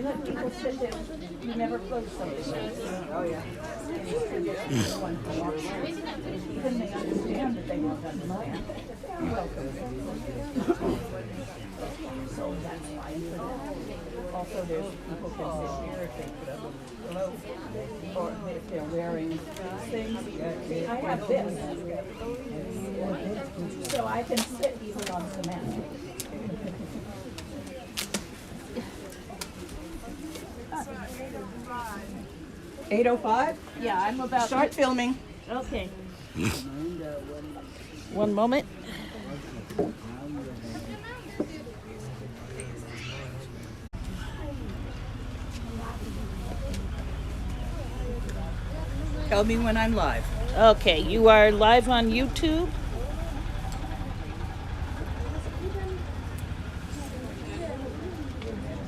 we let people sit there. You never close something. Oh, yeah. Even they understand that they won't understand. You're welcome. So that's fine for them. Also, there's people can sit here if they put up a globe, or if they're wearing things. I have this, so I can sit even on cement. 8:05? Yeah, I'm about Start filming. Okay. One moment. Tell me when I'm live. Okay, you are live on YouTube.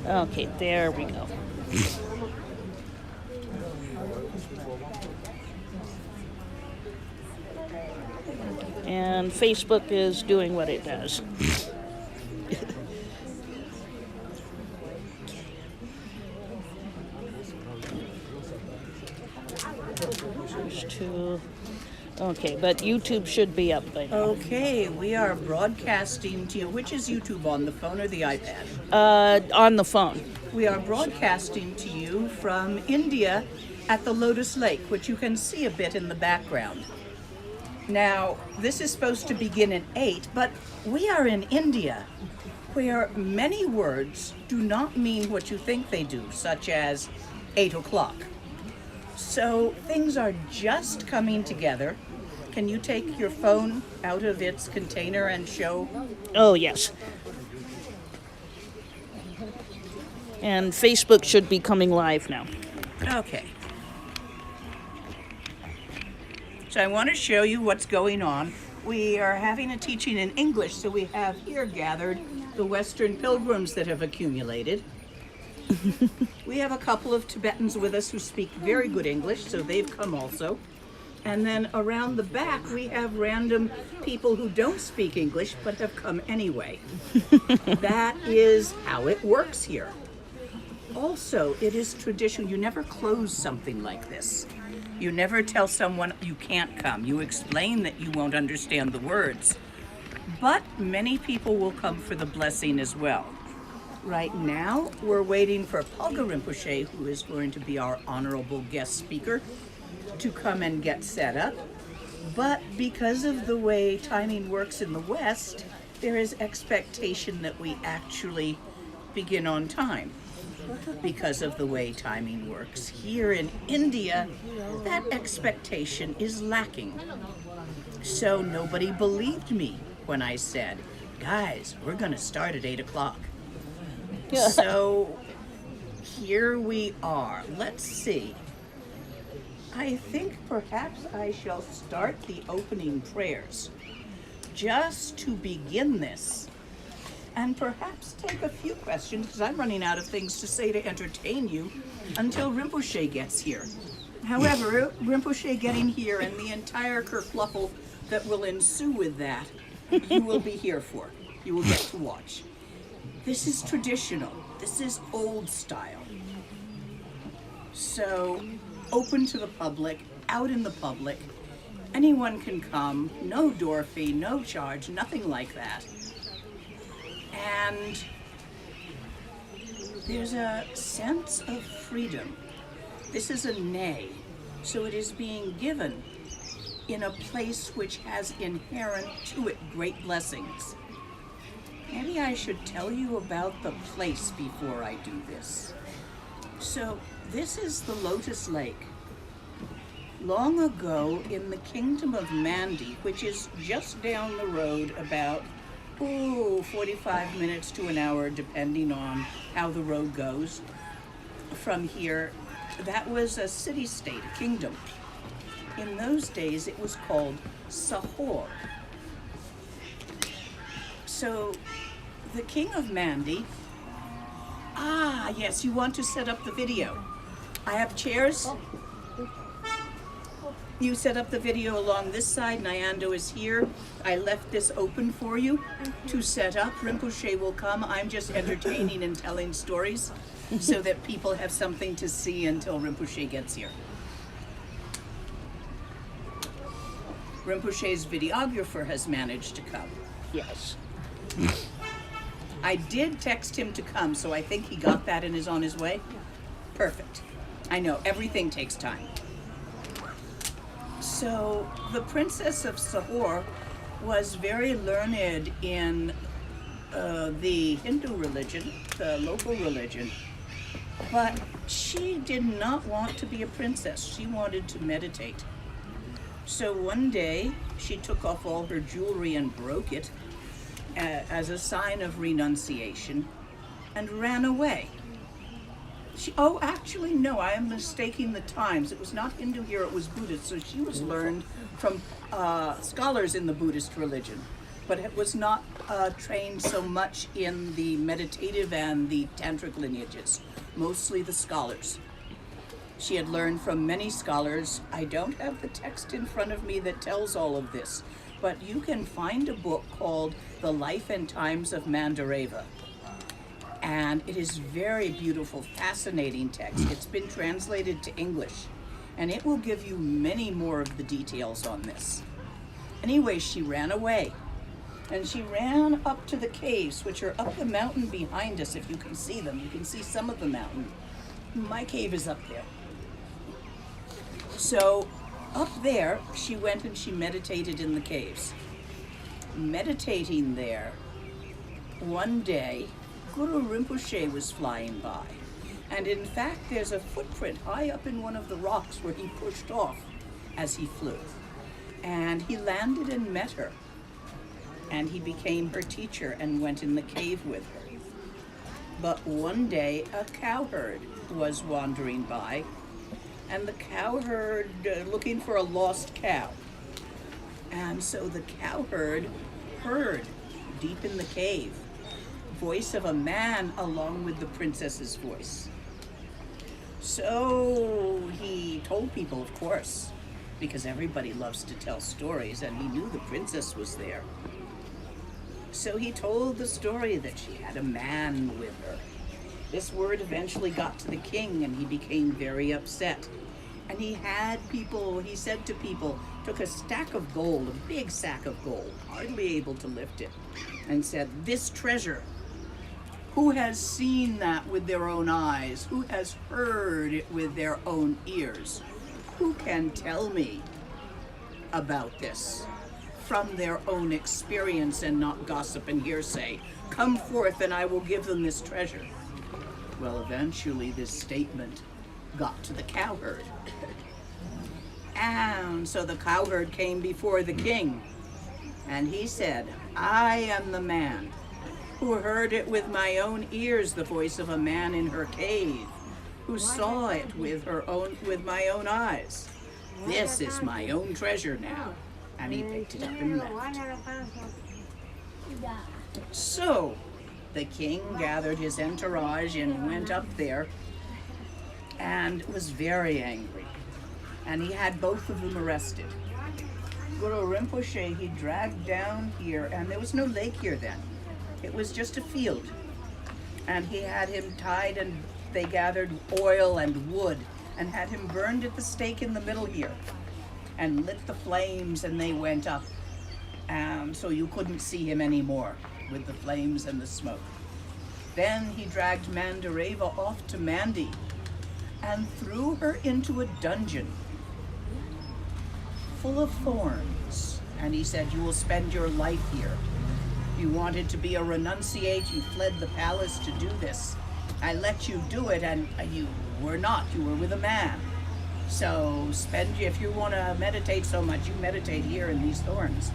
Okay, there we go. And Facebook is doing what it does. There's two. Okay, but YouTube should be up by now. Okay, we are broadcasting to you. Which is YouTube, on the phone or the iPad? On the phone. We are broadcasting to you from India at the Lotus Lake, which you can see a bit in the background. Now, this is supposed to begin at 8, but we are in India, where many words do not mean what you think they do, such as 8 o'clock. So things are just coming together. Can you take your phone out of its container and show? Oh, yes. And Facebook should be coming live now. Okay. So I want to show you what's going on. We are having a teaching in English, so we have here gathered the Western pilgrims that have accumulated. We have a couple of Tibetans with us who speak very good English, so they've come also. And then around the back, we have random people who don't speak English, but have come anyway. That is how it works here. Also, it is tradition. You never close something like this. You never tell someone you can't come. You explain that you won't understand the words. But many people will come for the blessing as well. Right now, we're waiting for Palga Rinpoche, who is going to be our honorable guest speaker, to come and get set up. But because of the way timing works in the West, there is expectation that we actually begin on time. Because of the way timing works. Here in India, that expectation is lacking. So nobody believed me when I said, guys, we're going to start at 8 o'clock. So here we are. Let's see. I think perhaps I shall start the opening prayers just to begin this. And perhaps take a few questions, because I'm running out of things to say to entertain you until Rinpoche gets here. However, Rinpoche getting here and the entire kerfluffle that will ensue with that, you will be here for. You will get to watch. This is traditional. This is old style. So, open to the public, out in the public. Anyone can come, no door fee, no charge, nothing like that. And there's a sense of freedom. This is a nay, so it is being given in a place which has inherent to it great blessings. Maybe I should tell you about the place before I do this. So this is the Lotus Lake. Long ago in the kingdom of Mandi, which is just down the road about 45 minutes to an hour, depending on how the road goes from here. That was a city-state, a kingdom. In those days, it was called Sahor. So, the king of Mandi, yes, you want to set up the video. I have chairs. You set up the video along this side, Nyando is here. I left this open for you to set up. Rinpoche will come. I'm just entertaining and telling stories so that people have something to see until Rinpoche gets here. Rinpoche's videographer has managed to come. Yes. I did text him to come, so I think he got that and is on his way. Perfect. I know, everything takes time. So the Princess of Sahor was very learned in the Hindu religion, the local religion, but she did not want to be a princess. She wanted to meditate. So one day she took off all her jewelry and broke it as a sign of renunciation and ran away. Oh, actually, no, I am mistaking the times. It was not Hindu here, it was Buddhist. So she was learned from scholars in the Buddhist religion, but it was not trained so much in the meditative and the tantric lineages, mostly the scholars. She had learned from many scholars. I don't have the text in front of me that tells all of this, but you can find a book called The Life and Times of Mandareva. And it is very beautiful, fascinating text. It's been translated to English, and it will give you many more of the details on this. Anyway, she ran away, and she ran up to the caves, which are up the mountain behind us, if you can see them. You can see some of the mountain. My cave is up there. So up there, she went and she meditated in the caves. Meditating there, one day, Guru Rinpoche was flying by. And in fact, there's a footprint high up in one of the rocks where he pushed off as he flew. And he landed and met her. And he became her teacher and went in the cave with her. But one day, a cowherd was wandering by, and the cowherd looking for a lost cow. And so the cowherd heard deep in the cave voice of a man along with the princess's voice. So he told people, of course, because everybody loves to tell stories, and he knew the princess was there. So he told the story that she had a man with her. This word eventually got to the king, and he became very upset. And he said to people, took a stack of gold, a big sack of gold, hardly able to lift it, and said, "This treasure, who has seen that with their own eyes? Who has heard it with their own ears? Who can tell me about this from their own experience and not gossip and hearsay? Come forth and I will give them this treasure." Well, eventually this statement got to the cowherd. And so the cowherd came before the king, and he said, "I am the man who heard it with my own ears, the voice of a man in her cave, who saw it with my own eyes. This is my own treasure now." And he picked it up and left. So the king gathered his entourage and went up there and was very angry. And he had both of them arrested. Guru Rinpoche, he dragged down here, and there was no lake here then. It was just a field. And he had him tied, and they gathered oil and wood and had him burned at the stake in the middle here and lit the flames, and they went up. And so you couldn't see him anymore with the flames and the smoke. Then he dragged Mandareva off to Mandi and threw her into a dungeon full of thorns. And he said, "You will spend your life here. You wanted to be a renunciate, you fled the palace to do this. I let you do it, and you were not, you were with a man. So if you want to meditate so much, you meditate here in these thorns."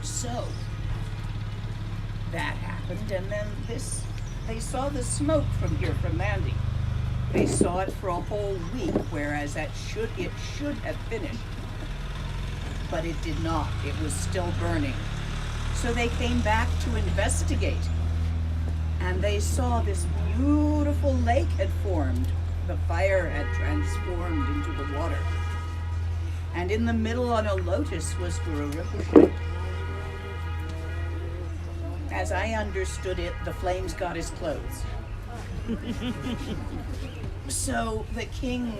So that happened, and then they saw the smoke from here, from Mandi. They saw it for a whole week, whereas it should have finished. But it did not. It was still burning. So they came back to investigate, and they saw this beautiful lake had formed the fire had transformed into the water. And in the middle on a lotus was Guru Rinpoche. As I understood it, the flames got his clothes. So the king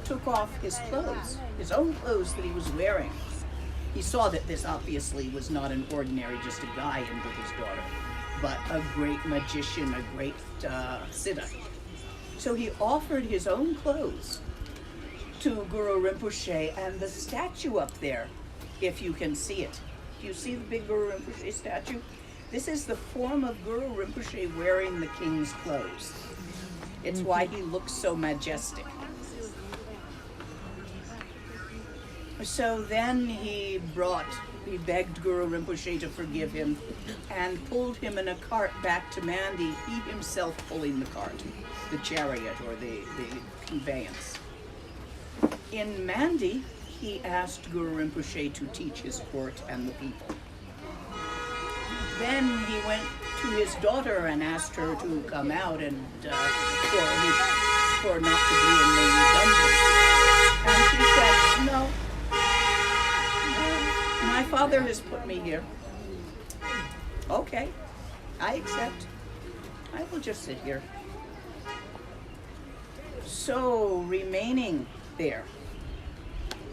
took off his clothes, his own clothes that he was wearing. He saw that this obviously was not an ordinary, just a guy in with his daughter, but a great magician, a great siddha. So he offered his own clothes to Guru Rinpoche, and the statue up there, if you can see it. Do you see the big Guru Rinpoche statue? This is the form of Guru Rinpoche wearing the king's clothes. It's why he looks so majestic. So then he begged Guru Rinpoche to forgive him and pulled him in a cart back to Mandi, he himself pulling the cart, the chariot or the conveyance. In Mandi, he asked Guru Rinpoche to teach his court and the people. Then he went to his daughter and asked her to come out and for not to be in the dungeon. And she said, no, my father has put me here. Okay, I accept. I will just sit here. So, remaining there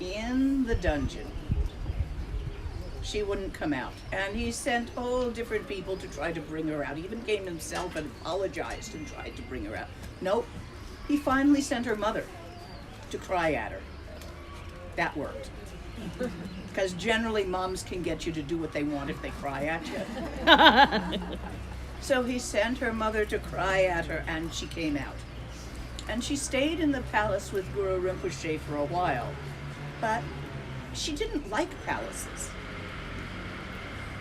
in the dungeon, she wouldn't come out. And he sent all different people to try to bring her out. He even came himself and apologized and tried to bring her out. Nope. He finally sent her mother to cry at her. That worked. Because generally moms can get you to do what they want if they cry at you. So he sent her mother to cry at her, and she came out. And she stayed in the palace with Guru Rinpoche for a while. But she didn't like palaces.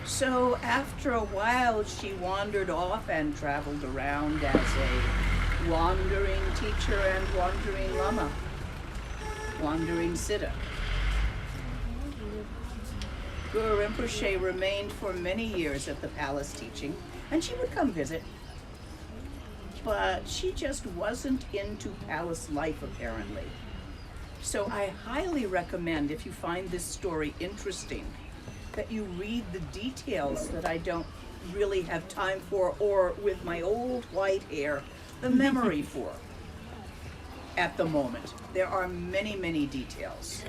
So after a while, she wandered off and traveled around as a wandering teacher and wandering lama, wandering siddha. Guru Rinpoche remained for many years at the palace teaching, and she would come visit. But she just wasn't into palace life, apparently. So I highly recommend, if you find this story interesting, that you read the details that I don't really have time for, or with my old white hair, the memory for at the moment. There are many, many details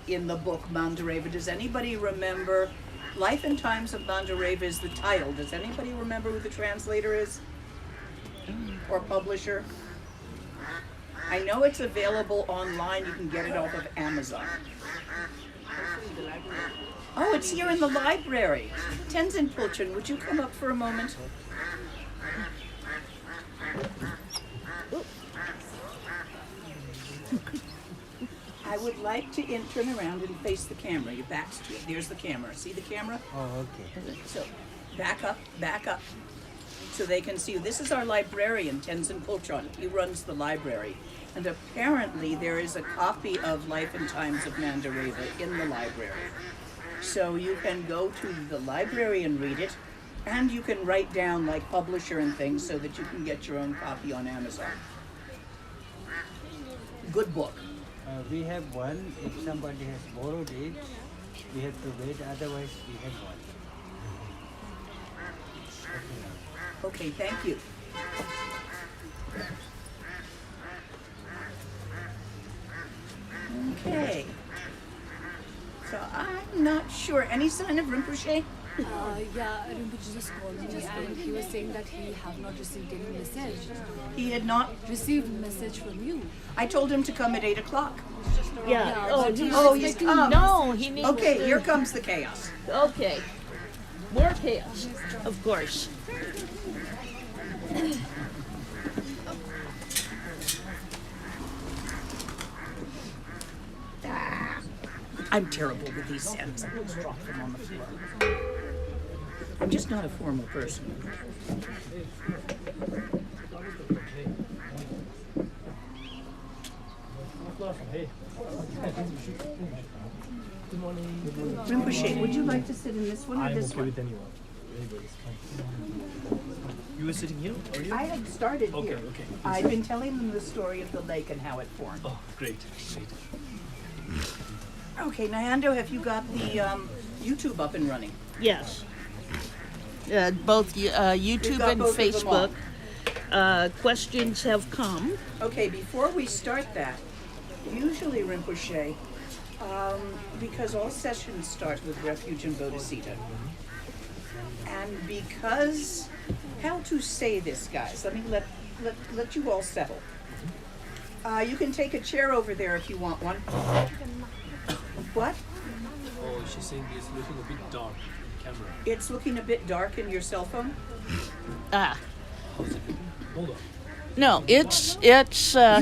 in the book Mandareva. Does anybody remember? Life and Times of Mandareva is the title. Does anybody remember who the translator is? Or publisher? I know it's available online. You can get it off of Amazon. Oh, it's here in the library. Tenzin Pulchen, would you come up for a moment? I would like to turn around and face the camera. Your back's to it. There's the camera. See the camera? Oh, okay. So, back up, so they can see you. This is our librarian, Tenzin Pulchen. He runs the library. And apparently there is a copy of Life and Times of Mandareva in the library. So you can go to the library and read it, and you can write down like publisher and things so that you can get your own copy on Amazon. Good book. We have one. If somebody has borrowed it, we have to wait. Otherwise, we have one. Okay, thank you. Okay. So I'm not sure. Any sign of Rinpoche? Yeah, Rinpoche just called me and he was saying that he have not received any message. He had not. Received message from you. I told him to come at 8 o'clock. Yeah. but he's come. No, he needs Okay, to. here comes the chaos. Okay. More chaos, of course. I'm terrible with these scents. I always drop them on the floor. I'm just not a formal person. Rinpoche, would you like to sit in this one or I'm this okay one? with anyone. Anybody's fine. You were sitting here, or you? I had started Okay, here. okay. I've been telling them the story of the lake and how it formed. Oh, great, great. Okay, Nyando, have you got the YouTube up and running? Yes. Both YouTube got and both of them Facebook. Questions have come. Okay, before we start that, usually Rinpoche, because all sessions start with refuge and bodhisattva, and because, how to say this, guys? Let me let you all settle. You can take a chair over there if you want one. What? Oh, she's saying it's looking a bit dark in the camera. It's looking a bit dark in your cell phone. Ah, How's it? Hold on. no, it's You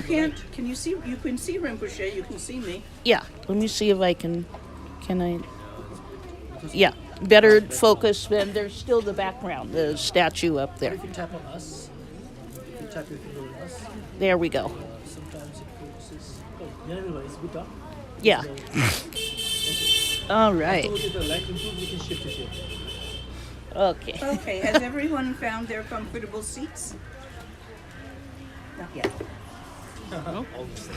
can't. Can you see? You can see Rinpoche. You can see me. yeah. Let me see if I can I? Yeah, better focus. Then there's still the background, the statue up there. If you tap on us, if you tap your finger on us, There we go. sometimes it focuses. Oh, yeah, anyway, it's a bit dark. Yeah. All right. So if the light improves, we can shift it here. Okay. Okay. Has everyone found their comfortable seats? Not yet. Almost.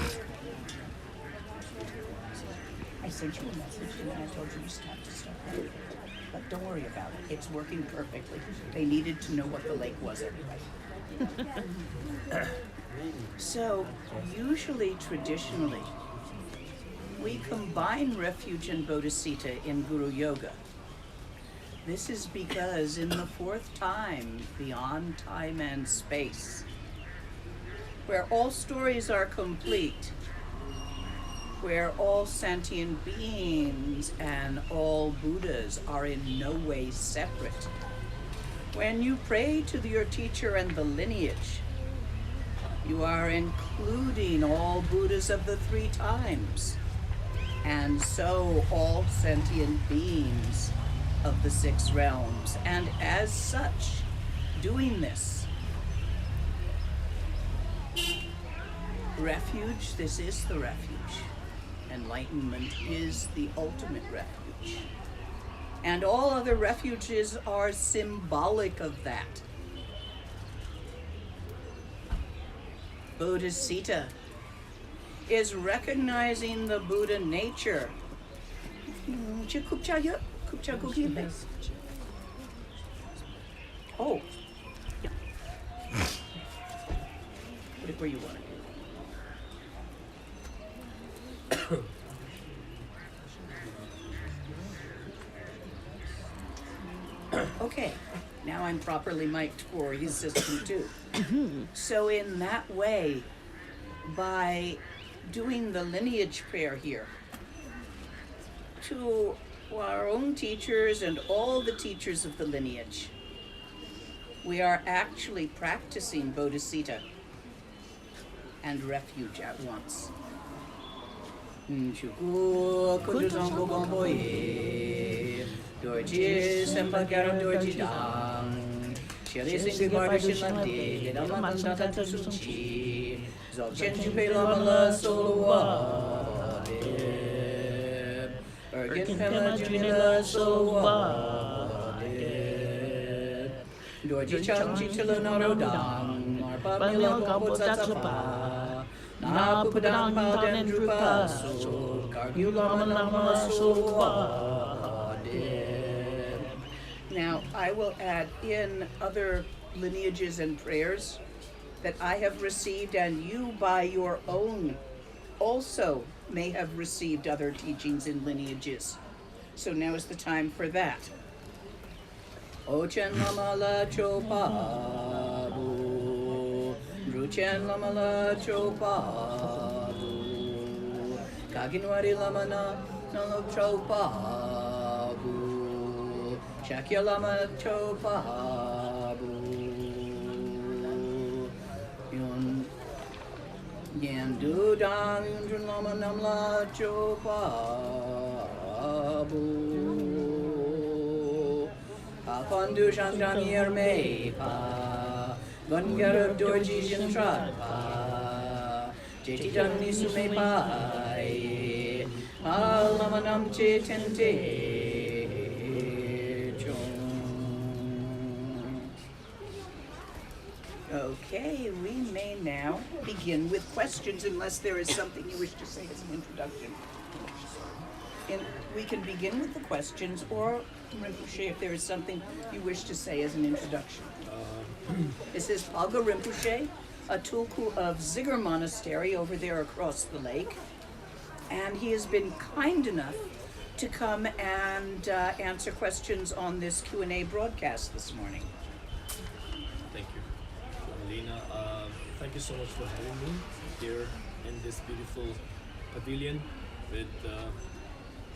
I sent you a message and then I told you to stop. But don't worry about it. It's working perfectly. They needed to know what the lake was anyway. So, usually, traditionally, we combine refuge and bodhisattva in Guru Yoga. This is because in the fourth time, beyond time and space, where all stories are complete, where all sentient beings and all Buddhas are in no way separate. When you pray to your teacher and the lineage, you are including all Buddhas of the three times, and so all sentient beings of the six realms. And as such, doing this, refuge, this is the refuge. Enlightenment is the ultimate refuge. And all other refuges are symbolic of that. Bodhisattva is recognizing the Buddha nature. Oh. Yeah. Put it where you want it. Okay, now I'm properly mic'd for his system too. So in that way, by doing the lineage prayer here, to our own teachers and all the teachers of the lineage, we are actually practicing bodhisattva and refuge at once. Chuku kunduzongo gomboye, dorji sempagaram dorji dang, shiri singi bardo shilande, gedama tata sunchi, zogchen jupe lama la solowa, ergin pema junila solowa, dorji changchi chila naro dang, marpa mila gombo tatsapa. Na pupadang padan drupa so kargyu lama lama so vade. Now I will add in other lineages and prayers that I have received, and you by your own also may have received other teachings in lineages. So now is the time for that. Ochen lama la chopa Ruchen lama la chopa bu, Kaginwari lama na no chopa bu, Shakya lama chopa bu, Yan du dang yun lama nam la chopa bu, Apandu shangdan yer me pa. Gungar dorji jintrapa, jetitan nisume pai, alamanam chetente chong. Okay, we may now begin with questions unless there is something you wish to say as an introduction. And we can begin with the questions, or Rinpoche, if there is something you wish to say as an introduction. This is Palga Rinpoche, a tulku of Zigor Monastery over there across the lake. And he has been kind enough to come and answer questions on this Q&A broadcast this morning. Thank you. Lama Lena, thank you so much for having me here in this beautiful pavilion with the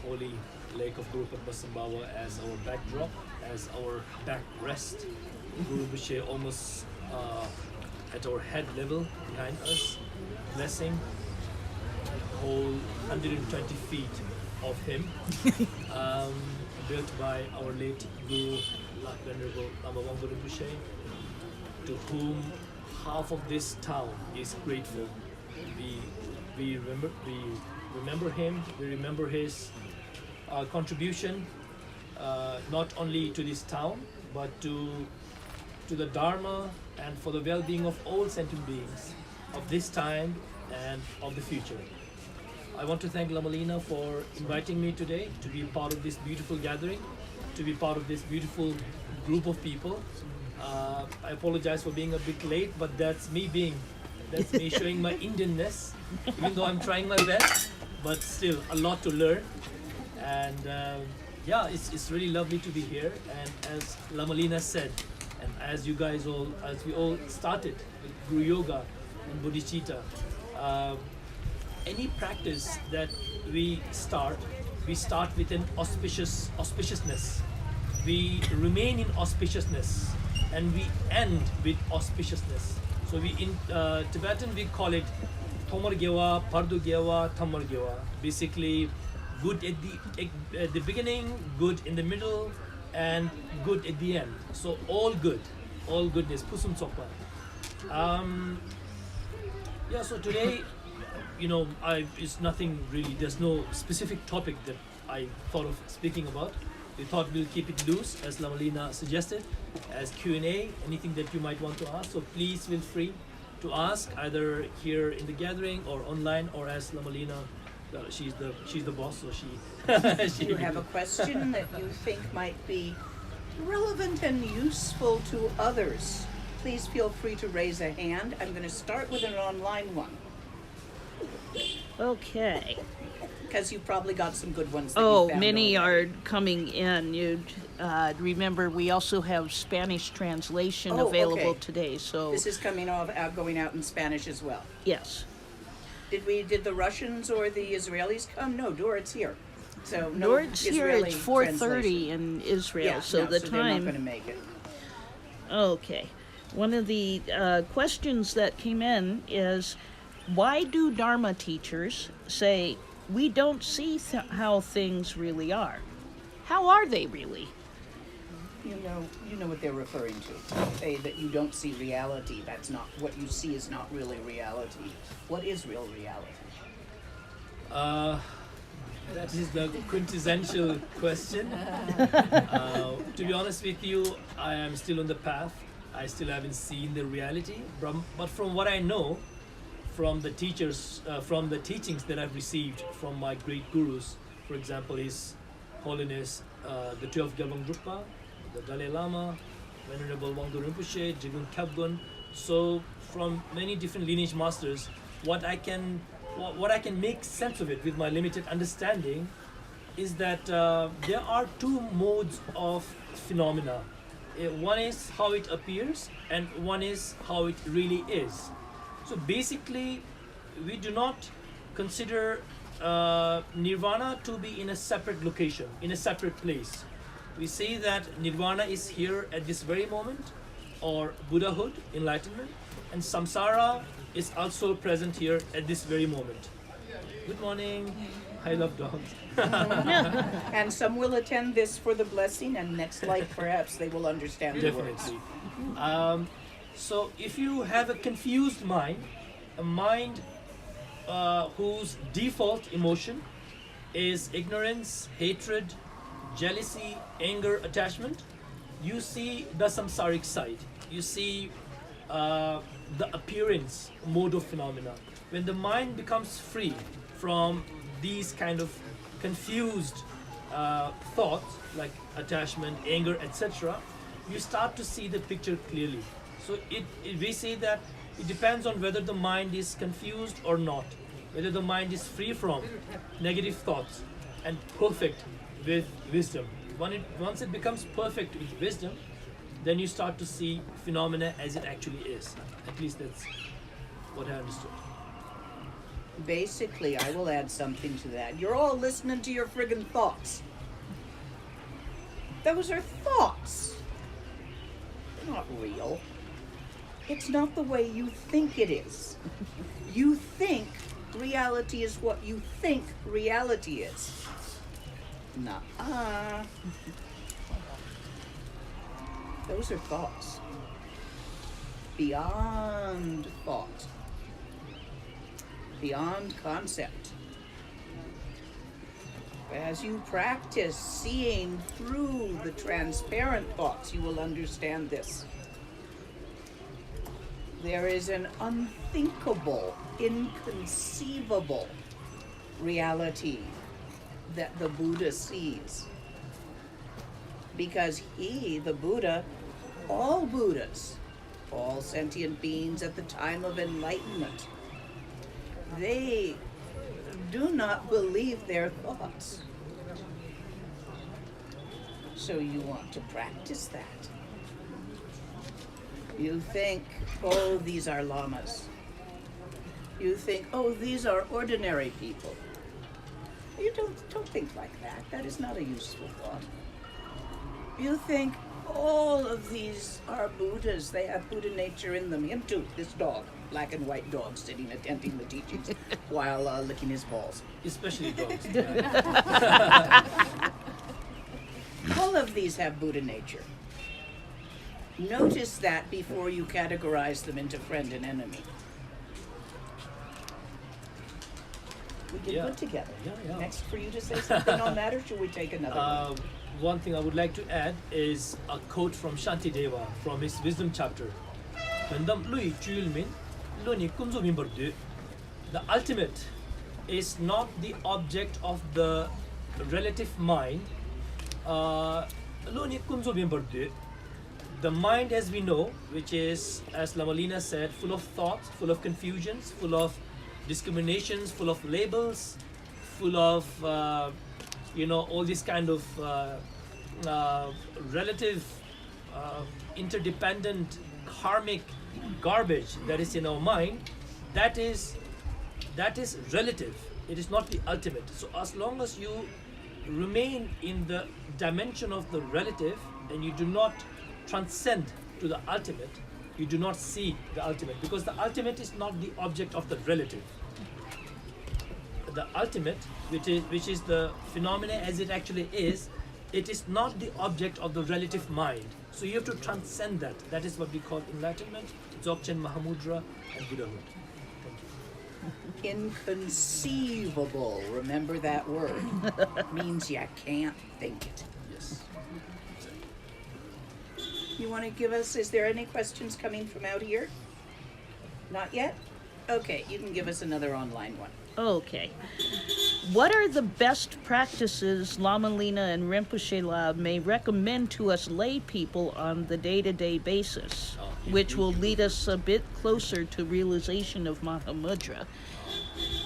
holy lake of Guru Padma Sambhava as our backdrop, as our backrest. Guru Rinpoche almost at our head level behind us, blessing whole 120 feet of him, built by our late Guru, Venerable Lama Wangdor Rimpoche, to whom half of this town is grateful. We remember him. We remember his contribution, not only to this town, but to the Dharma and for the well-being of all sentient beings of this time and of the future. I want to thank Lama Lena for inviting me today to be part of this beautiful gathering, to be part of this beautiful group of people. I apologize for being a bit late, but that's me showing my Indianness, even though I'm trying my best, but still a lot to learn. And yeah, it's really lovely to be here. And as Lama Lena said, and as we all started with Guru Yoga and Bodhicitta, any practice that we start with an auspiciousness. We remain in auspiciousness, and we end with auspiciousness. So in Tibetan we call it Tomar Gewa, Pardu Gewa, Tamar Gewa. Basically, good at the beginning, good in the middle, and good at the end. So all goodness. Pusum Tsokpa. Yeah. So today, it's nothing really. There's no specific topic that I thought of speaking about. We thought we'll keep it loose, as Lama Lena suggested, as Q&A, anything that you might want to ask. So please feel free to ask, either here in the gathering or online, or as Lama Lena, she's the boss, so she. You have a question that you think might be relevant and useful to others, please feel free to raise a hand. I'm going to start with an online one, Okay. because you've probably got some good ones that Oh, you found many already. are coming in. You remember we also have Spanish translation Oh, available okay. today. So This is going out in Spanish as well. yes, Did the Russians or the Israelis come? No, Dorit's here. So no Lord's here. Israeli It's 4:30 translation. in Israel. Yeah, so no, the so they're not going to time. make it. Okay. One of the questions that came in is, why do Dharma teachers say we don't see how things really are? How are they really? You know what they're referring to. Say that you don't see reality. That's not what you see is not really reality. What is real reality? That is the quintessential question. To be honest with you, I am still on the path. I still haven't seen the reality. But from what I know, from the teachers, from the teachings that I've received from my great gurus, for example, His Holiness the 12th Gyalwang Drukpa, the Dalai Lama, Venerable Wangdor Rimpoche, Jigun Kyabgun. So from many different lineage masters, what I can make sense of it with my limited understanding is that there are two modes of phenomena. One is how it appears, and one is how it really is. So basically, we do not consider nirvana to be in a separate location, in a separate place. We say that nirvana is here at this very moment, or Buddhahood, enlightenment, and samsara is also present here at this very moment. Good morning. I love dogs. And some will attend this for the blessing, and next life perhaps they will understand the words. Definitely. So if you have a confused mind, a mind whose default emotion is ignorance, hatred, jealousy, anger, attachment, you see the samsaric side. You see the appearance mode of phenomena. When the mind becomes free from these kind of confused thoughts like attachment, anger, etc., you start to see the picture clearly. So we say that it depends on whether the mind is confused or not, whether the mind is free from negative thoughts and perfect with wisdom. Once it becomes perfect with wisdom, then you start to see phenomena as it actually is. At least that's what I understood. Basically, I will add something to that. You're all listening to your friggin' thoughts. Those are thoughts. They're not real. It's not the way you think it is. You think reality is what you think reality is. Nuh-uh. Those are thoughts. Beyond thought. Beyond concept. As you practice seeing through the transparent thoughts, you will understand this. There is an unthinkable, inconceivable reality that the Buddha sees. Because he, the Buddha, all Buddhas, all sentient beings at the time of enlightenment, they do not believe their thoughts. So you want to practice that. You think, oh, these are lamas. You think, oh, these are ordinary people. You don't think like that. That is not a useful thought. You think, all of these are Buddhas. They have Buddha nature in them. Him too, this dog, black and white dog, sitting attending the teachings while licking his balls. Especially dogs. All of these have Buddha nature. Notice that before you categorize them into friend and enemy. We did good together. Yeah. Next, for you to say something on that, or should we take another one? One thing I would like to add is a quote from Shantideva from his wisdom chapter. The ultimate is not the object of the relative mind. The mind, as we know, which is, as Lama Lena said, full of thoughts, full of confusions, full of discriminations, full of labels, full of all this kind of relative, interdependent, karmic garbage that is in our mind. That is relative. It is not the ultimate. So as long as you remain in the dimension of the relative and you do not transcend to the ultimate, you do not see the ultimate, because the ultimate is not the object of the relative. The ultimate, which is the phenomena as it actually is, it is not the object of the relative mind. So you have to transcend that. That is what we call enlightenment, Dzogchen, Mahamudra, and Buddhahood. Thank you. Inconceivable, remember that word, means you can't think it. Yes. You want to give us, is there any questions coming from out here? Not yet? Okay, you can give us another online one. Okay. What are the best practices Lama Lena and Rinpoche Lab may recommend to us lay people on the day-to-day basis, which will lead us a bit closer to realization of Mahamudra?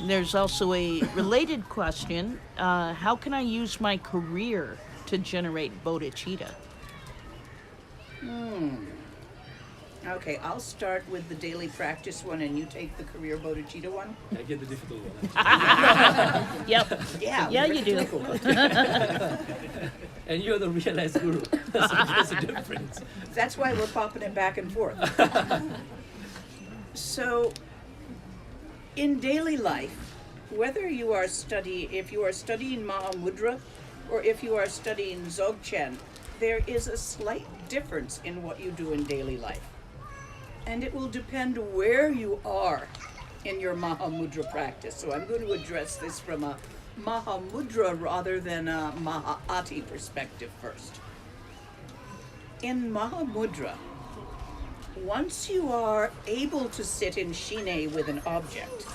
There's also a related question. How can I use my career to generate bodhicitta? Okay, I'll start with the daily practice one and you take the career bodhicitta one. I get the difficult one. Yep. Yeah, you do. And you're the realized guru. So there's a difference. That's why we're popping it back and forth. So, in daily life, whether if you are studying Mahamudra or if you are studying Dzogchen, there is a slight difference in what you do in daily life. And it will depend where you are in your Mahamudra practice. So I'm going to address this from a Mahamudra rather than a Maha'ati perspective first. In Mahamudra, Once you are able to sit in shine with an object,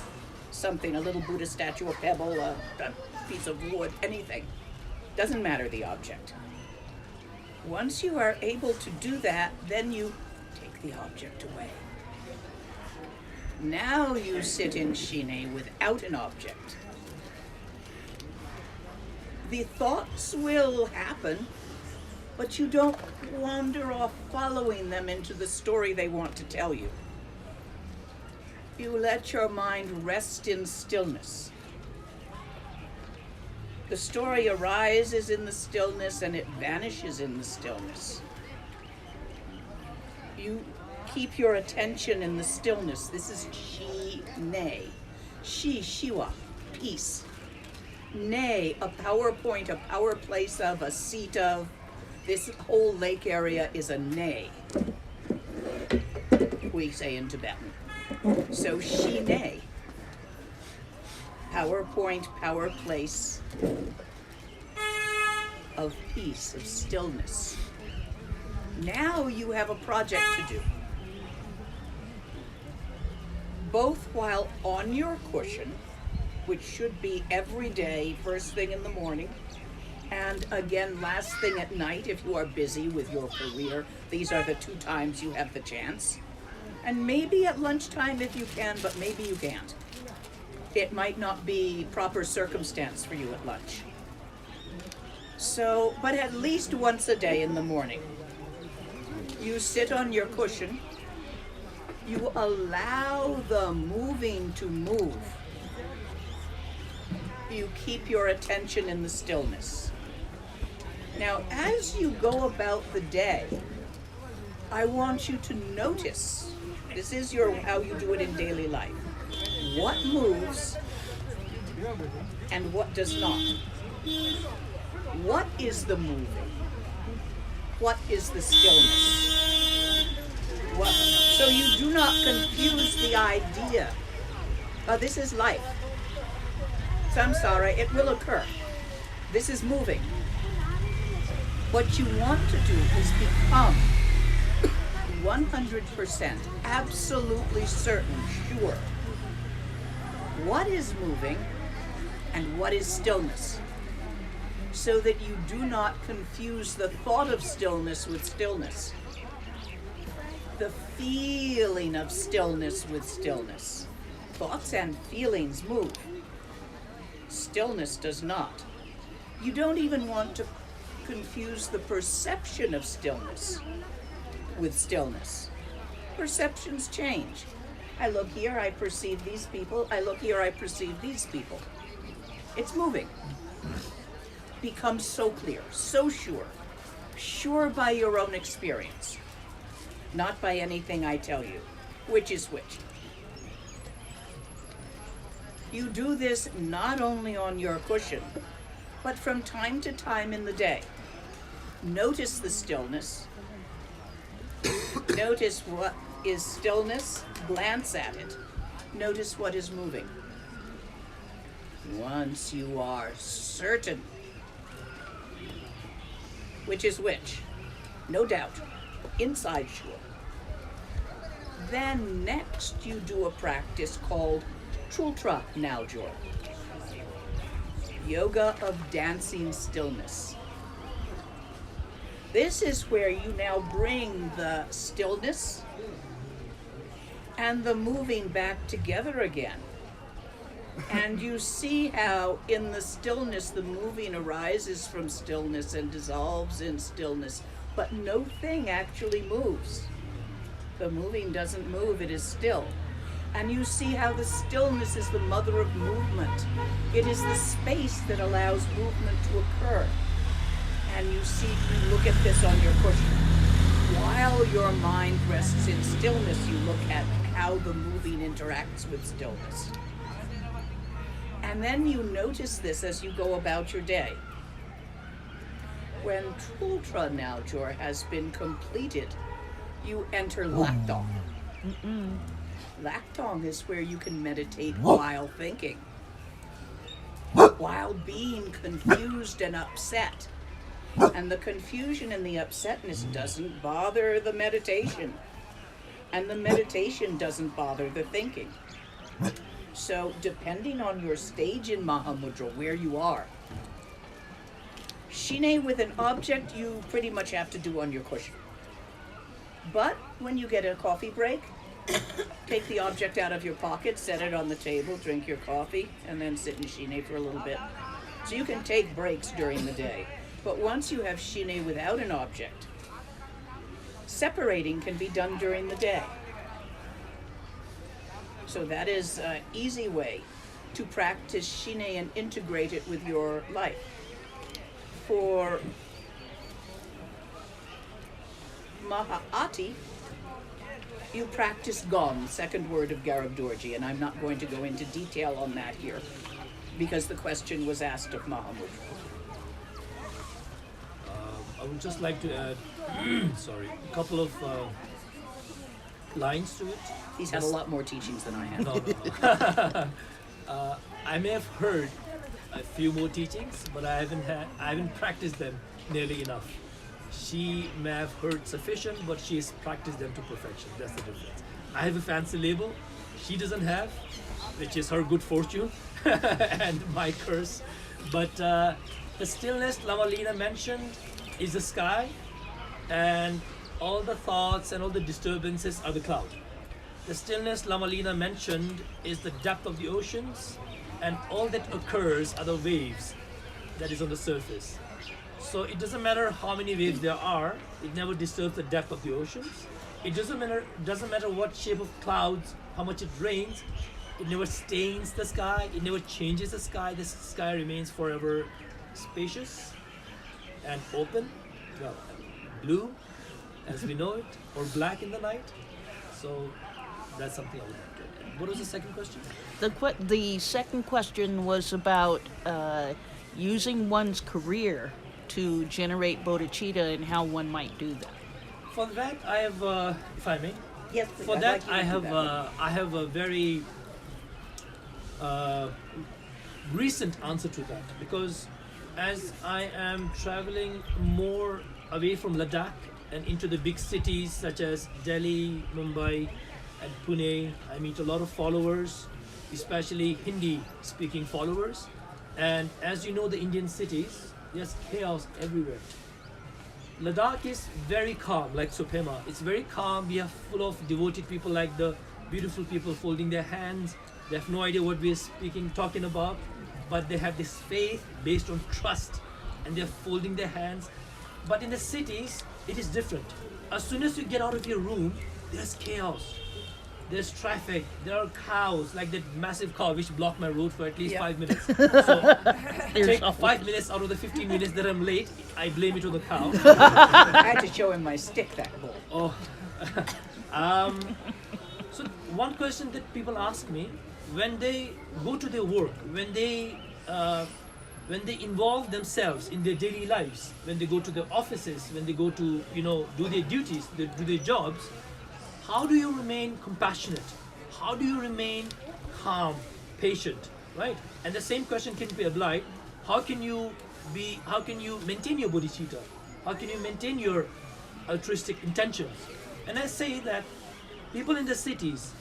something, a little Buddha statue, a pebble, a piece of wood, anything, doesn't matter the object. Once you are able to do that, then you take the object away. Now you sit in shine without an object. The thoughts will happen, but you don't wander off following them into the story they want to tell you. You let your mind rest in stillness. The story arises in the stillness and it vanishes in the stillness. You keep your attention in the stillness. This is shi-ne. Shi, shiwa, peace. Ne, a power point, a power place of, a seat of. This whole lake area is a ne, we say in Tibetan. So shi-ne, power point, power place of peace, of stillness. Now you have a project to do. Both while on your cushion, which should be every day, first thing in the morning, and again last thing at night if you are busy with your career. These are the 2 times you have the chance. And maybe at lunchtime if you can, but maybe you can't. It might not be proper circumstance for you at lunch. So, but at least once a day in the morning, you sit on your cushion, you allow the moving to move. You keep your attention in the stillness. Now, as you go about the day, I want you to notice, this is how you do it in daily life, what moves and what does not. What is the moving? What is the stillness? So you do not confuse the idea. This is life. Samsara, it will occur. This is moving. What you want to do is become 100% absolutely certain, sure, what is moving and what is stillness, so that you do not confuse the thought of stillness with stillness, the feeling of stillness with stillness. Thoughts and feelings move. Stillness does not. You don't even want to confuse the perception of stillness with stillness. Perceptions change. I look here, I perceive these people. I look here, I perceive these people. It's moving. Becomes so clear, so sure. Sure by your own experience, not by anything I tell you. Which is which? You do this not only on your cushion, but from time to time in the day. Notice the stillness. Notice what is stillness. Glance at it. Notice what is moving. Once you are certain, which is which, no doubt, inside sure, then next you do a practice called Chultra Naljor, yoga of dancing stillness. This is where you now bring the stillness and the moving back together again. And you see how in the stillness the moving arises from stillness and dissolves in stillness, but no thing actually moves. The moving doesn't move, it is still. And you see how the stillness is the mother of movement. It is the space that allows movement to occur. And you see, you look at this on your cushion. While your mind rests in stillness, you look at how the moving interacts with stillness. And then you notice this as you go about your day. When Chultra Naljor has been completed, you enter Ladakh. Ladakh is where you can meditate while thinking, while being confused and upset. And the confusion and the upsetness doesn't bother the meditation. And the meditation doesn't bother the thinking. So depending on your stage in Mahamudra, where you are, Shine with an object you pretty much have to do on your cushion. But when you get a coffee break, take the object out of your pocket, set it on the table, drink your coffee, and then sit in Shine for a little bit. So you can take breaks during the day. But once you have Shine without an object, separating can be done during the day. So that is an easy way to practice Shine and integrate it with your life. For Maha'ati, you practice Gom, second word of Garab Dorji, and I'm not going to go into detail on that here because the question was asked of Mahamudra. I would just like to add, a couple of lines to it. He's had a lot more teachings than I have. No. I may have heard a few more teachings, but I haven't practiced them nearly enough. She may have heard sufficient, but she has practiced them to perfection. That's the difference. I have a fancy label, she doesn't have, which is her good fortune and my curse. But the stillness Lama Lena mentioned is the sky, and all the thoughts and all the disturbances are the cloud. The stillness Lama Lena mentioned is the depth of the oceans, and all that occurs are the waves that is on the surface. So it doesn't matter how many waves there are, it never disturbs the depth of the oceans. It doesn't matter what shape of clouds, how much it rains, it never stains the sky, it never changes the sky. The sky remains forever spacious and open, well, blue as we know it, or black in the night. So that's something I would like to add. What was the second question? The second question was about using one's career to generate bodhicitta and how one might do that. For that, I have, if I may. Yes, please. For I'd that, like you to do that. I have a very recent answer to that, because as I am traveling more away from Ladakh and into the big cities such as Delhi, Mumbai, and Pune, I meet a lot of followers, especially Hindi-speaking followers. And as you know, the Indian cities, there's chaos everywhere. Ladakh is very calm, like Suprema. It's very calm. We are full of devoted people, like the beautiful people folding their hands. They have no idea what we are talking about, but they have this faith based on trust, and they're folding their hands. But in the cities, it is different. As soon as you get out of your room, there's chaos. There's traffic, there are cows, like that massive cow which blocked my road for at least 5 minutes. So take 5 minutes out of the 15 minutes that I'm late, I blame it on the cow. I had to show him my stick that whole. Oh. So one question that people ask me, when they go to their work, when they involve themselves in their daily lives, when they go to their offices, when they go to, do their duties, do their jobs, how do you remain compassionate? How do you remain calm, patient, right? And the same question can be applied. How can you maintain your bodhicitta? How can you maintain your altruistic intentions? And I say that people in the cities,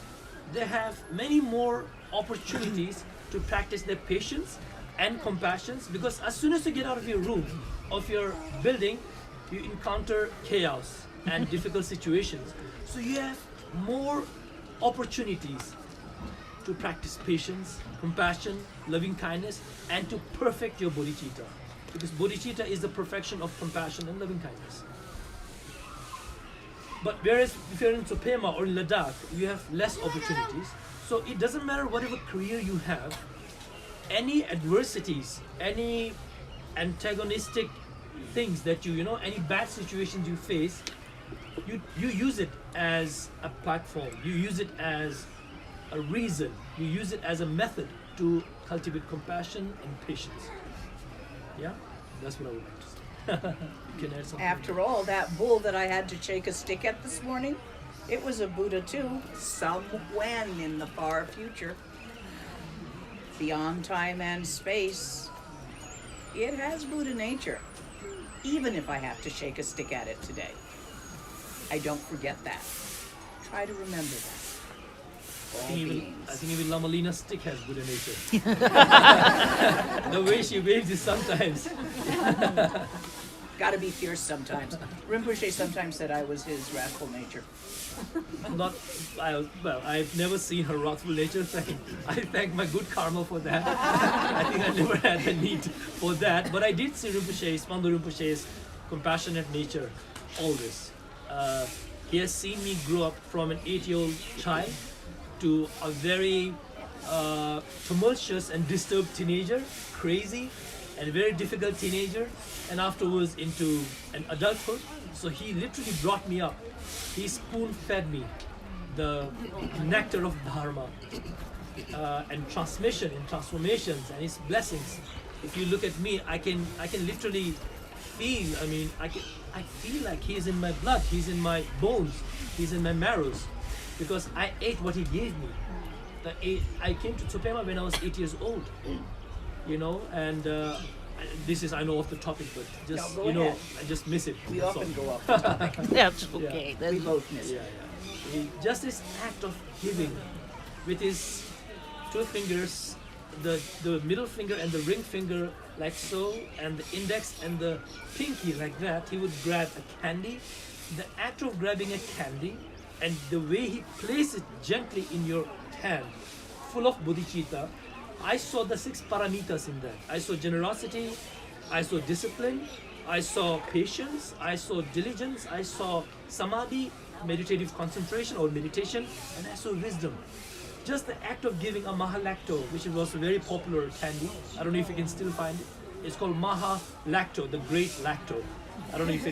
they have many more opportunities to practice their patience and compassion, because as soon as you get out of your room, of your building, you encounter chaos and difficult situations. So you have more opportunities to practice patience, compassion, loving kindness, and to perfect your bodhicitta. Because bodhicitta is the perfection of compassion and loving kindness. But whereas if you're in Suprema or in Ladakh, you have less opportunities. So it doesn't matter whatever career you have, any adversities, any antagonistic things that any bad situations you face, you use it as a platform, you use it as a reason, you use it as a method to cultivate compassion and patience. Yeah, that's what I would like to say. You can add something. After all, that bull that I had to shake a stick at this morning, it was a Buddha too, somewhen in the far future, beyond time and space. It has Buddha nature, even if I have to shake a stick at it today. I don't forget that. try to remember that. I think even Lama Lena's stick has Buddha nature. The way she waves is sometimes. Gotta be fierce sometimes. Rinpoche sometimes said I was his wrathful nature. I've never seen her wrathful nature. I thank my good karma for that. I think I never had the need for that. But I did see Wangdor Rimpoche's compassionate nature always. He has seen me grow up from an 8-year-old child to a very tumultuous and disturbed teenager, crazy and very difficult teenager, and afterwards into an adulthood. So he literally brought me up. He spoon-fed me the nectar of Dharma and transmission and transformations and his blessings. If you look at me, I can literally feel. I feel like he is in my blood. He's in my bones. He's in my marrows, because I ate what he gave me. I came to Tsupema when I was 8 years old. And this is, I know, off the topic, but just No, go ahead. I just miss it. We That's often all. go off the topic. That's okay. We That's, both miss it. Just this act of giving with his 2 fingers, the middle finger and the ring finger like so, and the index and the pinky like that. He would grab a candy. The act of grabbing a candy and the way he placed it gently in your hand, full of bodhicitta, I saw the 6 paramitas in that. I saw generosity, I saw discipline, I saw patience, I saw diligence, I saw samadhi, meditative concentration or meditation, and I saw wisdom. Just the act of giving a mahalacto, which was a very popular candy. I don't know if you can still find it. It's called mahalacto, the great lacto. I don't know if I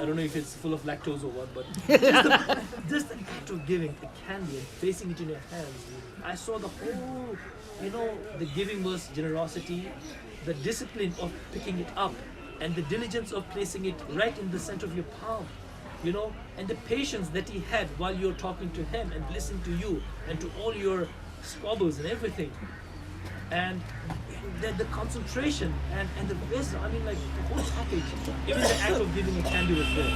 don't know if it's full of lactose or what, but just the act of giving a candy and placing it in your hands. I saw the whole, the giving was generosity, the discipline of picking it up, and the diligence of placing it right in the center of your palm. And the patience that he had while you're talking to him and listening to you and to all your squabbles and everything. And the concentration and the wisdom, the whole package, even the act of giving a candy was there.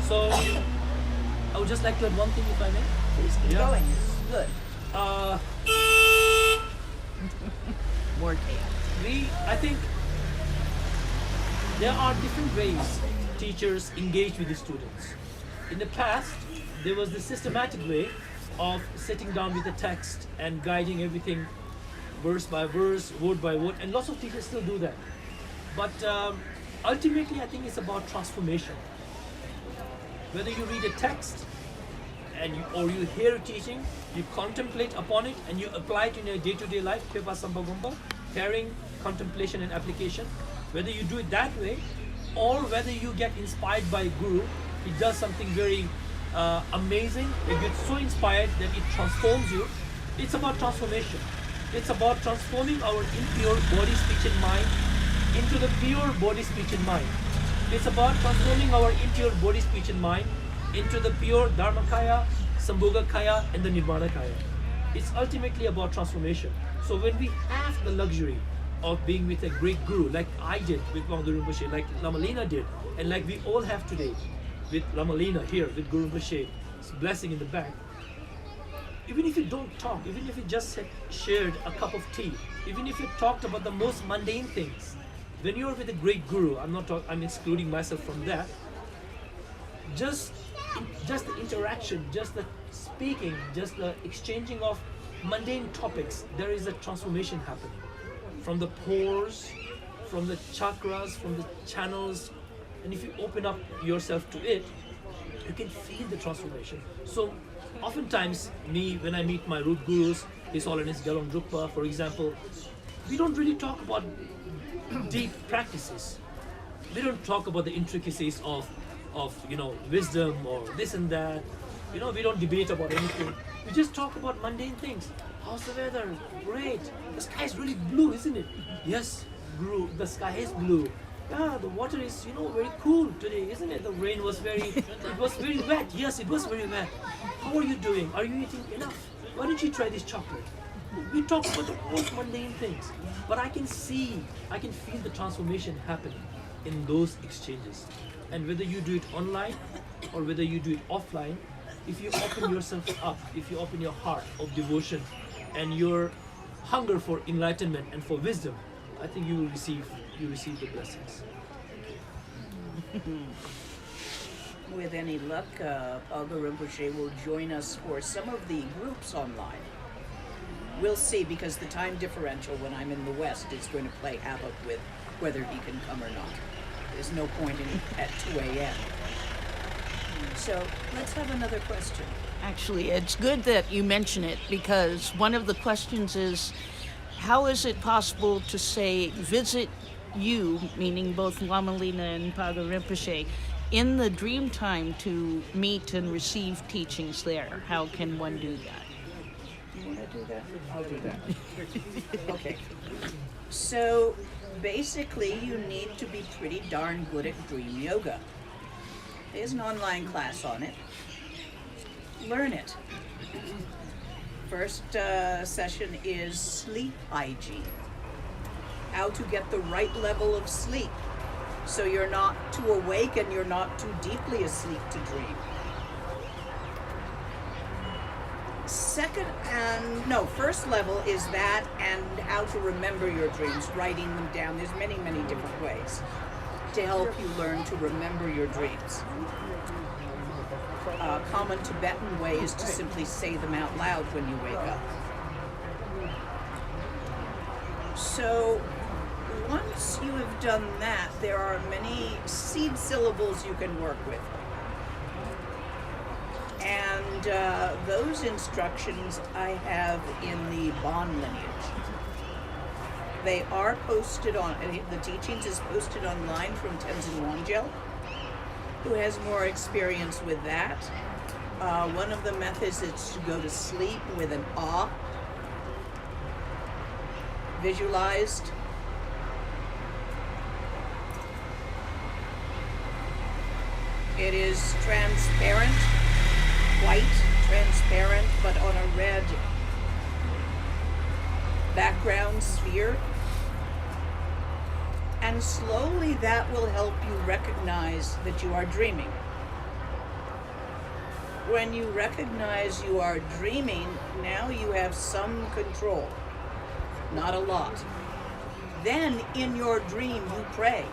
So, I would just like to add one thing, if I may. Please keep going. It's good. more chaos. I think there are different ways teachers engage with the students. In the past, there was the systematic way of sitting down with the text and guiding everything verse by verse, word by word, and lots of teachers still do that. But ultimately, I think it's about transformation. Whether you read a text or you hear a teaching, you contemplate upon it and you apply it in your day-to-day life, Pepa Sambagomba, pairing contemplation and application. Whether you do it that way, or whether you get inspired by a guru, he does something very amazing, you get so inspired that it transforms you. It's about transformation. It's about transforming our impure body, speech and mind into the pure body, speech and mind. It's about transforming our impure body, speech and mind into the pure Dharmakaya, Sambhogakaya and the Nirmanakaya. It's ultimately about transformation. So when we have the luxury of being with a great guru, like I did with Wangdor Rimpoche, like Lama Lena did, and like we all have today with Lama Lena here, with Guru Rinpoche, blessing in the back. Even if you don't talk, even if you just shared a cup of tea, even if you talked about the most mundane things, when you're with a great guru, I'm excluding myself from that, just the interaction, just the speaking, just the exchanging of mundane topics, there is a transformation happening. From the pores, from the chakras, from the channels, and if you open up yourself to it, you can feel the transformation. So oftentimes, when I meet my root gurus, His Holiness Galong Drukpa, for example, we don't really talk about deep practices. We don't talk about the intricacies of wisdom or this and that. We don't debate about anything. We just talk about mundane things. How's the weather? Great. The sky is really blue, isn't it? Yes, Guru, the sky is blue. Yeah, the water is, very cool today, isn't it? The rain was it was very wet. Yes, it was very wet. How are you doing? Are you eating enough? Why don't you try this chocolate? We talk about the most mundane things, but I can feel the transformation happening in those exchanges. And whether you do it online or whether you do it offline, if you open yourself up, if you open your heart of devotion and your hunger for enlightenment and for wisdom, I think you will receive the blessings. With any luck, Palga Rinpoche will join us for some of the groups online. We'll see, because the time differential when I'm in the West is going to play havoc with whether he can come or not. There's no point in at 2 a.m. So let's have another question. Actually, it's good that you mention it, because one of the questions is, how is it possible to say visit you, meaning both Lama Lena and Palga Rinpoche, in the dream time to meet and receive teachings there? How can one do that? You want to do that? I'll do that. Okay. So basically, you need to be pretty darn good at dream yoga. There's an online class on it. Learn it. First session is sleep hygiene. How to get the right level of sleep so you're not too awake and you're not too deeply asleep to dream. First level is that, and how to remember your dreams, writing them down. There's many, many different ways to help you learn to remember your dreams. A common Tibetan way is to simply say them out loud when you wake up. So once you have done that, there are many seed syllables you can work with. And those instructions I have in the Bon lineage. They are posted on, the teachings is posted online from Tenzin Wangyal, who has more experience with that. One of the methods is to go to sleep with an awe visualized. It is transparent, white, transparent, but on a red background sphere. And slowly that will help you recognize that you are dreaming. When you recognize you are dreaming, now you have some control, not a lot. Then in your dream you pray.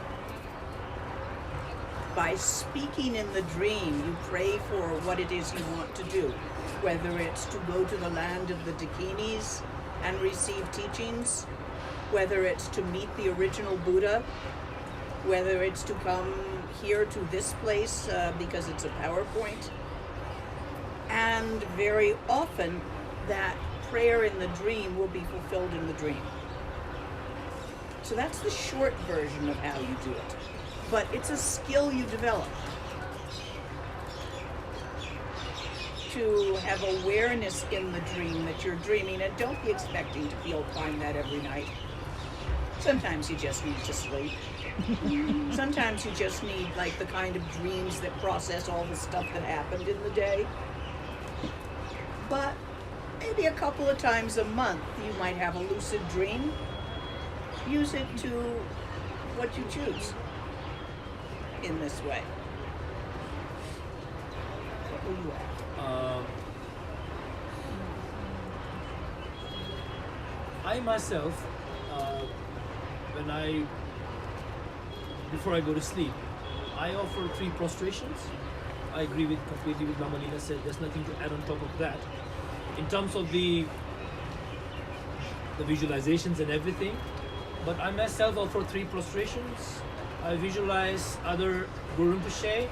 By speaking in the dream, you pray for what it is you want to do, whether it's to go to the land of the Dakinis and receive teachings, whether it's to meet the original Buddha, whether it's to come here to this place because it's a PowerPoint. And very often that prayer in the dream will be fulfilled in the dream. So that's the short version of how you do it. But it's a skill you develop to have awareness in the dream that you're dreaming, and don't be expecting to find that every night. Sometimes you just need to sleep. Sometimes you just need like the kind of dreams that process all the stuff that happened in the day. But maybe a couple of times a month you might have a lucid dream. Use it to what you choose in this way. What will you add? I myself, before I go to sleep, I offer 3 prostrations. I agree completely with Lama Lena said. There's nothing to add on top of that. In terms of the visualizations and everything, but I myself offer 3 prostrations. I visualize either Guru Rinpoche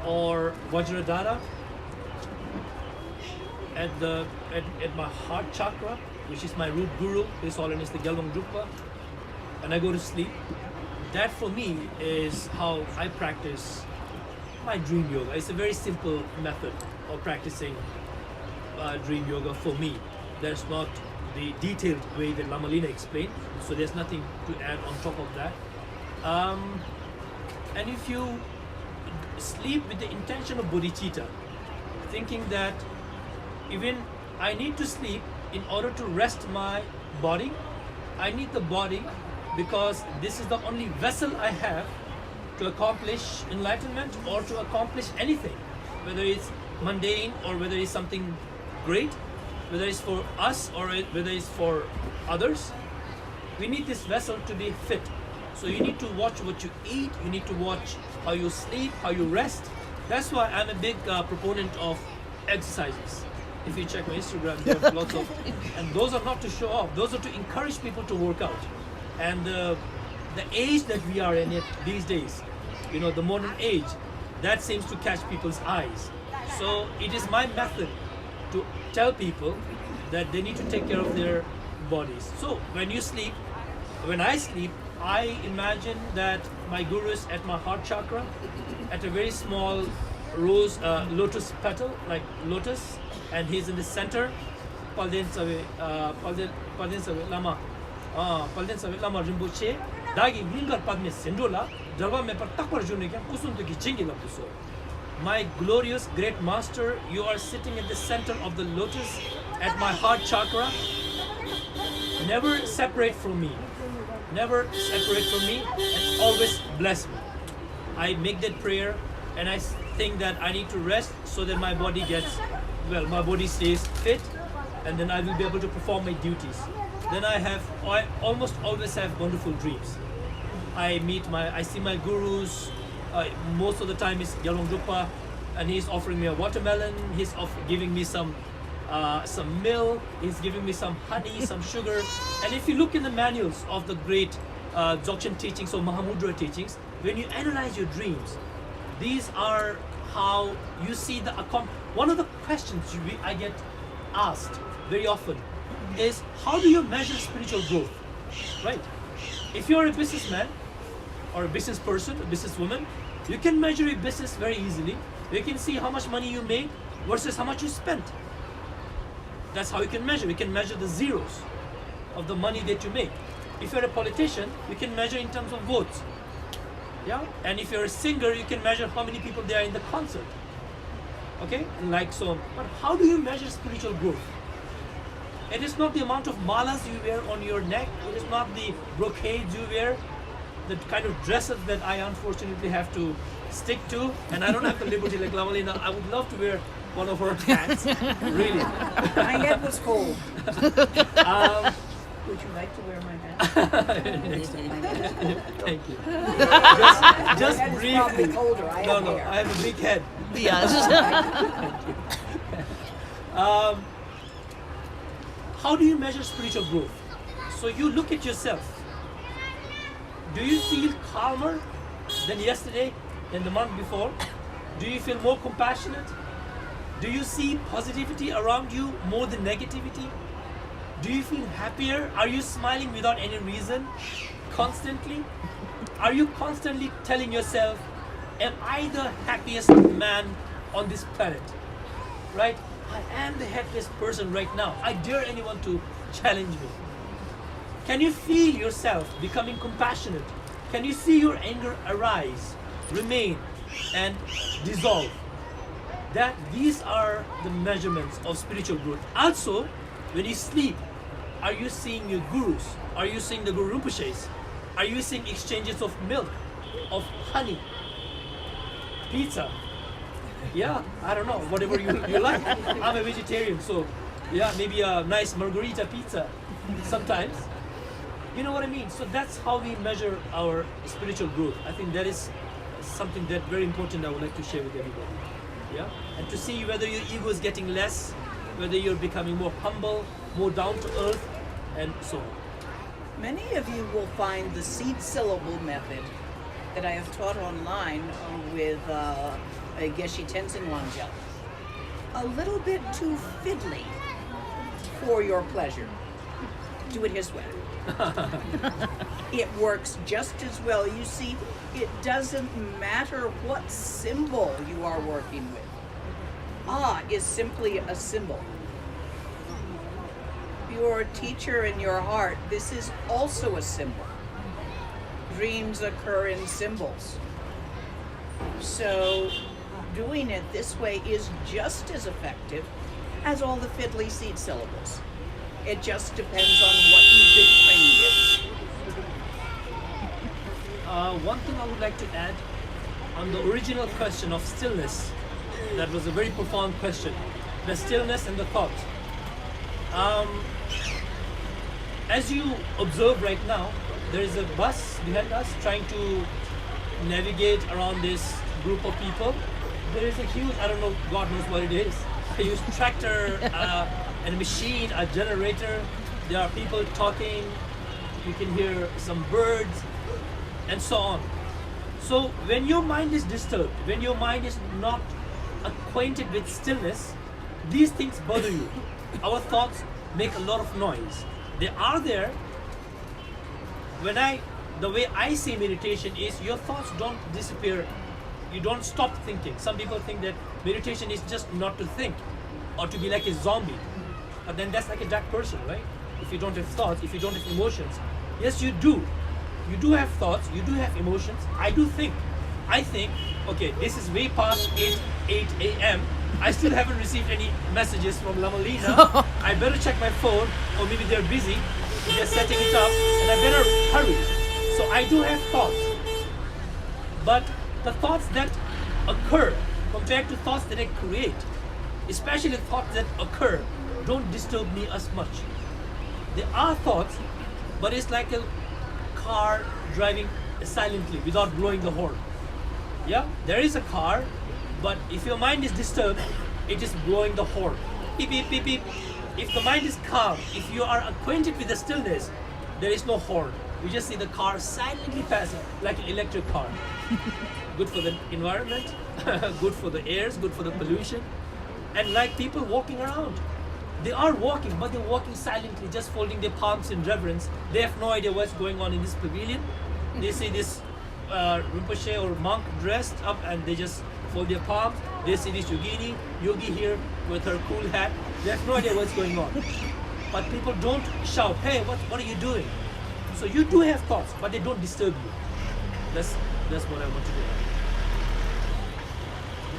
or Vajradhara at my heart chakra, which is my root guru, His Holiness the Gelwang Drukpa, and I go to sleep. That for me is how I practice my dream yoga. It's a very simple method of practicing dream yoga for me. There's not the detailed way that Lama Lena explained, so there's nothing to add on top of that. And if you sleep with the intention of bodhicitta, thinking that even I need to sleep in order to rest my body, I need the body because this is the only vessel I have to accomplish enlightenment or to accomplish anything, whether it's mundane or whether it's something great, whether it's for us or whether it's for others, we need this vessel to be fit. So you need to watch what you eat, you need to watch how you sleep, how you rest. That's why I'm a big proponent of exercises. If you check my Instagram, there are lots of, and those are not to show off, those are to encourage people to work out. And the age that we are in it these days, you know, the modern age, that seems to catch people's eyes. So it is my method to tell people that they need to take care of their bodies. So when you sleep, when I sleep, I imagine that my guru is at my heart chakra, at a very small rose, lotus petal, like lotus, and he's in the center. Palden sawe Lama Rimpoche, Dagi Gungar Padme Sendola, Dharma me par takpar june kya kusun to ki chingi la puso. My glorious great master, you are sitting at the center of the lotus at my heart chakra. Never separate from me. Never separate from me and always bless me. I make that prayer and I think that I need to rest so that my body gets, well, my body stays fit and then I will be able to perform my duties. Then I almost always have wonderful dreams. I see my gurus, most of the time is Gyalwang Drukpa, and he's offering me a watermelon, he's giving me some milk, he's giving me some honey, some sugar. And if you look in the manuals of the great Dzogchen teachings or Mahamudra teachings, when you analyze your dreams, these are how you see the one of the questions I get asked very often is, how do you measure spiritual growth? Right? If you're a businessman or a business person, a businesswoman, you can measure your business very easily. You can see how much money you made versus how much you spent. That's how you can measure. You can measure the zeros of the money that you make. If you're a politician, you can measure in terms of votes. Yeah? And if you're a singer, you can measure how many people there are in the concert. Okay? And like so on. But how do you measure spiritual growth? It is not the amount of malas you wear on your neck. It is not the brocades you wear. The kind of dresses that I unfortunately have to stick to. And I don't have the liberty like Lama Lena. I would love to wear one of her hats. Really. My head was cold. Would you like to wear my hat? Next time. Thank you. My Just head is brief. probably colder. I have hair. I have a big head. How do you measure spiritual growth? So you look at yourself. Do you feel calmer than yesterday, than the month before? Do you feel more compassionate? Do you see positivity around you more than negativity? Do you feel happier? Are you smiling without any reason? Constantly? Are you constantly telling yourself, am I the happiest man on this planet? Right? I am the happiest person right now. I dare anyone to challenge me. Can you feel yourself becoming compassionate? Can you see your anger arise, remain, and dissolve? These are the measurements of spiritual growth. Also, when you sleep, are you seeing your gurus? Are you seeing the Guru Rinpoches? Are you seeing exchanges of milk, of honey, pizza? Yeah, I don't know, whatever you like. I'm a vegetarian, so yeah, maybe a nice margarita pizza sometimes. You know what I mean? So that's how we measure our spiritual growth. I think that is something that very important I would like to share with everybody. Yeah, and to see whether your ego is getting less, whether you're becoming more humble, more down to earth, and so on. Many of you will find the seed syllable method that I have taught online with Geshe Tenzin Wangyal a little bit too fiddly for your pleasure. Do it his way. It works just as well. You see, it doesn't matter what symbol you are working with. Ah is simply a symbol. Your teacher in your heart, this is also a symbol. Dreams occur in symbols. So doing it this way is just as effective as all the fiddly seed syllables. It just depends on what you've been trained in. One thing I would like to add on the original question of stillness. That was a very profound question. The stillness and the thought. As you observe right now, there is a bus behind us trying to navigate around this group of people. There is a huge, I don't know, God knows what it is, a huge tractor and a machine, a generator. There are people talking. You can hear some birds and so on. So when your mind is disturbed, when your mind is not acquainted with stillness, these things bother you. Our thoughts make a lot of noise. They are there. The way I see meditation is your thoughts don't disappear. You don't stop thinking. Some people think that meditation is just not to think or to be like a zombie. But then that's like a dark person, right? If you don't have thoughts, if you don't have emotions. Yes, you do. You do have thoughts, you do have emotions. I do think. I think, okay, this is way past 8 a.m. I still haven't received any messages from Lama Lena. I better check my phone, or maybe they're busy. They're setting it up, and I better hurry. So I do have thoughts. But the thoughts that occur compared to thoughts that I create, especially thoughts that occur, don't disturb me as much. There are thoughts, but it's like a car driving silently without blowing the horn. Yeah, there is a car, but if your mind is disturbed, it is blowing the horn. Beep, beep, beep, beep. If the mind is calm, if you are acquainted with the stillness, there is no horn. You just see the car silently passing like an electric car. Good for the environment, good for the airs, good for the pollution. And like people walking around. They are walking, but they're walking silently, just folding their palms in reverence. They have no idea what's going on in this pavilion. They see this Rinpoche or monk dressed up and they just fold their palms. They see this yogi here with her cool hat. They have no idea what's going on. But people don't shout, hey, what are you doing? So you do have thoughts, but they don't disturb you. That's what I want to do.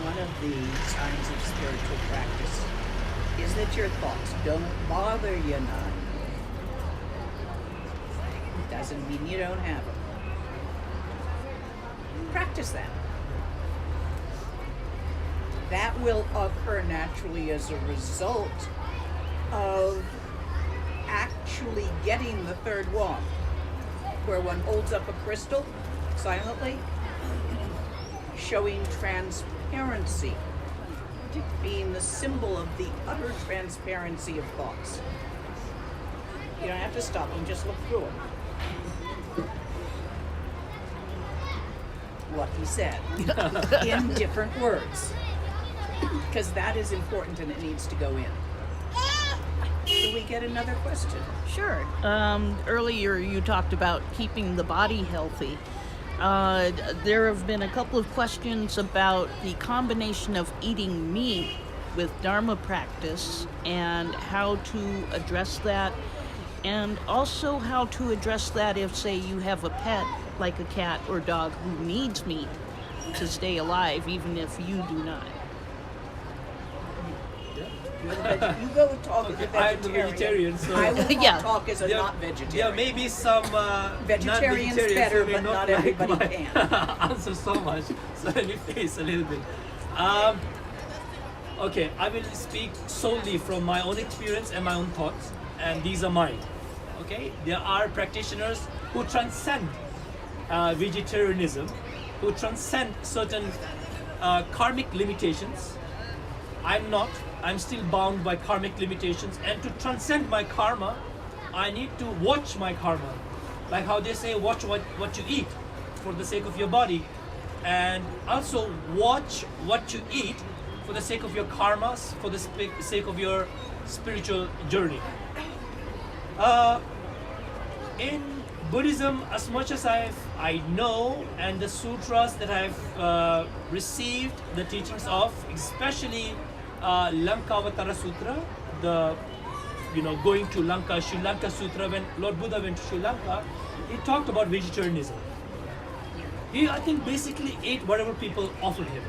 One of the signs of spiritual practice is that your thoughts don't bother you none. It doesn't mean you don't have them. Practice that. That will occur naturally as a result of actually getting the third wand, where one holds up a crystal silently, showing transparency, being the symbol of the utter transparency of thoughts. You don't have to stop them, just look through them. What he said, in different words, because that is important and it needs to go in. Do we get another question? Sure. Earlier you talked about keeping the body healthy. There have been a couple of questions about the combination of eating meat with Dharma practice and how to address that, and also how to address that if, say, you have a pet like a cat or dog who needs meat to stay alive, even if you do not. You go talk as a vegetarian. I'm the vegetarian, so I will Yeah. talk as a not vegetarian. Yeah, maybe some Vegetarians non-vegetarians better, who may but not like everybody my can. answer so much, so let me face a little bit. Okay, I will speak solely from my own experience and my own thoughts, and these are mine. Okay, there are practitioners who transcend vegetarianism, who transcend certain karmic limitations. I'm not. I'm still bound by karmic limitations, and to transcend my karma, I need to watch my karma. Like how they say, watch what you eat for the sake of your body, and also watch what you eat for the sake of your karmas, for the sake of your spiritual journey. In Buddhism, as much as I know, and the sutras that I've received the teachings of, especially Lankavatara Sutra, going to Lanka, Sri Lanka Sutra, when Lord Buddha went to Sri Lanka, he talked about vegetarianism. He, I think, basically ate whatever people offered him,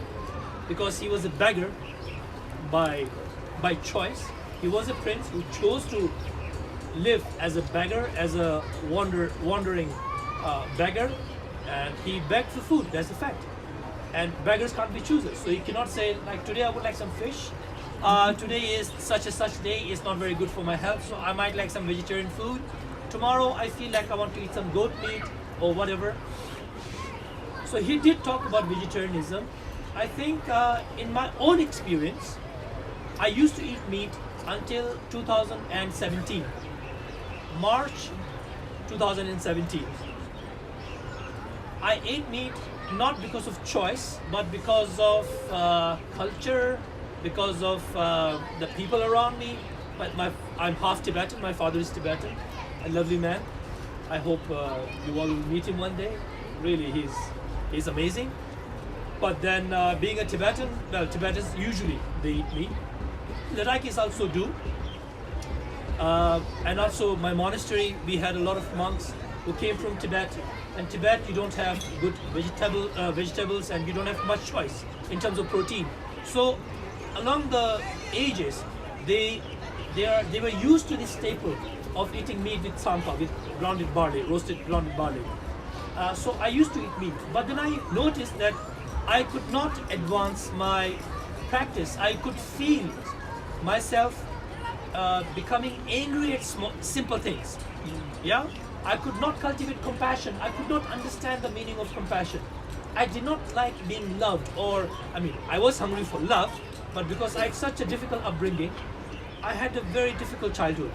because he was a beggar by choice. He was a prince who chose to live as a beggar, as a wandering beggar, and he begged for food. That's a fact. and beggars can't be choosers. So you cannot say like today I would like some fish. Today is such a such day, is not very good for my health, so I might like some vegetarian food. Tomorrow I feel like I want to eat some goat meat or whatever. So he did talk about vegetarianism. I think in my own experience, I used to eat meat until 2017, March 2017. I ate meat not because of choice, but because of culture, because of the people around me. I'm half Tibetan, my father is Tibetan, a lovely man. I hope you all will meet him one day. Really, he's amazing. But then being a Tibetan, well, Tibetans usually they eat meat. Ladakhis also do. And also my monastery, we had a lot of monks who came from Tibet. And Tibet, you don't have good vegetables and you don't have much choice in terms of protein. So along the ages, they were used to this staple of eating meat with tsampa, with grounded barley, roasted grounded barley. So I used to eat meat, but then I noticed that I could not advance my practice. I could feel myself becoming angry at simple things. Yeah, I could not cultivate compassion. I could not understand the meaning of compassion. I did not like being loved, or I was hungry for love, but because I had such a difficult upbringing, I had a very difficult childhood.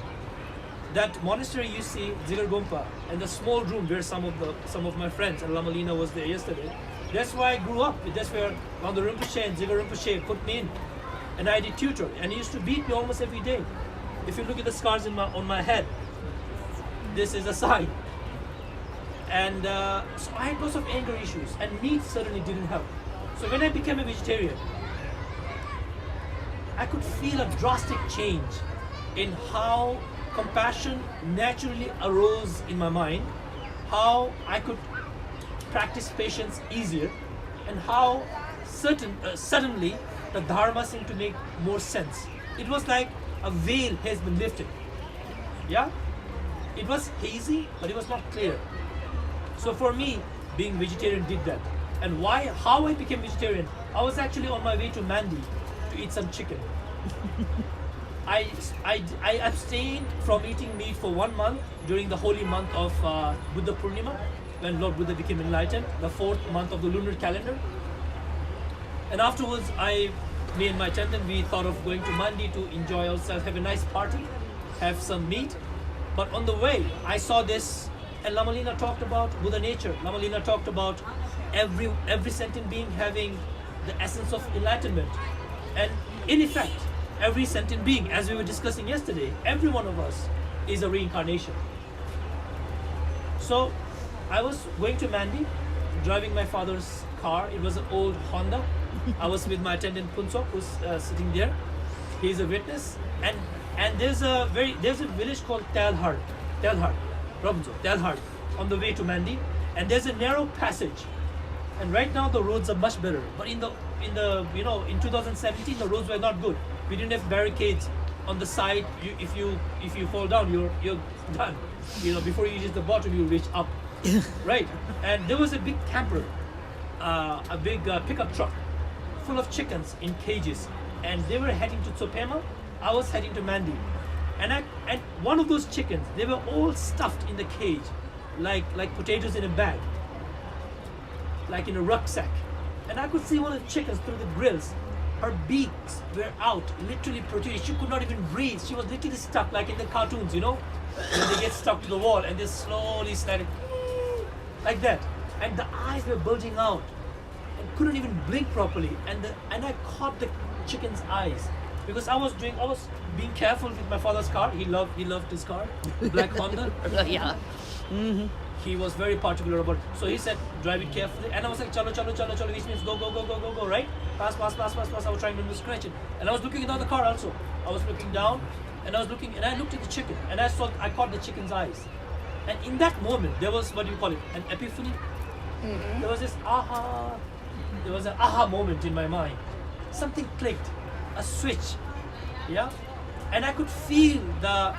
That monastery you see, Zigar Gompa, and the small room where some of my friends, and Lama Lena was there yesterday, that's where I grew up. That's where Wangdor Rimpoche and Zigar Rinpoche put me in. And I did tutor, and he used to beat me almost every day. If you look at the scars on my head, this is a sign. And so I had lots of anger issues, and meat certainly didn't help. So when I became a vegetarian, I could feel a drastic change in how compassion naturally arose in my mind, how I could practice patience easier, and how suddenly the Dharma seemed to make more sense. It was like a veil has been lifted. Yeah? It was hazy, but it was not clear. So for me, being vegetarian did that. And how I became vegetarian, I was actually on my way to Mandi to eat some chicken. I abstained from eating meat for 1 month during the holy month of Buddha Purnima, when Lord Buddha became enlightened, the 4th month of the lunar calendar. And afterwards, me and my attendant, we thought of going to Mandi to enjoy ourselves, have a nice party, have some meat. But on the way, I saw this, and Lama Lena talked about Buddha nature. Lama Lena talked about every sentient being having the essence of enlightenment. And in effect, every sentient being, as we were discussing yesterday, every one of us is a reincarnation. So I was going to Mandi, driving my father's car. It was an old Honda. I was with my attendant Punsok, who's sitting there. He's a witness. And there's a village called Telhard, on the way to Mandi. And there's a narrow passage. And right now the roads are much better. But in 2017 the roads were not good. We didn't have barricades on the side. If you fall down, you're done. Before you reach the bottom, you reach up. Right? And there was a big camper, a big pickup truck full of chickens in cages, and they were heading to Tsopema. I was heading to Mandi, and one of those chickens, they were all stuffed in the cage, like potatoes in a bag, like in a rucksack. And I could see one of the chickens through the grills. Her beaks were out, literally protruded. She could not even breathe. She was literally stuck, like in the cartoons, when they get stuck to the wall and they slowly slide like that. And the eyes were bulging out and couldn't even blink properly. And I caught the chicken's eyes because I was being careful with my father's car. He loved his car, the black Honda. Yeah. Mm-hmm. He was very particular about it. So he said, drive it carefully. And I was like, chalo, which means go, right? Pass. I was trying to scratch it. And I was looking at the other car also. I was looking down, and I looked at the chicken, and I caught the chicken's eyes. And in that moment, there was, what do you call it, an epiphany? Mm-hmm. There was this there was an aha moment in my mind. Something clicked, a switch, yeah? And I could feel the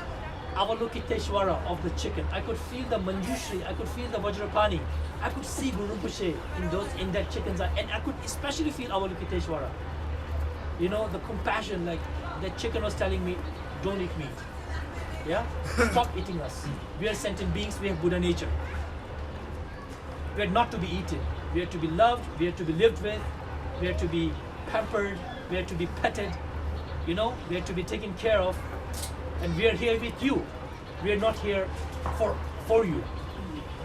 Avalokiteshvara of the chicken. I could feel the Manjushri, I could feel the Vajrapani. I could see Guru Rinpoche in that chicken's eye, and I could especially feel Avalokiteshvara. You know, the compassion, like the chicken was telling me, don't eat meat. Yeah? Stop eating us. We are sentient beings, we have Buddha nature. We are not to be eaten. We are to be loved, we are to be lived with, we are to be pampered, we are to be petted, you know, we are to be taken care of, and we are here with you. We are not here for you.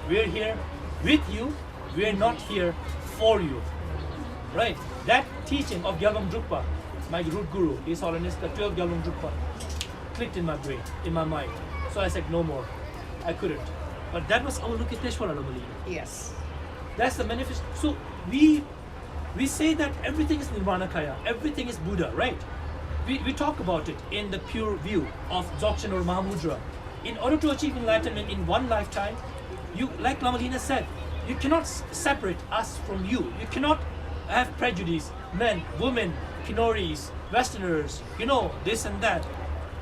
We are here with you, we are not here for you. Right? That teaching of Gyalwang Drukpa, my root guru, His Holiness the 12th Gyalwang Drukpa, clicked in my brain, in my mind. So I said no more. I couldn't. But that was Avalokiteshvara, Lama Lena. Yes. That's the manifest. So we say that everything is Nirvanakaya, everything is Buddha, right? We talk about it in the pure view of Dzogchen or Mahamudra. In order to achieve enlightenment in one lifetime, you, like Lama Lena said, you cannot separate us from you. You cannot have prejudice, men, women, Kinoris, Westerners, you know, this and that.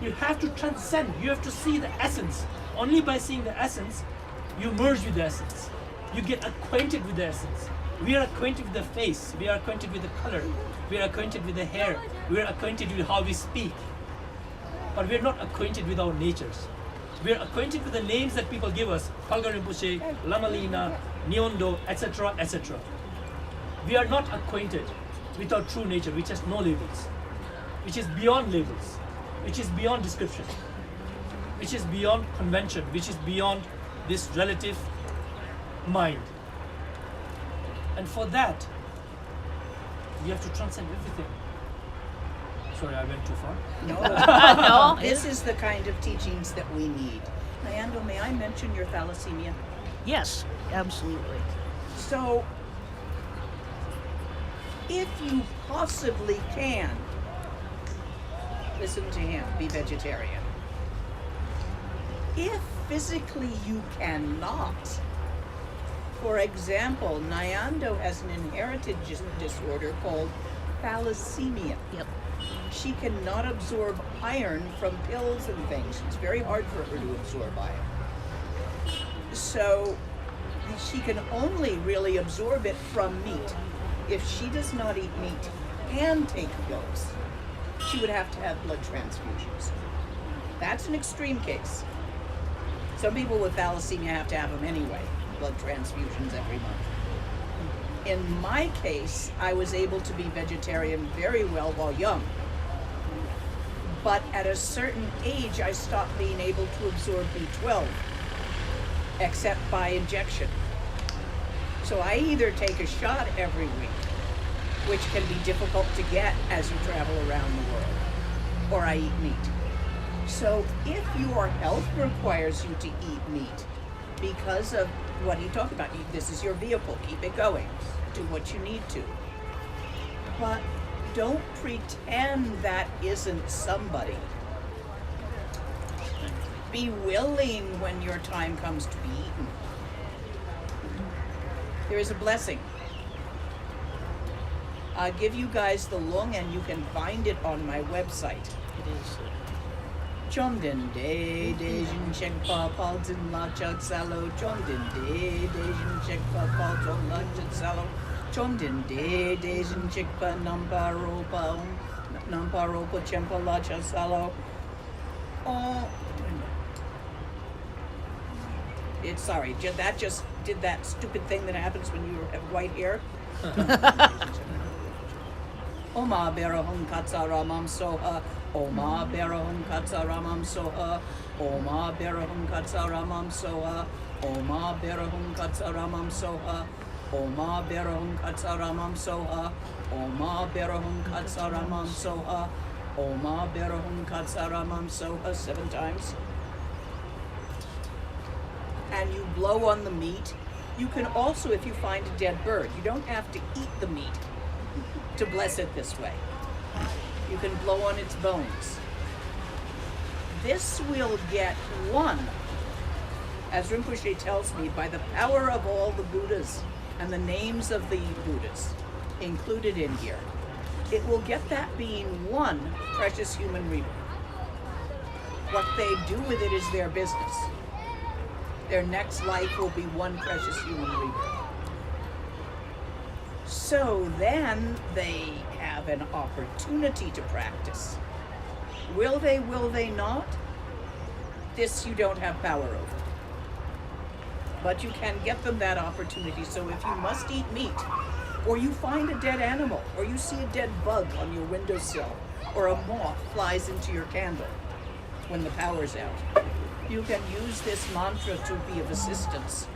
You have to transcend, you have to see the essence. Only by seeing the essence, you merge with the essence. You get acquainted with the essence. We are acquainted with the face, we are acquainted with the color, we are acquainted with the hair, we are acquainted with how we speak. But we are not acquainted with our natures. We are acquainted with the names that people give us, Palga Rinpoche, Lama Lena, Nyondo, etc., etc. We are not acquainted with our true nature, which has no labels, which is beyond labels, which is beyond description, which is beyond convention, which is beyond this relative mind. And for that, you have to transcend everything. Sorry, I went too far. No, this is the kind of teachings that we need. Nyando, may I mention your thalassemia? Yes, absolutely. So, if you possibly can, listen to him, be vegetarian. If physically you cannot, for example, Nyando has an inherited disorder called thalassemia. Yep. She cannot absorb iron from pills and things. It's very hard for her to absorb iron. So she can only really absorb it from meat. If she does not eat meat and take pills, she would have to have blood transfusions. That's an extreme case. Some people with thalassemia have to have them anyway, blood transfusions every month. In my case, I was able to be vegetarian very well while young. But at a certain age, I stopped being able to absorb B12, except by injection. So I either take a shot every week, which can be difficult to get as you travel around the world, or I eat meat. So if your health requires you to eat meat because of what he talked about, this is your vehicle, keep it going, do what you need to. But don't pretend that isn't somebody. Be willing when your time comes to be eaten. There is a blessing. I'll give you guys the long end. You can find it on my website. It is. Chomden de dejin chekpa palzin la chak salo. Chomden de dejin chekpa palzin la chak salo. Chomden de dejin chekpa namparopa chempa la chak salo. Oh, it's sorry. That just did that stupid thing that happens when you have white hair. Oma berahum katsaramam soha. Oma berahum katsaramam soha. Oma berahum katsaramam soha. Oma berahum katsaramam soha. Oma berahum katsaramam soha. Oma berahum katsaramam soha. Oma berahum katsaramam soha 7 times. And you blow on the meat. You can also, if you find a dead bird, you don't have to eat the meat to bless it this way. You can blow on its bones. This will get one, as Rinpoche tells me, by the power of all the Buddhas and the names of the Buddhas included in here. It will get that being one precious human rebirth. What they do with it is their business. Their next life will be one precious human rebirth. So then they have an opportunity to practice. Will they not? This you don't have power over. But you can get them that opportunity. So if you must eat meat, or you find a dead animal, or you see a dead bug on your windowsill, or a moth flies into your candle when the power's out, you can use this mantra to be of assistance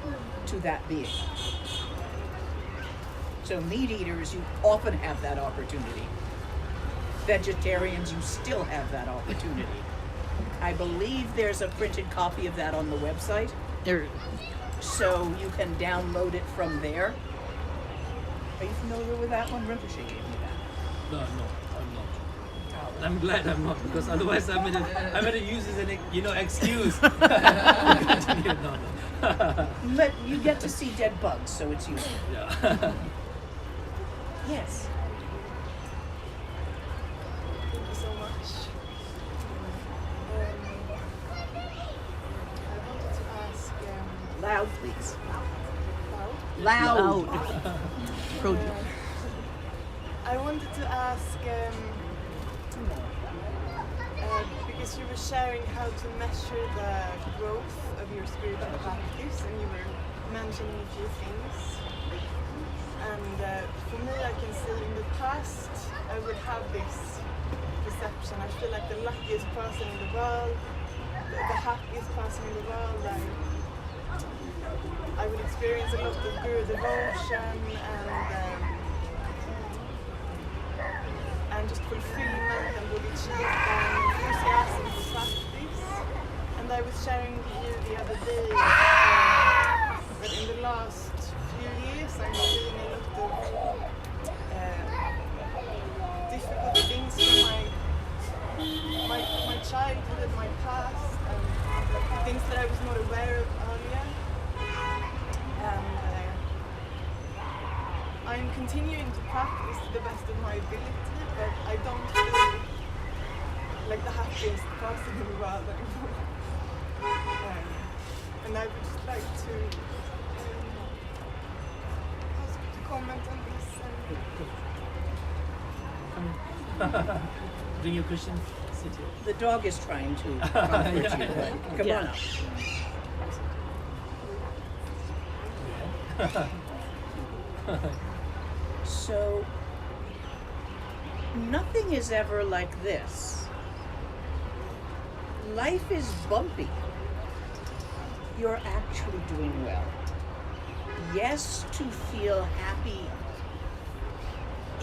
to that being. So meat eaters, you often have that opportunity. Vegetarians, you still have that opportunity. I believe there's a printed copy of that on the website, There, so you can download it from there. Are you familiar with that one? Rinpoche gave me that. No, I'm not. I'm glad I'm not, because otherwise I'm gonna use it as an excuse. Continue. No. But you get to see dead bugs, so it's useful. Yeah. Yes. Thank you so much. I wanted to ask, Loud, please. loud? Loud. Pro- I wanted to ask, because you were sharing how to measure the growth of your spiritual practice, and you were mentioning a few things. And for me, I can see in the past, I would have this perception. I feel like the luckiest person in the world, the happiest person in the world. I would experience a lot of guru devotion and just fulfillment and bodhicitta and enthusiasm for practice. And I was sharing with you the other day that in the last few years I'm seeing a lot of difficult things from my childhood and my past, and things that I was not aware of earlier. And I'm continuing to practice to the best of my ability, but I don't feel like the happiest person in the world anymore. And I would just like to ask you to comment on this. Bring your Christian. Sit here. The dog is trying to comfort you. Come on up. So, nothing is ever like this. Life is bumpy. You're actually doing well. Yes, to feel happy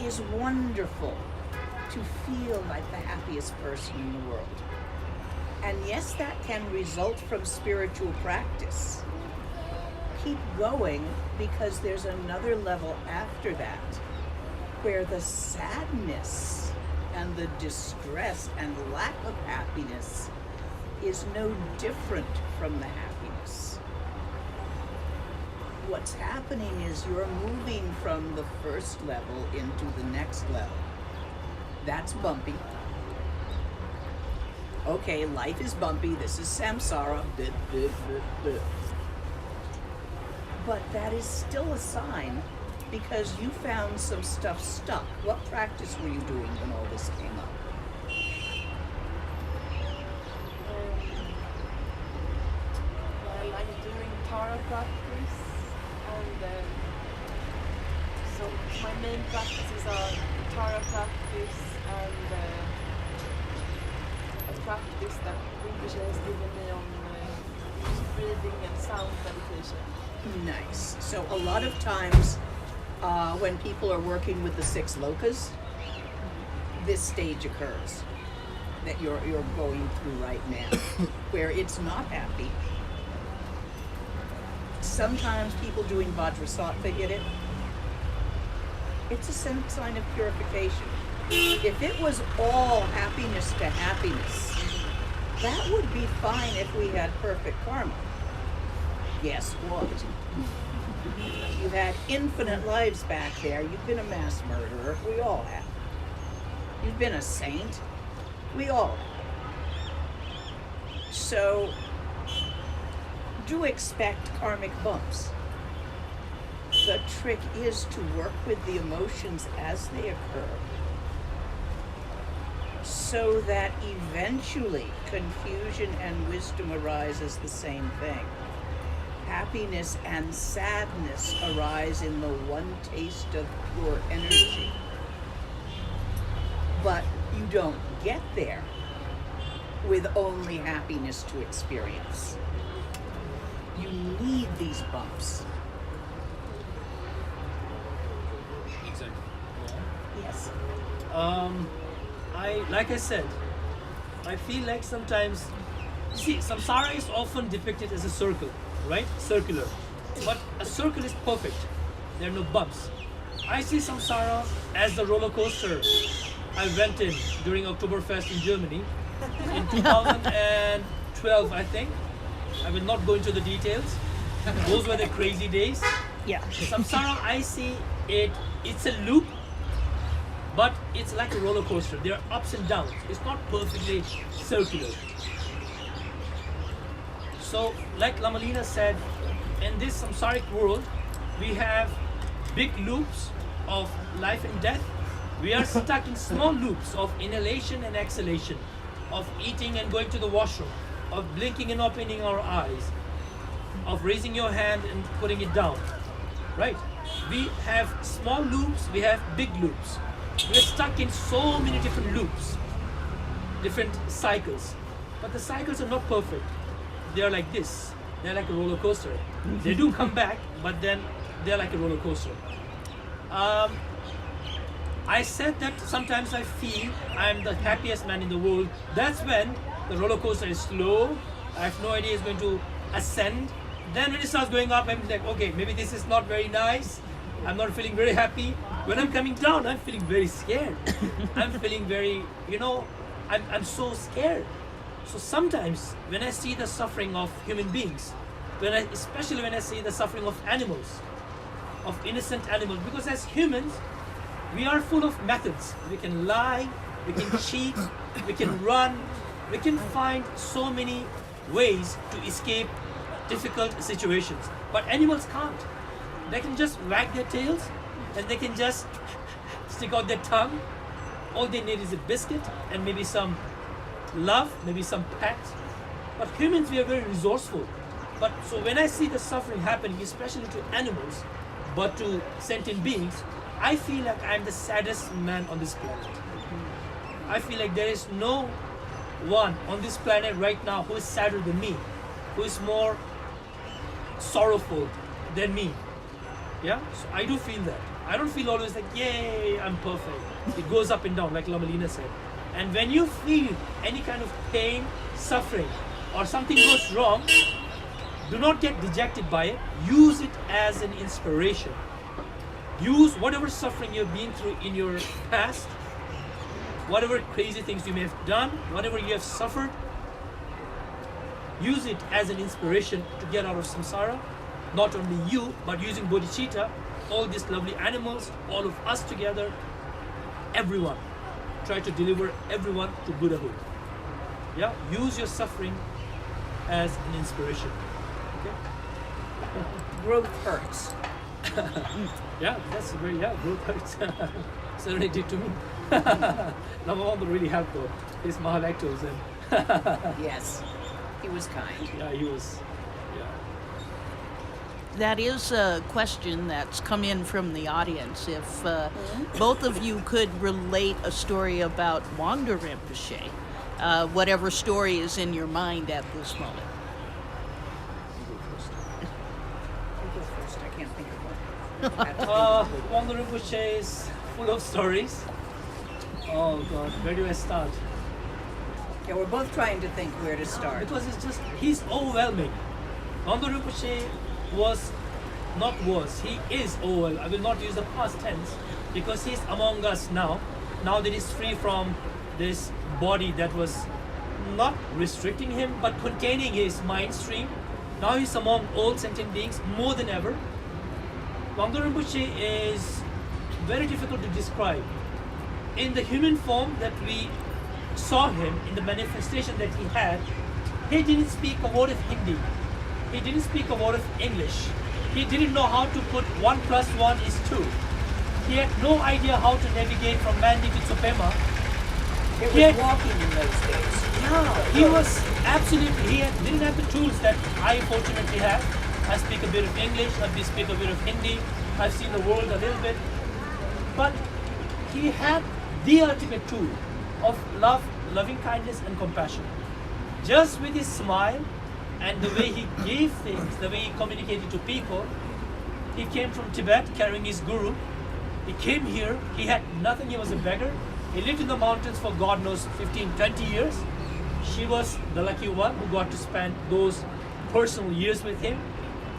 is wonderful. To feel like the happiest person in the world. And yes, that can result from spiritual practice. Keep going, because there's another level after that where the sadness and the distress and lack of happiness is no different from the happiness. What's happening is you're moving from the first level into the next level. That's bumpy. Okay, life is bumpy. This is samsara. But that is still a sign, because you found some stuff stuck. What practice were you doing when all this came up? Well, I'm doing Tara practice, and so my main practices are Tara practice and a practice that Rinpoche has given me on breathing and sound meditation. Nice. So a lot of times when people are working with the 6 lokas, this stage occurs that you're going through right now, where it's not happy. Sometimes people doing Vajrasattva hit it. It's a sign of purification. If it was all happiness to happiness, that would be fine if we had perfect karma. Guess what? You had infinite lives back there. You've been a mass murderer. We all have. You've been a saint. We all have. So do expect karmic bumps. The trick is to work with the emotions as they occur, so that eventually confusion and wisdom arise as the same thing. Happiness and sadness arise in the one taste of pure energy. But you don't get there with only happiness to experience. You need these bumps. Exactly. Yes. Like I said, I feel like sometimes, you see, samsara is often depicted as a circle, right? Circular. But a circle is perfect. There are no bumps. I see samsara as the roller coaster I went in during Oktoberfest in Germany in 2012, I think. I will not go into the details. Those were the crazy days. Yeah. Samsara, I see it's a loop, but it's like a roller coaster. There are ups and downs. It's not perfectly circular. So, like Lama Lena said, in this samsaric world, we have big loops of life and death. We are stuck in small loops of inhalation and exhalation, of eating and going to the washroom, of blinking and opening our eyes, of raising your hand and putting it down, right? We have small loops, we have big loops. We're stuck in so many different loops, different cycles. But the cycles are not perfect. They are like this. They're like a roller coaster. They do come back, but then they're like a roller coaster. I said that sometimes I feel I'm the happiest man in the world. That's when the roller coaster is slow. I have no idea it's going to ascend. Then when it starts going up, I'm like, okay, maybe this is not very nice. I'm not feeling very happy. When I'm coming down, I'm feeling very scared. I'm feeling very, I'm so scared. So sometimes when I see the suffering of human beings, especially when I see the suffering of animals, of innocent animals, because as humans, we are full of methods. We can lie, we can cheat, we can run, we can find so many ways to escape difficult situations. But animals can't. They can just wag their tails and they can just stick out their tongue. All they need is a biscuit and maybe some love, maybe some pets. But humans, we are very resourceful. But so when I see the suffering happening, especially to animals, but to sentient beings, I feel like I'm the saddest man on this planet. I feel like there is no one on this planet right now who is sadder than me, who is more sorrowful than me. Yeah, so I do feel that. I don't feel always like, yay, I'm perfect. It goes up and down, like Lama Lena said. And when you feel any kind of pain, suffering, or something goes wrong, do not get dejected by it. Use it as an inspiration. Use whatever suffering you've been through in your past, whatever crazy things you may have done, whatever you have suffered, use it as an inspiration to get out of samsara. Not only you, but using bodhicitta, all these lovely animals, all of us together, everyone. Try to deliver everyone to Buddhahood. Yeah, use your suffering as an inspiration. Okay? Growth hurts. Yeah, that's very, growth hurts. Certainly did to me. Lama Wangdor really helped though. His Mahalactose and Yes, he was kind. yeah, he was. Yeah. That is a question that's come in from the audience. If both of you could relate a story about Wangdor Rimpoche, whatever story is in your mind at this moment. You go first. I can't think of one. Wangdor Rimpoche is full of stories. Oh God, where do I start? Yeah, we're both trying to think where to start. Because he's overwhelming. Wangdor Rimpoche he is overwhelming. I will not use the past tense because he's among us now. Now that he's free from this body that was not restricting him but containing his mind stream. Now he's among all sentient beings more than ever. Wangdor Rimpoche is very difficult to describe. In the human form that we saw him, in the manifestation that he had, He didn't speak a word of Hindi. He didn't speak a word of English. He didn't know how to put 1 plus 1 is 2. He had no idea how to navigate from Mandi to Tsopema. It He was had- walking in those days. Yeah, he was absolutely, didn't have the tools that I fortunately have. I speak a bit of English, I speak a bit of Hindi, I've seen the world a little bit. But he had the ultimate tool of love, loving kindness and compassion. Just with his smile and the way he gave things, the way he communicated to people. He came from Tibet carrying his guru. He came here, he had nothing, he was a beggar. He lived in the mountains for God knows 15, 20 years. She was the lucky one who got to spend those personal years with him.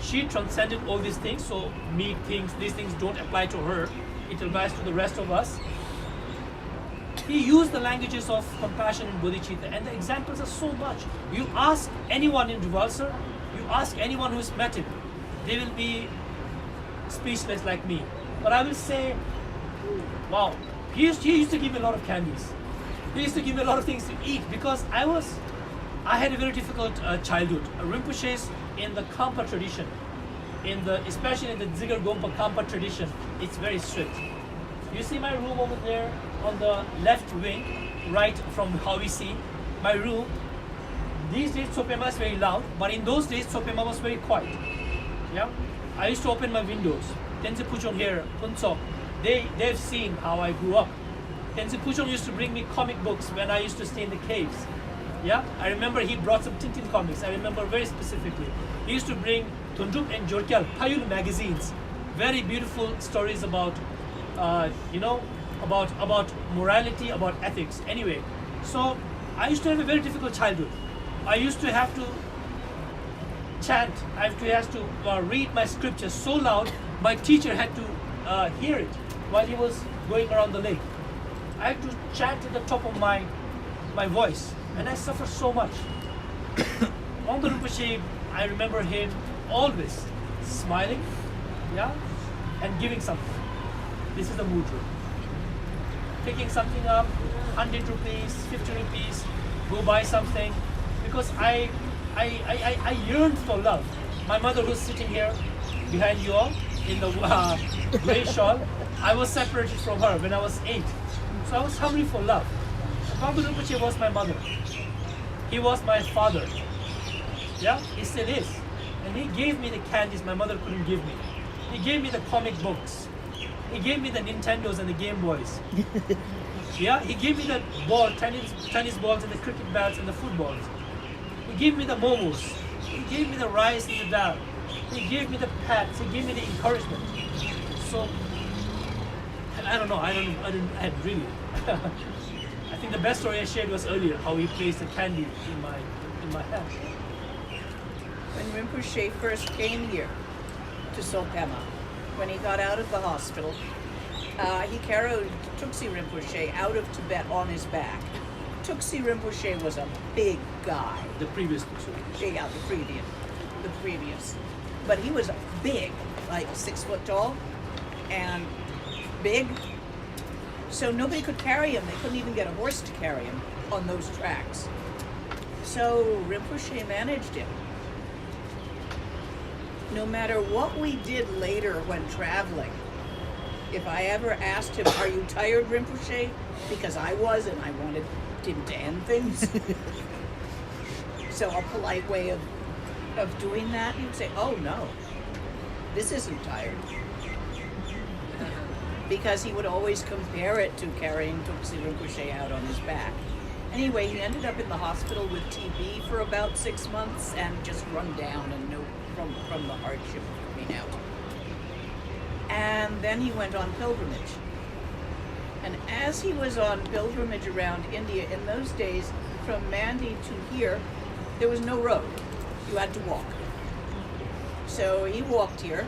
She transcended all these things, so these things don't apply to her. It applies to the rest of us. He used the languages of compassion and bodhicitta, and the examples are so much. You ask anyone in Rivalsar, you ask anyone who's met him, they will be speechless like me. But I will say, wow, he used to give me a lot of candies. He used to give me a lot of things to eat because I had a very difficult childhood. Rinpoches in the Kampa tradition, especially in the Dzigar Gompa Kampa tradition, it's very strict. You see my room over there on the left wing, right from how we see my room. These days Tsopema is very loud, but in those days Tsopema was very quiet. Yeah, I used to open my windows. Tenzin Puchong here, Punsok, they've seen how I grew up. Tenzin Puchong used to bring me comic books when I used to stay in the caves. Yeah, I remember he brought some Tintin comics. I remember very specifically. He used to bring Tundup and Jorkyal, Payul magazines. Very beautiful stories about, about morality, about ethics. Anyway, so I used to have a very difficult childhood. I used to have to chant. I have to read my scriptures so loud. My teacher had to hear it while he was going around the lake. I had to chant at the top of my voice, and I suffered so much. Wangdor Rimpoche, I remember him always smiling, yeah, and giving something. This is the mudra. Picking something up, 100 rupees, 50 rupees, go buy something, because I yearned for love. My mother who's sitting here behind you all in the gray shawl, I was separated from her when I was 8. So I was hungry for love. Wangdor Rimpoche was my mother. He was my father. Yeah, he still is. And he gave me the candies my mother couldn't give me. He gave me the comic books. He gave me the Nintendos and the Game Boys. Yeah, he gave me the tennis balls and the cricket bats and the footballs. He gave me the momos. He gave me the rice and the dal. He gave me the pats. He gave me the encouragement. So, I don't know. I had really. I think the best story I shared was earlier, how he placed the candy in my hand. When Rinpoche first came here to Tsopema, when he got out of the hospital, he carried Tuxi Rinpoche out of Tibet on his back. Tuxi Rinpoche was a big guy. The previous picture. Yeah, the previous. But he was big, like 6 foot tall, and big. So nobody could carry him. They couldn't even get a horse to carry him on those tracks. So Rinpoche managed him. No matter what we did later when traveling, if I ever asked him, "Are you tired, Rinpoche?" Because I was, and I wanted him to end things. So a polite way of doing that, he'd say, "Oh no, this isn't tired." Because he would always compare it to carrying Tuxi Rinpoche out on his back. Anyway, he ended up in the hospital with TB for about 6 months and just run down and from the hardship of coming out. And then he went on pilgrimage. And as he was on pilgrimage around India, in those days, from Mandi to here, there was no road. You had to walk. So he walked here,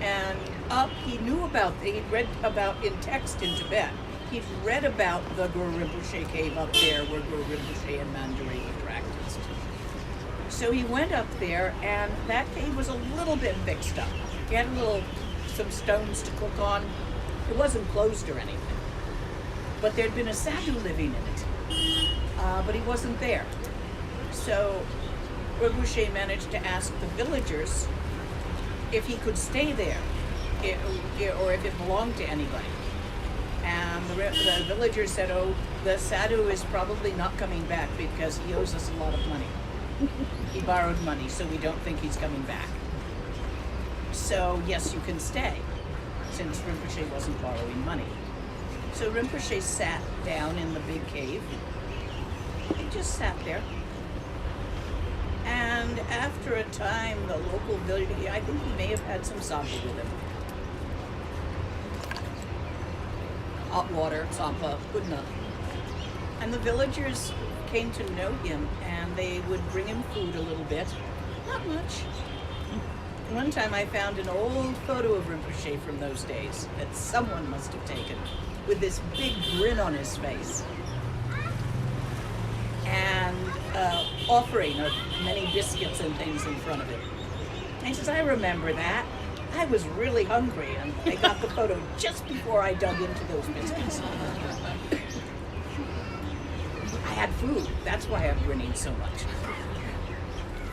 and up, he'd read about in text in Tibet, he'd read about the Guru Rinpoche cave up there where Guru Rinpoche and Manjari practiced. So he went up there, and that cave was a little bit fixed up. He had some stones to cook on. It wasn't closed or anything. But there'd been a sadhu living in it. But he wasn't there. So Rinpoche managed to ask the villagers if he could stay there, or if it belonged to anybody. And the villagers said, oh, the sadhu is probably not coming back because he owes us a lot of money. He borrowed money, so we don't think he's coming back. So yes, you can stay, since Rinpoche wasn't borrowing money. So Rinpoche sat down in the big cave. He just sat there. And after a time, the local village, I think he may have had some sake with him. Hot water, sampa, good enough. And the villagers came to know him, and they would bring him food a little bit. Not much. One time I found an old photo of Rinpoche from those days that someone must have taken, with this big grin on his face. And offering of many biscuits and things in front of him. And he says, I remember that. I was really hungry, and I got the photo just before I dug into those biscuits. I had food. That's why I'm grinning so much.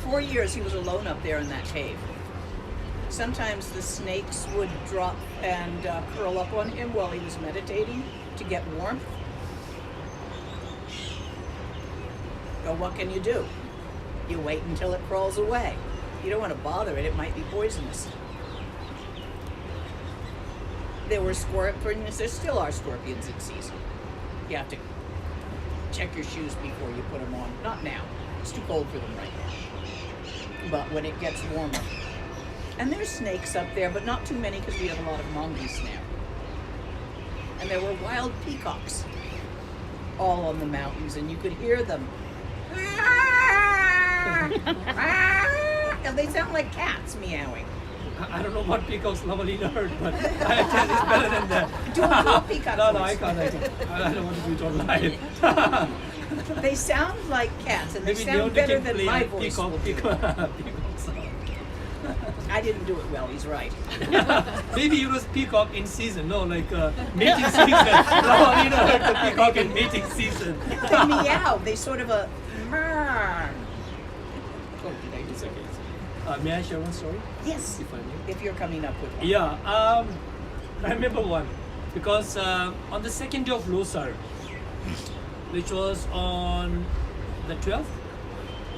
4 years he was alone up there in that cave. Sometimes the snakes would drop and curl up on him while he was meditating to get warmth. So what can you do? You wait until it crawls away. You don't want to bother it. It might be poisonous. There were scorpions. There still are scorpions in season. You have to check your shoes before you put them on. Not now. It's too cold for them right now. But when it gets warmer. And there's snakes up there, but not too many because we have a lot of mongoose now. And there were wild peacocks all on the mountains, and you could hear them. And they sound like cats meowing. I don't know what peacocks Lama Lena heard, but I can it's better than that. Do a peacock No, voice. I can't. I don't want to do it online. They sound like cats, and they Maybe they sound only better can than play my a voice. peacock sound. I didn't do it well, he's right. Maybe it was peacock in season, no, like mating season. Lama Lena heard the peacock in mating season. They meow, they sort of a... Oh, did I disagree? May I share one story? Yes, If I may. if you're coming up with one. Yeah, I remember one because on the second day of Losar, which was on the 12th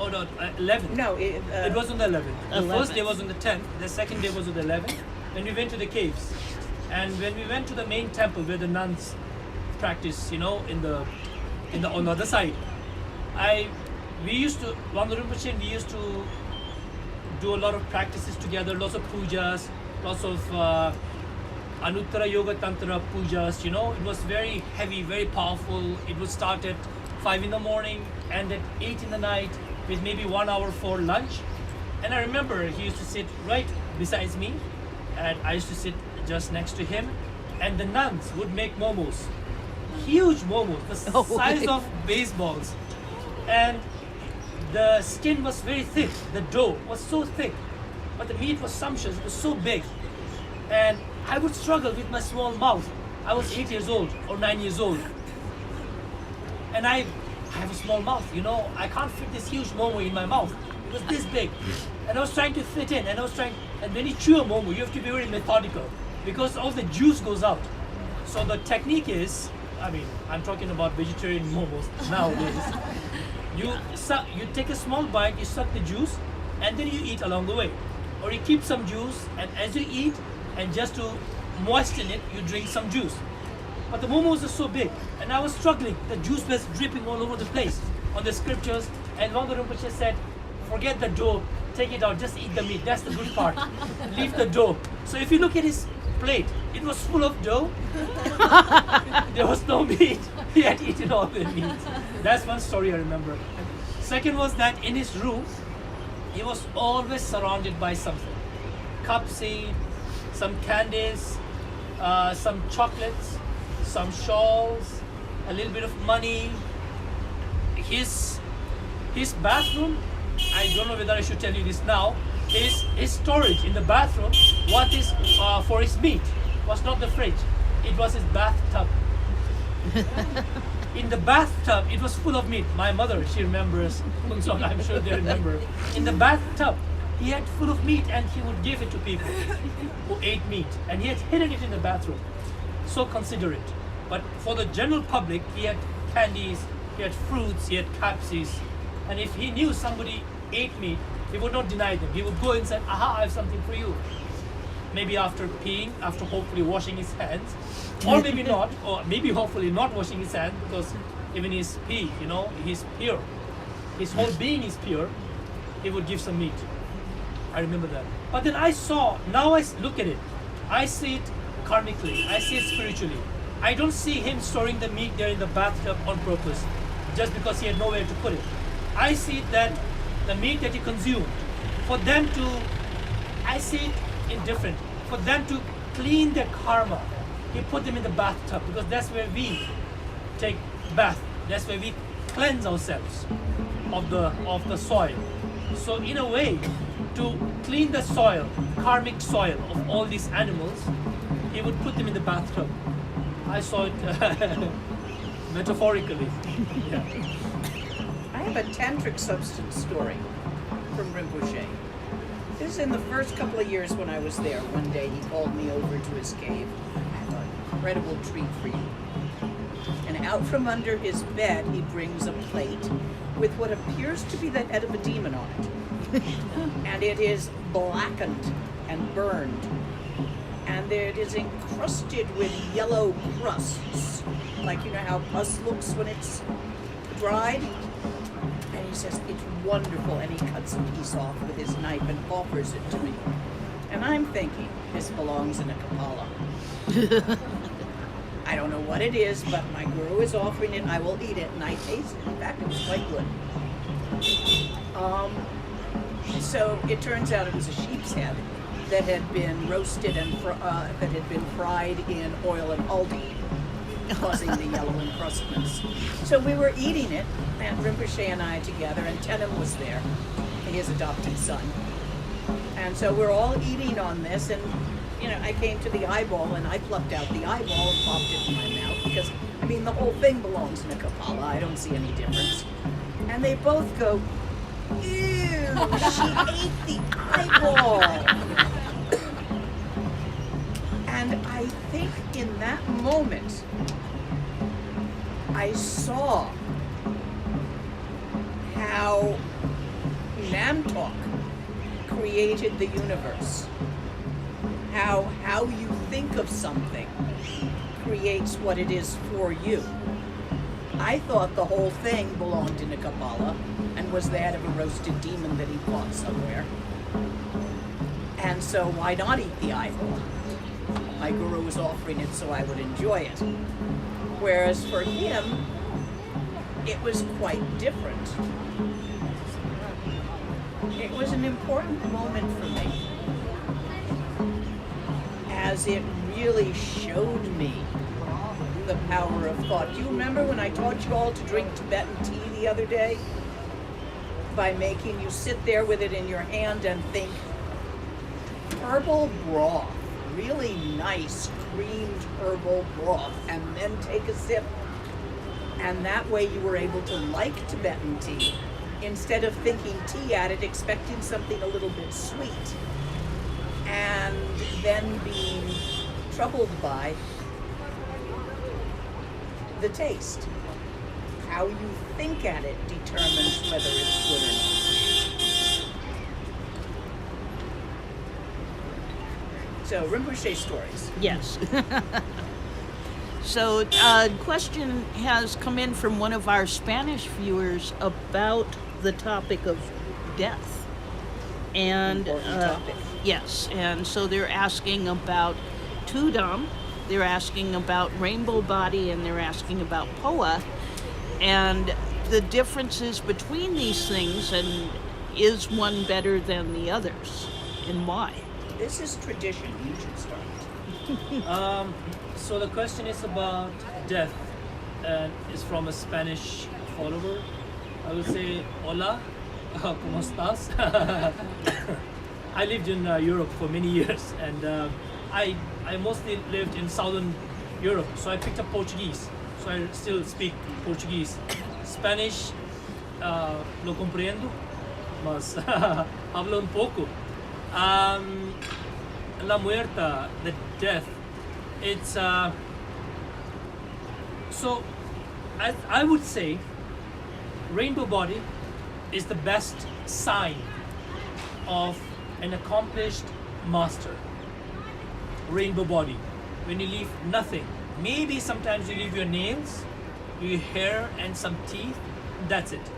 or the 11th. No, It was on the 11th. The 11th. first day was on the 10th. The second day was on the 11th. When we went to the caves, and when we went to the main temple where the nuns practice, you know, on the other side, we used to Wangdor Rimpoche and we used to do a lot of practices together, lots of pujas, lots of Anuttara Yoga Tantra pujas, you know. It was very heavy, very powerful. It would start at 5 in the morning and at 8 in the night with maybe 1 hour for lunch. And I remember he used to sit right beside me and I used to sit just next to him, and the nuns would make momos, huge momos, the size of baseballs. And the skin was very thick, the dough was so thick, but the meat was sumptuous, it was so big. And I would struggle with my small mouth. I was 8 years old or 9 years old. And I have a small mouth, you know, I can't fit this huge momo in my mouth. It was this big. And I was trying to fit in, and when you chew a momo, you have to be very methodical because all the juice goes out. So the technique is, I mean, I'm talking about vegetarian momos nowadays. You take a small bite, you suck the juice, and then you eat along the way. Or you keep some juice, and as you eat, and just to moisten it, you drink some juice. But the momos are so big, and I was struggling. The juice was dripping all over the place on the scriptures. And Wangdor Rimpoche said, forget the dough, take it out, just eat the meat. That's the good part. Leave the dough. So if you look at his plate, it was full of dough. There was no meat. He had eaten all the meat. That's one story I remember. Second was that in his room, he was always surrounded by something. Cupseed, some candies, some chocolates, some shawls, a little bit of money. His bathroom, I don't know whether I should tell you this now, his storage in the bathroom, what is for his meat, was not the fridge, it was his bathtub. In the bathtub, it was full of meat. My mother, she remembers. I'm sure they remember. In the bathtub, he had full of meat, and he would give it to people who ate meat. And he had hidden it in the bathroom. So considerate. But for the general public, he had candies, he had fruits, he had capsies. And if he knew somebody ate meat, he would not deny them. He would go and say, aha, I have something for you. Maybe after peeing, after hopefully washing his hands, or maybe not, or maybe hopefully not washing his hands, because even his pee, he's pure. His whole being is pure. He would give some meat. I remember that. But then now I look at it. I see it karmically, I see it spiritually. I don't see him storing the meat there in the bathtub on purpose, just because he had nowhere to put it. I see that the meat that he consumed, I see it indifferent. For them to clean their karma, he put them in the bathtub, because that's where we take bath. That's where we cleanse ourselves of the soil. So in a way, to clean the soil, karmic soil of all these animals, he would put them in the bathtub. I saw it metaphorically. Yeah. I have a tantric substance story from Rinpoche. This is in the first couple of years when I was there. One day he called me over to his cave. I have an incredible treat for you. And out from under his bed, he brings a plate with what appears to be the head of a demon on it. And it is blackened and burned. And it is encrusted with yellow crusts. Like, how pus looks when it's dried? And he says, it's wonderful. And he cuts a piece off with his knife and offers it to me. And I'm thinking, this belongs in a Kapala. I don't know what it is, but my guru is offering it. I will eat it, and I taste it. In fact, it was quite good. So it turns out it was a sheep's head that had been roasted and that had been fried in oil and haldi, causing the yellow encrustments. So we were eating it, and Rinpoche and I together, and Tenem was there, his adopted son. And so we're all eating on this, and I came to the eyeball, and I plucked out the eyeball and popped it in my mouth, because, the whole thing belongs in a Kapala. I don't see any difference. And they both go, ew, she ate the eyeball. And I think in that moment, I saw how Namtok created the universe. How you think of something creates what it is for you. I thought the whole thing belonged in a Kapala and was the head of a roasted demon that he fought somewhere. And so why not eat the eyeball? My guru was offering it so I would enjoy it. Whereas for him, it was quite different. It was an important moment for me, as it really showed me the power of thought. Do you remember when I taught you all to drink Tibetan tea the other day? By making you sit there with it in your hand and think, herbal broth, really nice creamed herbal broth, and then take a sip. And that way you were able to like Tibetan tea, instead of thinking tea at it, expecting something a little bit sweet, and then being troubled by the taste. How you think at it determines whether it's good or not. So, Rinpoche stories. Yes. So, a question has come in from one of our Spanish viewers about the topic of death. And Topic. yes, and so they're asking about Tudam, they're asking about rainbow body, and they're asking about Poa, and the differences between these things, and is one better than the others, and why? This is tradition. You should start. So the question is about death, and it's from a Spanish follower. I will say, hola, ¿cómo estás? I lived in Europe for many years, and I mostly lived in southern Europe, so I picked up Portuguese. so I still speak Portuguese. Spanish, lo compreendo, mas hablo un poco. La muerta, the death, it's so I would say rainbow body is the best sign of an accomplished master. Rainbow body, when you leave nothing, maybe sometimes you leave your nails, your hair and some teeth, that's it.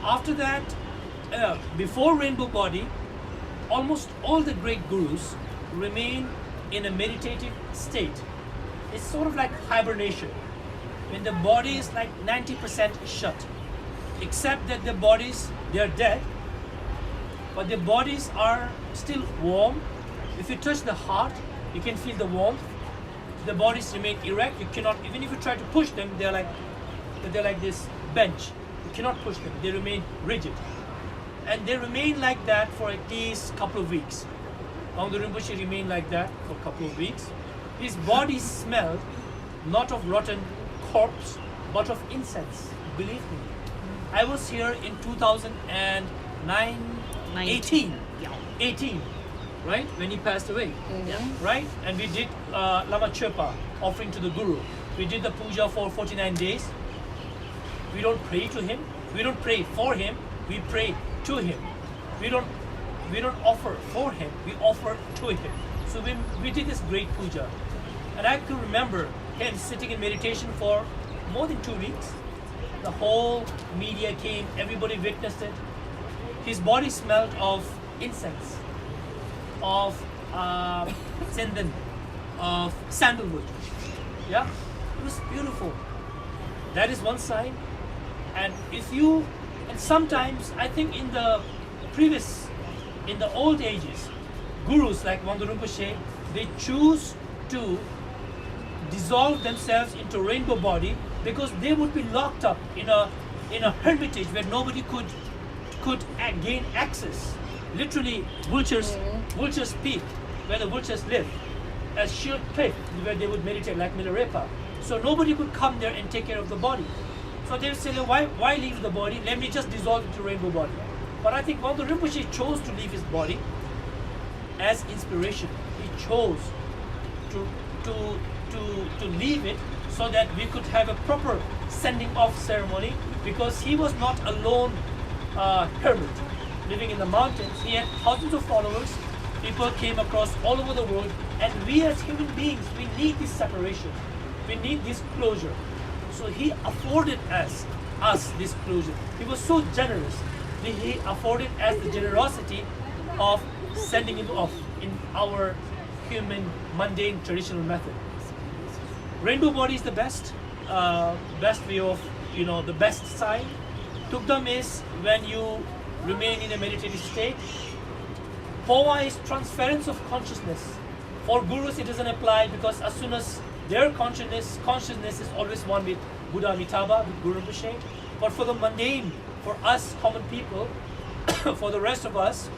After that, before rainbow body, almost all the great gurus remain in a meditative state. It's sort of like hibernation, when the body is like 90% shut, except that the bodies, they're dead, but their bodies are still warm. If you touch the heart, you can feel the warmth. The bodies remain erect. You cannot, even if you try to push them, they're like this bench. You cannot push them. They remain rigid, and they remain like that for at least a couple of weeks. Wangdor Rimpoche remained like that for a couple of weeks. His body smelled not of rotten corpse, but of incense. Believe me. I was here in 2018, right? When he passed away, right? And we did Lama Chepa, offering to the Guru. We did the puja for 49 days. We don't pray to him. We don't pray for him. We pray to him. We don't offer for him. We offer to him. So we did this great puja. And I could remember him sitting in meditation for more than 2 weeks. The whole media came, everybody witnessed it. His body smelled of incense, of sendan, of sandalwood. Yeah, it was beautiful. That is one sign. And sometimes I think in the old ages, gurus like Wangdor Rimpoche, they choose to dissolve themselves into rainbow body because they would be locked up in a hermitage where nobody could gain access. Literally, vultures peak where the vultures live, a sheer cliff where they would meditate like Milarepa. So nobody could come there and take care of the body. So they would say, why leave the body? Let me just dissolve into rainbow body. But I think Wangdor Rimpoche chose to leave his body as inspiration. He chose to leave it so that we could have a proper sending off ceremony, because he was not a lone hermit living in the mountains. He had thousands of followers. People came across all over the world, and we as human beings, we need this separation. We need this closure. So he afforded us this closure. He was so generous. He afforded us the generosity of sending him off in our human, mundane, traditional method. Rainbow body is the best way of, the best sign. Tukdam is when you remain in a meditative state. Pova is transference of consciousness. For gurus, it doesn't apply, because as soon as their consciousness is always one with Buddha Amitabha, with Guru Rinpoche. But for the mundane, for us common people, for the rest of us,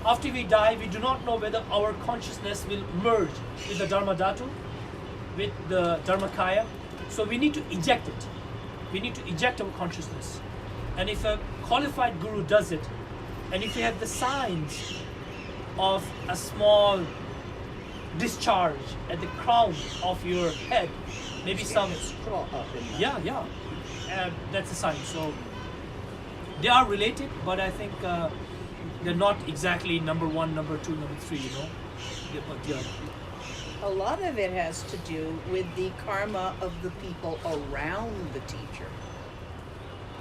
after we die, we do not know whether our consciousness will merge with the Dharma Dhatu, with the Dharmakaya. So we need to eject it. We need to eject our consciousness. And if a qualified guru does it, and if you have the signs of a small discharge at the crown of your head, maybe some straw up in yeah, that's a sign. So they are related, but I think they're not exactly number one, number two, number three. But yeah. A lot of it has to do with the karma of the people around the teacher.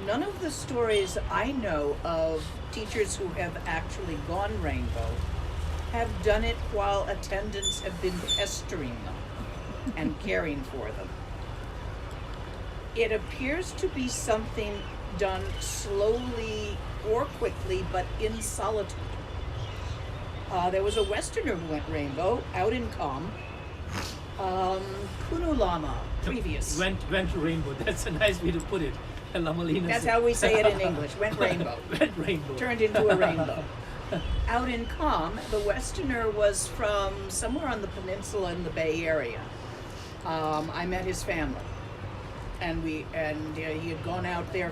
None of the stories I know of teachers who have actually gone rainbow have done it while attendants have been pestering them and caring for them. It appears to be something done slowly or quickly, but in solitude. There was a Westerner who went rainbow out in Kham. Kunu Lama, previous. Went rainbow. That's a nice way to put it. Lama Lena. That's how we say it in English. Went rainbow. Went rainbow. Turned into a rainbow. Out in Kham, the Westerner was from somewhere on the peninsula in the Bay Area. I met his family. and he had gone out there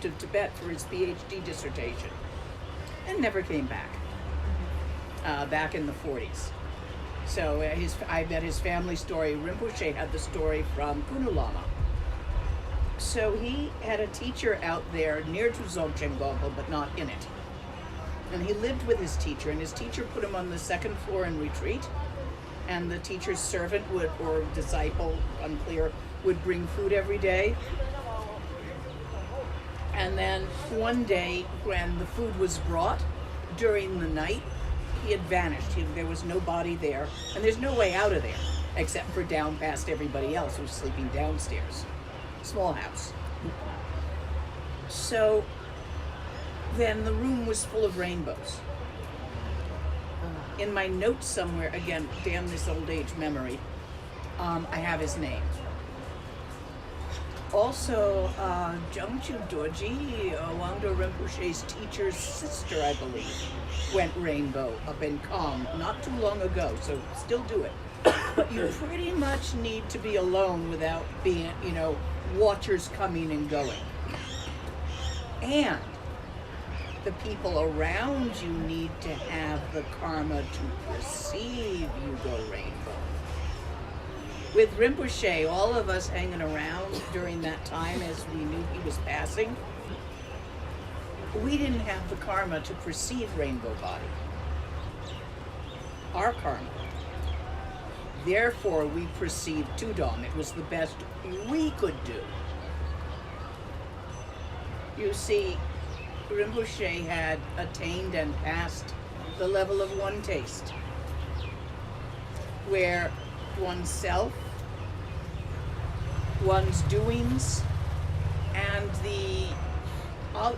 to Tibet for his PhD dissertation, and never came back. Back in the 40s. So I bet his family story. Rinpoche had the story from Kunu Lama. So he had a teacher out there near to Dzogchen Gompo, but not in it. And he lived with his teacher, and his teacher put him on the second floor in retreat, and the teacher's servant or disciple, unclear, would bring food every day. And then one day when the food was brought during the night, he had vanished. There was no body there, and there's no way out of there except for down past everybody else who's sleeping downstairs. Small house. So then the room was full of rainbows. In my notes somewhere, again, damn this old age memory, I have his name. Also, Jungchu Dorji, Wangdor Rimpoche's teacher's sister, I believe, went rainbow up in Kham not too long ago, so still do it. But you pretty much need to be alone without being, watchers coming and going. And the people around you need to have the karma to perceive you go rainbow. With Rinpoche, all of us hanging around during that time as we knew he was passing, we didn't have the karma to perceive rainbow body. Our karma. Therefore, we perceived Tudom. It was the best we could do. You see, Rinpoche had attained and passed the level of one taste, where oneself, one's doings, and the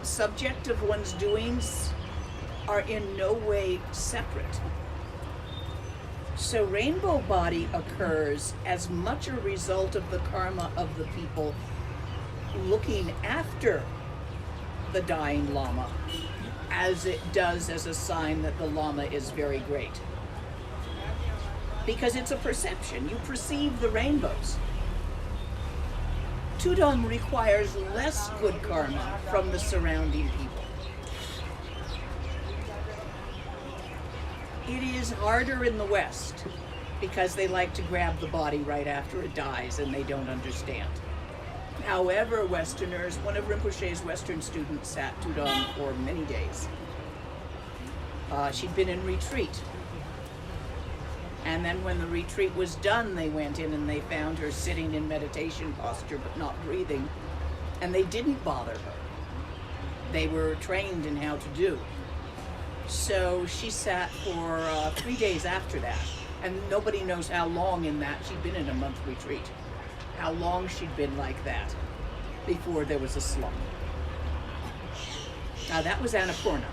subject of one's doings are in no way separate. So rainbow body occurs as much a result of the karma of the people looking after the dying Lama as it does as a sign that the Lama is very great. Because it's a perception. You perceive the rainbows. Tudom requires less good karma from the surrounding people. It is harder in the West because they like to grab the body right after it dies and they don't understand. However, Westerners, one of Rinpoche's Western students sat Tudom for many days. She'd been in retreat. And then when the retreat was done, they went in and they found her sitting in meditation posture but not breathing. And they didn't bother her. They were trained in how to do. So she sat for 3 days after that. And nobody knows how long in that. She'd been in a month retreat. How long she'd been like that before there was a slump. Now that was Annapurna,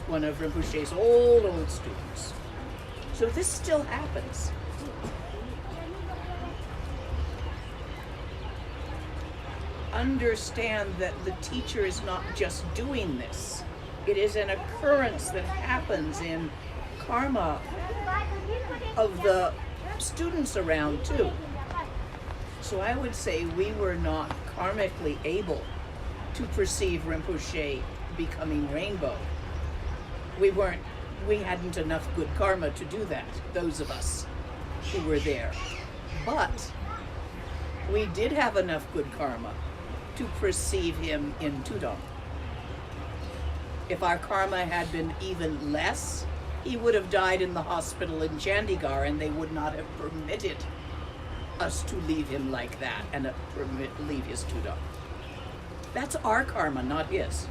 one of Rinpoche's old students. So this still happens. Understand that the teacher is not just doing this. It is an occurrence that happens in karma of the students around too. So I would say we were not karmically able to perceive Rinpoche becoming rainbow. We hadn't enough good karma to do that, those of us who were there. But we did have enough good karma to perceive him in Tudom. If our karma had been even less, he would have died in the hospital in Chandigarh and they would not have permitted us to leave him like that and leave his Tudom. That's our karma, not his.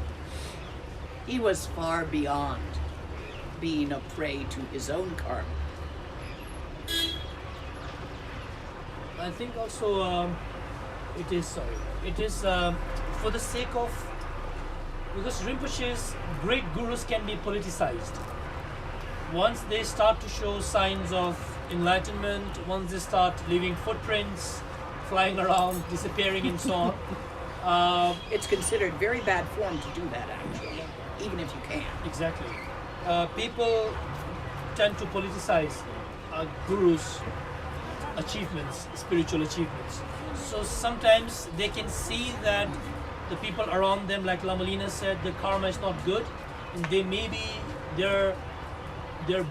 He was far beyond being a prey to his own karma. I think also it is for the sake of, because Rinpoche's great gurus can be politicized. Once they start to show signs of enlightenment, once they start leaving footprints, flying around, disappearing and so on. It's considered very bad form to do that, actually, even if you can. Exactly. People tend to politicize gurus achievements, spiritual achievements. So sometimes they can see that the people around them, like Lama Lena said, the karma is not good, and they maybe their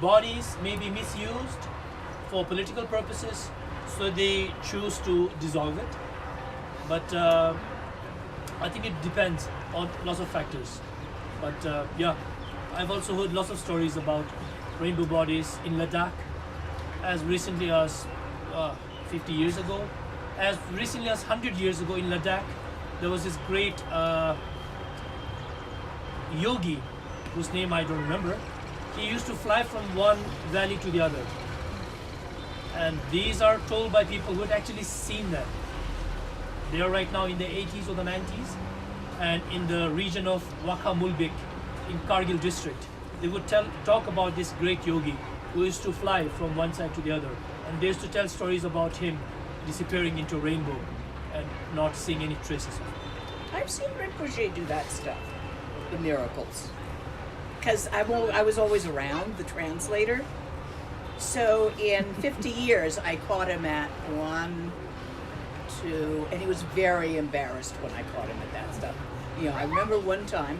bodies may be misused for political purposes, so they choose to dissolve it. But I think it depends on lots of factors. But yeah, I've also heard lots of stories about rainbow bodies in Ladakh, as recently as 50 years ago. As recently as 100 years ago in Ladakh, there was this great yogi, whose name I don't remember. He used to fly from one valley to the other. And these are told by people who had actually seen them. They are right now in the 80s or the 90s, and in the region of Wakha Mulbik in Kargil district. They would talk about this great yogi who used to fly from one side to the other, and they used to tell stories about him disappearing into a rainbow and not seeing any traces of it. I've seen Rinpoche do that stuff, the miracles. Because I was always around, the translator. So in 50 years, I caught him at 1, 2, and he was very embarrassed when I caught him at that stuff. You know, I remember one time,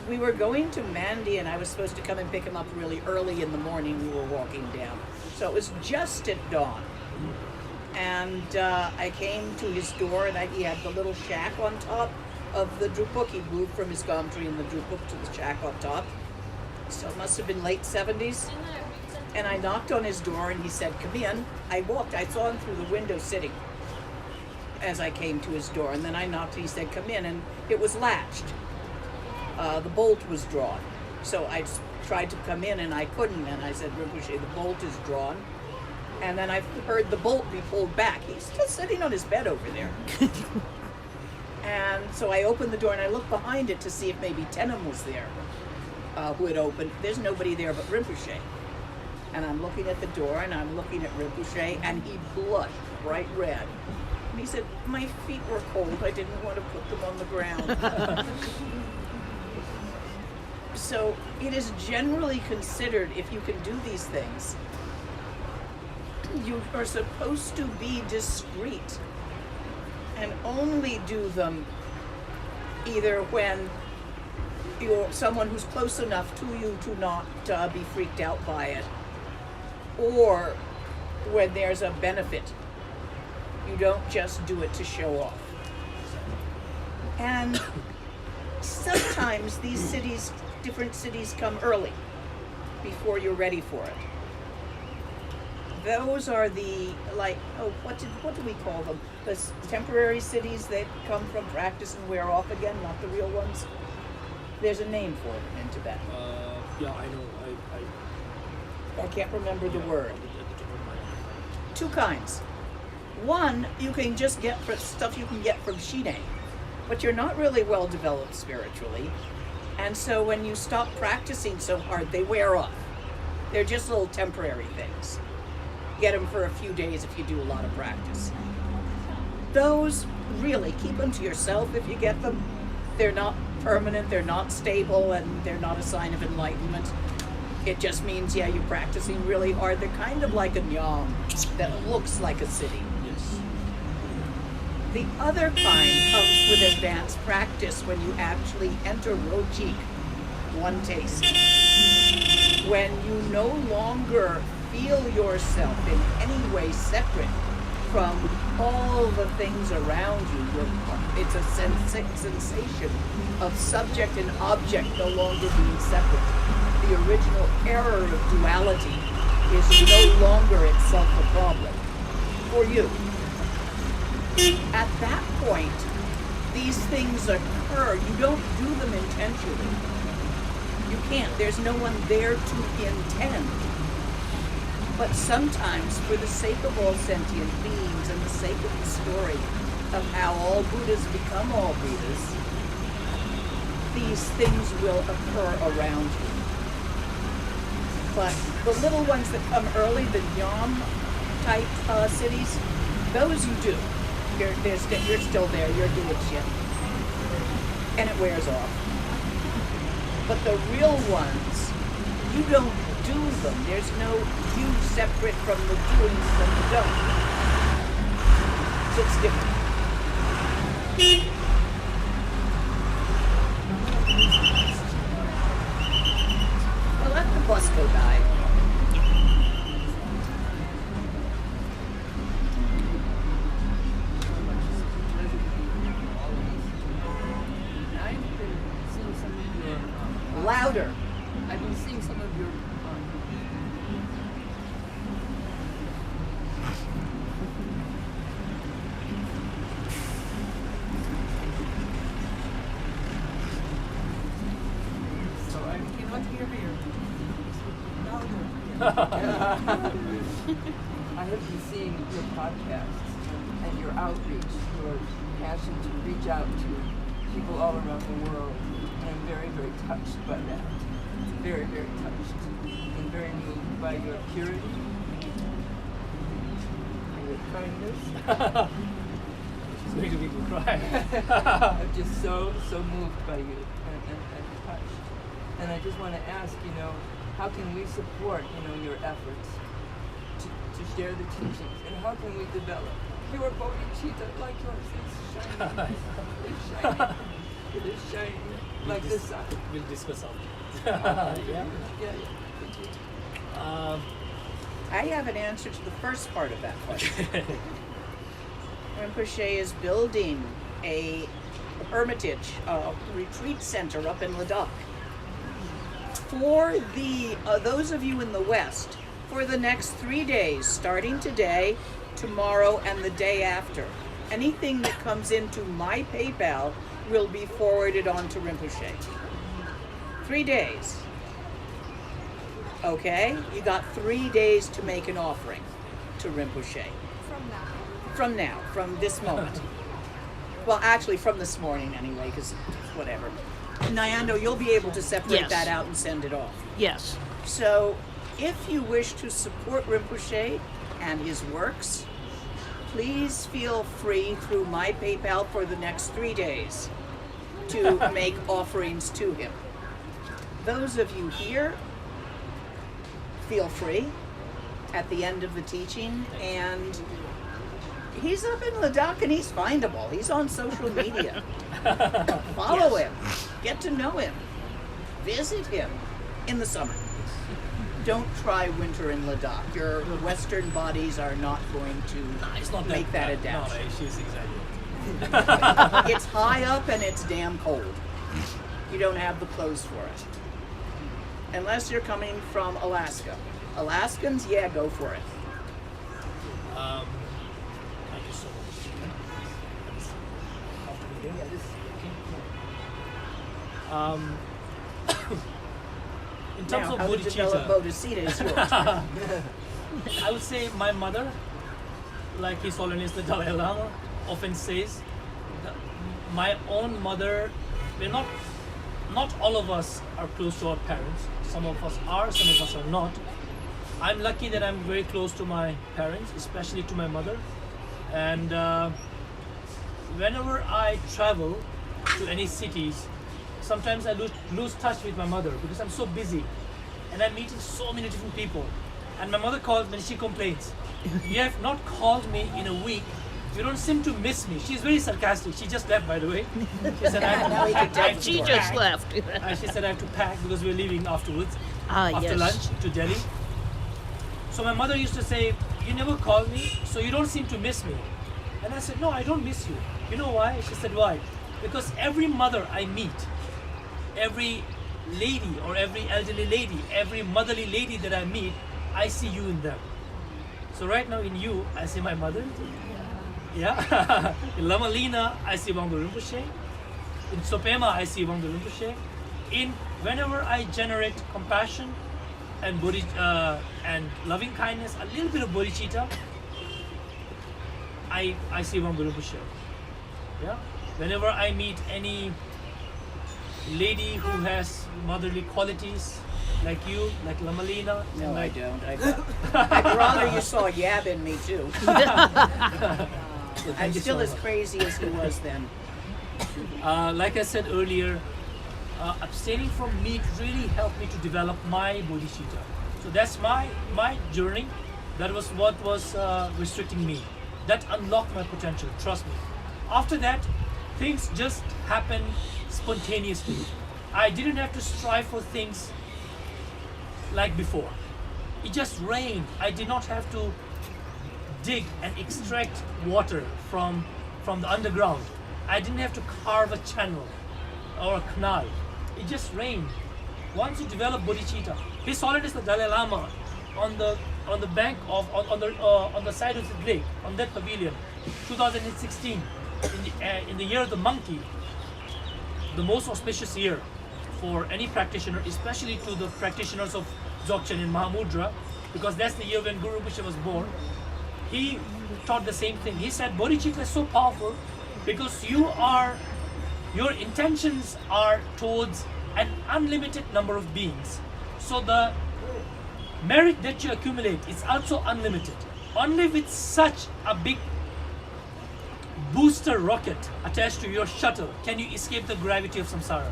we were going to Mandy, and I was supposed to come and pick him up really early in the morning. We were walking down. So it was just at dawn. And I came to his door, and he had the little shack on top of the drupuk. He moved from his gum tree in the drupuk to the shack on top. So it must have been late 70s. And I knocked on his door, and he said, "Come in." I saw him through the window sitting as I came to his door. And then I knocked, and he said, "Come in." And it was latched. The bolt was drawn. So I tried to come in, and I couldn't. And I said, "Rinpoche, the bolt is drawn." And then I heard the bolt be pulled back. He's still sitting on his bed over there. And so I opened the door, and I looked behind it to see if maybe Tenem was there, who had opened. There's nobody there but Rinpoche. And I'm looking at the door, and I'm looking at Rinpoche, and he blushed bright red. And he said, "My feet were cold. I didn't want to put them on the ground." So it is generally considered, if you can do these things, you are supposed to be discreet and only do them either when you're someone who's close enough to you to not be freaked out by it, or when there's a benefit. You don't just do it to show off. And sometimes these different cities come early before you're ready for it. Those are the, what do we call them? The temporary cities that come from practice and wear off again, not the real ones. There's a name for them in Tibet. Yeah, I know. I can't remember the word. Two kinds. One, you can just get stuff you can get from Shine, but you're not really well developed spiritually. And so when you stop practicing so hard, they wear off. They're just little temporary things. Get them for a few days if you do a lot of practice. Those, really, keep them to yourself if you get them. They're not permanent, they're not stable, and they're not a sign of enlightenment. It just means, yeah, you're practicing really hard. They're kind of like a nyam that looks like a city. Yes. The other kind comes with advanced practice when you actually enter Rochik, one taste. When you no longer feel yourself in any way separate from all the things around you. It's a sensation of subject and object no longer being separate. The original error of duality is no longer itself a problem for you. At that point, these things occur. You don't do them intentionally. You can't. There's no one there to intend. But sometimes, for the sake of all sentient beings and the sake of the story of how all Buddhas become all Buddhas, these things will occur around you. But the little ones that come early, the Nyam type cities, those you do. You're still there, you're doing shit. And it wears off. But the real ones, you don't do them. There's no you separate from the doing from the don't. So it's different. Well, let the bus go by. I've been seeing some of your. Louder. I've been seeing some of your. So I cannot hear you. I have been seeing your podcasts and your outreach, your passion to reach out to people all around the world. And I'm very, very touched by that. Very, very touched. And very moved by your purity and your kindness. She's making people cry. I'm just so moved by you and touched. And I just want to ask, how can we support, your efforts to share the teachings? And how can we develop pure bodhicitta like yours? It's shiny. It's shiny. It is shiny like the sun. We'll discuss after. Yeah. I have an answer to the first part of that question. Rinpoche is building a hermitage, a retreat center up in Ladakh. For the those of you in the West, for the next 3 days, starting today, tomorrow, and the day after, anything that comes into my PayPal will be forwarded on to Rinpoche. 3 days. Okay? You got 3 days to make an offering to Rinpoche. From this moment. Well, actually, from this morning anyway, because whatever. Nyando, you'll be able to separate Yes. that out and send it off. Yes. So, if you wish to support Rinpoche and his works, please feel free through my PayPal for the next 3 days to make offerings to him. Those of you here, feel free at the end of the teaching, and he's up in Ladakh and he's findable. He's on social media. Follow him. Get to know him. Visit him in the summer. Don't try winter in Ladakh. Your Western bodies are not going to It's not make that bad. adaptation. No, she's exaggerating. It's high up and it's damn cold. You don't have the clothes for it. Unless you're coming from Alaska. Alaskans, yeah, go for it. Thank you so much. In terms Now, of how to develop bodhicitta, bodhicitta is your turn. I would say my mother, like His Holiness the Dalai Lama often says, my own mother, not all of us are close to our parents. Some of us are, some of us are not. I'm lucky that I'm very close to my parents, especially to my mother. And whenever I travel to any cities, sometimes I lose touch with my mother because I'm so busy and I'm meeting so many different people. And my mother calls me and she complains, "You have not called me in a week. You don't seem to miss me." She's very sarcastic. She just left, by the way. She said, Now we can tell the She story. just left. she said I have to pack because we're leaving afterwards, after Yes. lunch to Delhi. So my mother used to say, "You never call me, so you don't seem to miss me." And I said, "No, I don't miss you." You know why? She said, "Why?" Because every mother I meet, every lady or every elderly lady, every motherly lady that I meet, I see you in them. So right now in you, I see my mother. Yeah. In Lama Lena, I see Wangdor Rimpoche. In Sopema, I see Wangdor Rimpoche. Whenever I generate compassion and and loving kindness, a little bit of bodhicitta, I see Wangdor Rimpoche. Yeah. Whenever I meet any lady who has motherly qualities, like you, like Lama Lena, No, and I like don't. I'd rather you saw Yab in me too. I'm you still so as much. crazy as he was then. Like I said earlier, abstaining from meat really helped me to develop my bodhicitta. So that's my journey. That was what was restricting me. That unlocked my potential, trust me. After that, things just happened spontaneously. I didn't have to strive for things like before. It just rained. I did not have to dig and extract water from the underground. I didn't have to carve a channel or a canal. It just rained. Once you develop bodhicitta, His Holiness the Dalai Lama on the bank of on the side of the lake, on that pavilion, 2016, in the year of the monkey, the most auspicious year for any practitioner, especially to the practitioners of Dzogchen in Mahamudra, because that's the year when Guru Rinpoche was born. He taught the same thing. He said bodhicitta is so powerful because your intentions are towards an unlimited number of beings. So the merit that you accumulate is also unlimited. Only with such a big booster rocket attached to your shuttle can you escape the gravity of samsara.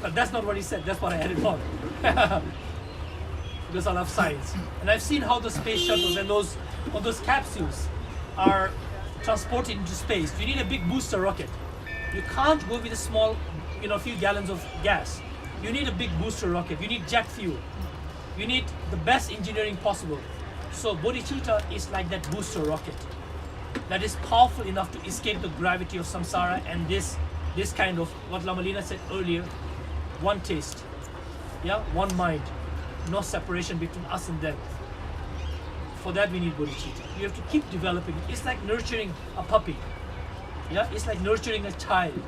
But that's not what he said, that's what I added on. Because I love science. And I've seen how the space shuttles and those capsules are transported into space. You need a big booster rocket. You can't go with a small, few gallons of gas. You need a big booster rocket. You need jet fuel. You need the best engineering possible. So bodhicitta is like that booster rocket that is powerful enough to escape the gravity of samsara and this kind of, what Lama Lena said earlier, one taste, one mind, no separation between us and them. For that we need bodhicitta. You have to keep developing it. It's like nurturing a puppy. It's like nurturing a child.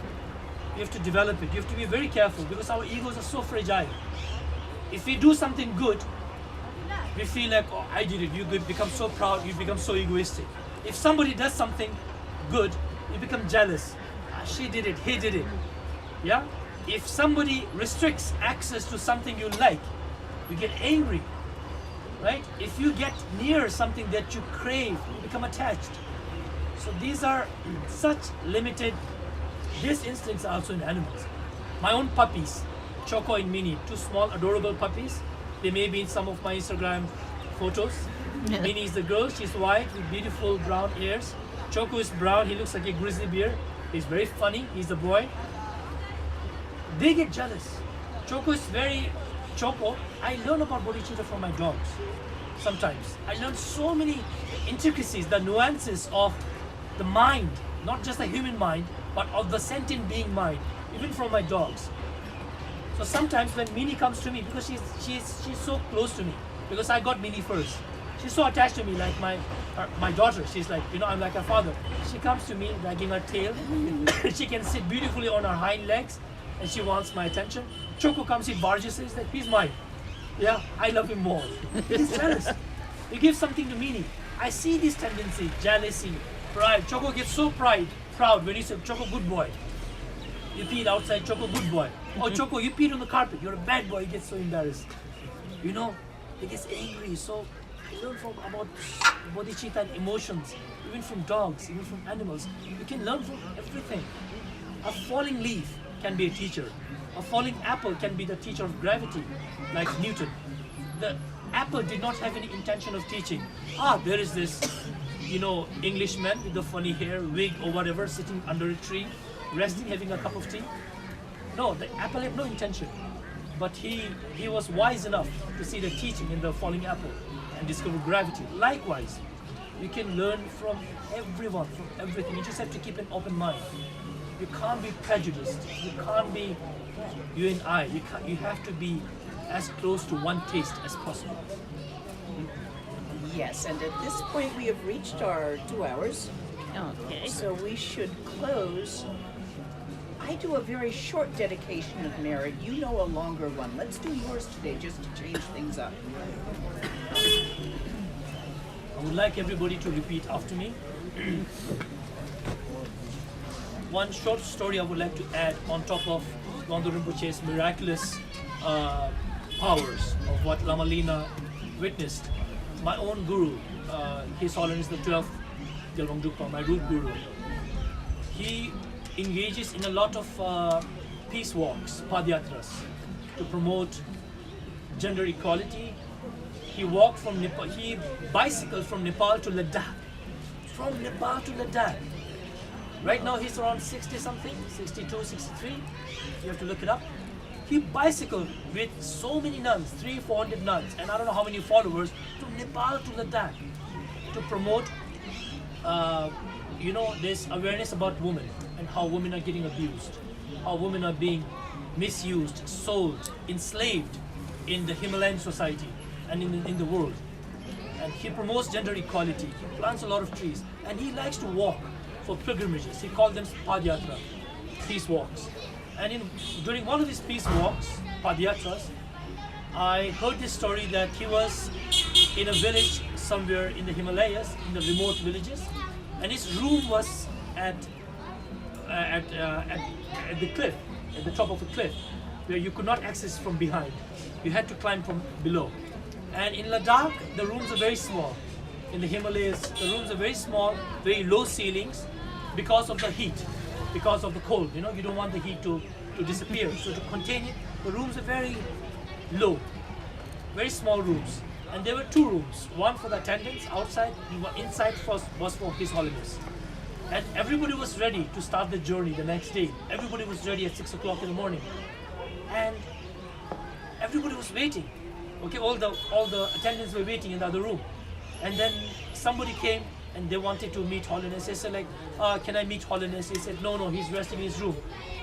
You have to develop it. You have to be very careful because our egos are so fragile. If we do something good, we feel like, oh, I did it. You become so proud. You become so egoistic. If somebody does something good, you become jealous. She did it. He did it. If somebody restricts access to something you like, you get angry. Right? If you get near something that you crave, you become attached. So these are such limited. These instincts are also in animals. My own puppies, Choco and Minnie, two small adorable puppies. They may be in some of my Instagram photos. Minnie is the girl, she's white with beautiful brown ears. Choco is brown, he looks like a grizzly bear. He's very funny, he's the boy. They get jealous. Choco, I learn about bodhicitta from my dogs. Sometimes. I learn so many intricacies, the nuances of the mind, not just the human mind, but of the sentient being mind, even from my dogs. So sometimes when Minnie comes to me, because she's so close to me, because I got Minnie first. She's so attached to me, like my daughter. She's like, I'm like her father. She comes to me, wagging her tail. She can sit beautifully on her hind legs, and she wants my attention. Choco comes, he barges, says that he's mine. I love him more. He's jealous. You give something to Minnie. I see this tendency, jealousy, pride. Choco gets so proud when you say, Choco, good boy. You peed outside, Choco, good boy. Oh, Choco, you peed on the carpet. You're a bad boy. He gets so embarrassed. He gets angry. So I learn about bodhicitta and emotions, even from dogs, even from animals. You can learn from everything. A falling leaf can be a teacher. A falling apple can be the teacher of gravity, like Newton. The apple did not have any intention of teaching. There is this, Englishman with the funny hair, wig or whatever, sitting under a tree, resting, having a cup of tea. No, the apple had no intention. But he was wise enough to see the teaching in the falling apple and discover gravity. Likewise, you can learn from everyone, from everything. You just have to keep an open mind. You can't be prejudiced. You can't be you and I. You have to be as close to one taste as possible. Yes, and at this point we have reached our 2 hours. Okay. So we should close. I do a very short dedication of merit. You know a longer one. Let's do yours today just to change things up. I would like everybody to repeat after me. One short story I would like to add on top of Wangdor Rimpoche's miraculous powers of what Lama Lena witnessed. My own guru, His Holiness the 12th Gyalwang Drukpa, my root guru, he engages in a lot of peace walks, padyatras, to promote gender equality he walked from Nepal, he bicycled from Nepal to Ladakh. From Nepal to Ladakh. Right now he's around 60 something, 62, 63. You have to look it up. He bicycled with so many nuns, 300-400 nuns, and I don't know how many followers, from Nepal to Ladakh to promote, this awareness about women and how women are getting abused, how women are being misused, sold, enslaved in the Himalayan society and in the world. And he promotes gender equality. He plants a lot of trees, and he likes to walk for pilgrimages. He called them padyatra, peace walks. And during one of his peace walks, padyatras, I heard this story that he was in a village somewhere in the Himalayas, in the remote villages, and his room was at the cliff, at the top of a cliff, where you could not access from behind. You had to climb from below. And in Ladakh, the rooms are very small. In the Himalayas, the rooms are very small, very low ceilings, because of the heat, because of the cold. You don't want the heat to disappear. So to contain it, the rooms are very low, very small rooms. And there were two rooms, one for the attendants outside, inside was for His Holiness. And everybody was ready to start the journey the next day. Everybody was ready at 6 o'clock in the morning. And everybody was waiting. Okay, all the attendants were waiting in the other room. And then somebody came and they wanted to meet Holiness. They said can I meet Holiness? He said, no, he's resting in his room.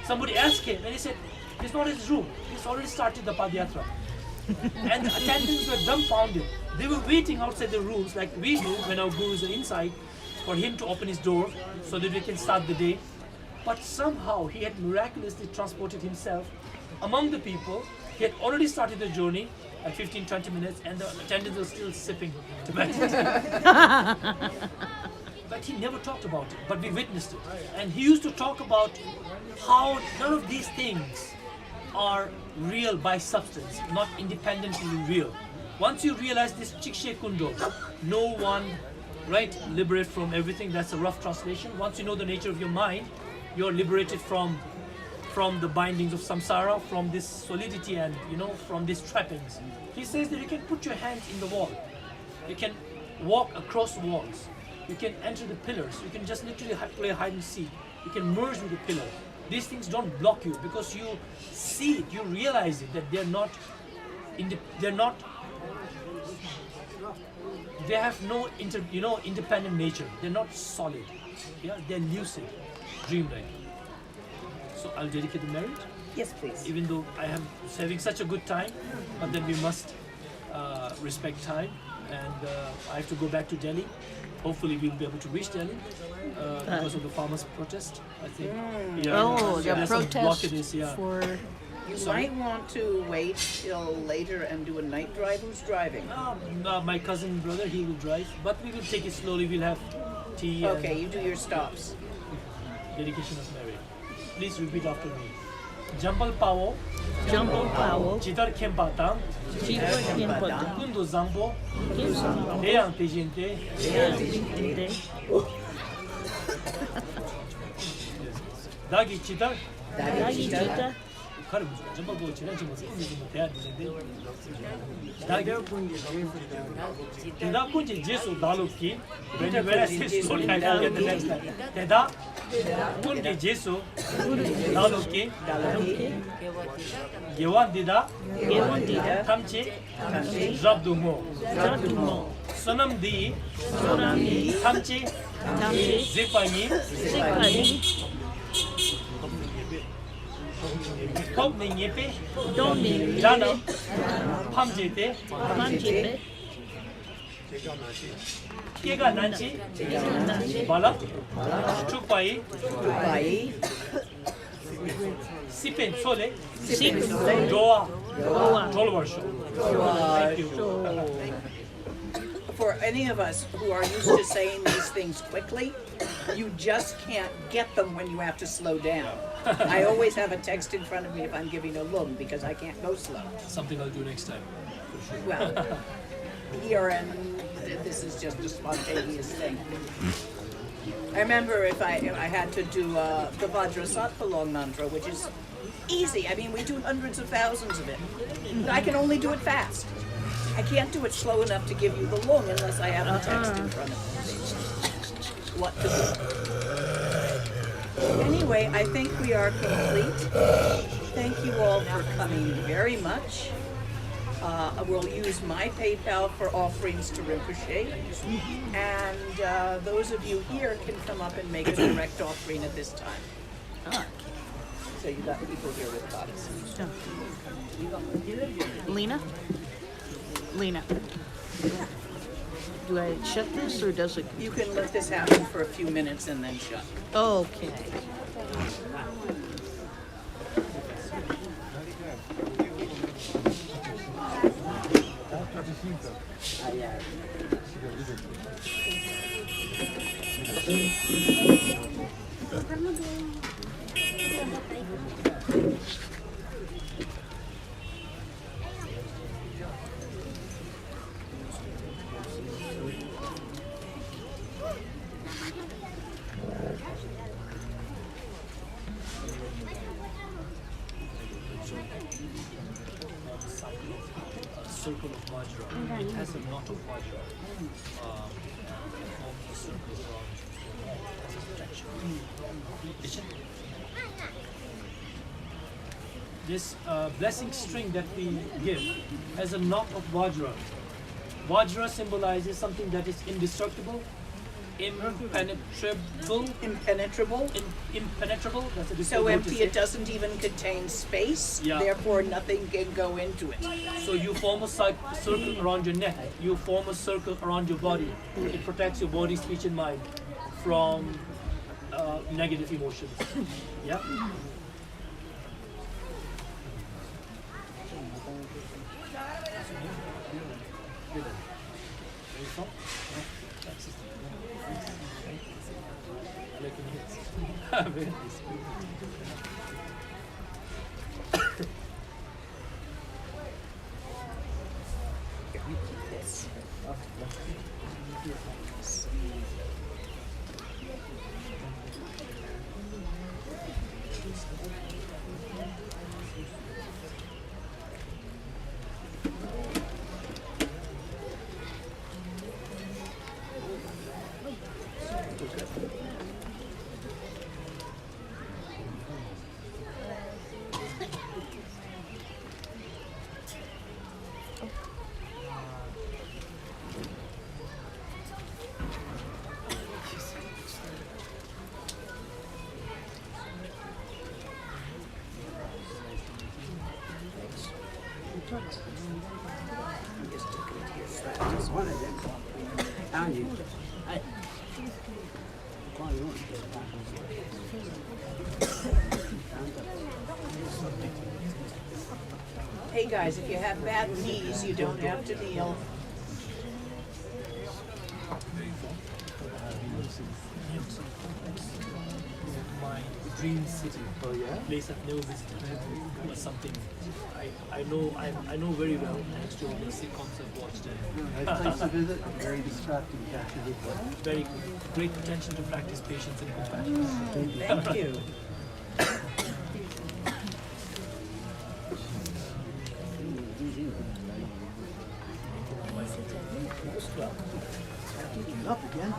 Somebody else came and he said, it's not his room. He's already started the Padyatra. And the attendants were dumbfounded. They were waiting outside the rooms like we do when our gurus are inside, for him to open his door so that we can start the day. But somehow he had miraculously transported himself among the people. He had already started the journey at 15-20 minutes, and the attendants were still sipping Tibetan tea. But he never talked about it, but we witnessed it. And he used to talk about how none of these things are real by substance, not independently real. Once you realize this Chikshe Kundo, no one, liberate from everything. That's a rough translation. Once you know the nature of your mind, you're liberated from the bindings of samsara, from this solidity and from these trappings. He says that you can put your hands in the wall, you can walk across walls, you can enter the pillars, you can just literally play hide and seek, you can merge with the pillar. These things don't block you because you see it, you realize it, that they have no independent nature. They're not solid. Yeah, they're lucid, dreamlike. So I'll dedicate the merit. Yes, please. Even though I am having such a good time, but then we must respect time, and I have to go back to Delhi. Hopefully we'll be able to reach Delhi because of the farmers' protest, I think. The protest for... You might want to wait till later and do a night drive. Who's driving? My cousin brother, he will drive, but we will take it slowly. We'll have tea. Okay, you do your stops. Dedication of merit. Please repeat after me. Jambal Pao, Chidar Kempatang, Kundo Zambo, Leang Tejinte, Dagi Chidar, Jambal Bo Chidan Chimas, Teda Kunji Jesu Daluki, when you were slowly, I forget the next line. Teda Kunji Jesu Daluki, Gewan Dida, Tamchi, Rabdumo, Sonam Di, Tamchi, Zipani, Pop Ningipi, Janam, Pamjite, Kiga Nanchi, Bala, Chupai, Sipin Sole, Doa, Tolwarsho. Thank you. For any of us who are used to saying these things quickly, you just can't get them when you have to slow down. I always have a text in front of me if I'm giving a lung because I can't go slow. Something I'll do next time. For sure. Well, here and this is just a spontaneous thing. I remember if I had to do the Vajrasattva long mantra, which is easy. I mean, we do hundreds of thousands of it. But I can only do it fast. I can't do it slow enough to give you the lung unless I have the text in front of me. What to do. Anyway, I think we are complete. Thank you all for coming very much. We'll use my PayPal for offerings to Rinpoche. And those of you here can come up and make a direct offering at this time. So you got people here with bodies. Lena? Lena. Do I shut this or does it? You can let this happen for a few minutes and then shut. Okay. Circle of Vajra. It has a knot of Vajra. Forms a circle around as a protection. This blessing string that we give has a knot of Vajra. Vajra symbolizes something that is indestructible, impenetrable. Impenetrable. That's a So difficult word to empty say. it doesn't even contain space, Yeah. therefore nothing can go into it. So you form a circle around your neck. You form a circle around your body. It protects your body, speech, and mind from negative emotions. Yeah. Very nice. This. Hey guys, if you have bad knees, you don't have to kneel. My dream city. Oh yeah. Place I've never visited. Was something I know very well. Thanks to all the sitcoms I've watched. Nice place to visit. Very distracting. Capture good one. Very great potential to practice patience and compassion. Thank you. Up again.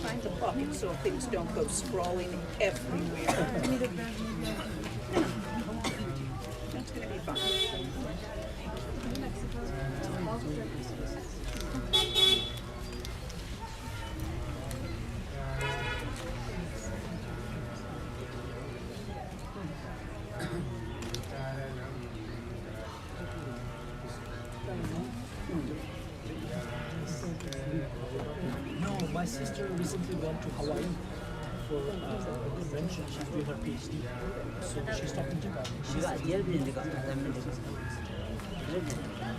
Find the pocket so things don't go sprawling everywhere. That's going to be fun. No, my sister recently went to Hawaii for French. She's doing her PhD. So she's talking Japanese. She's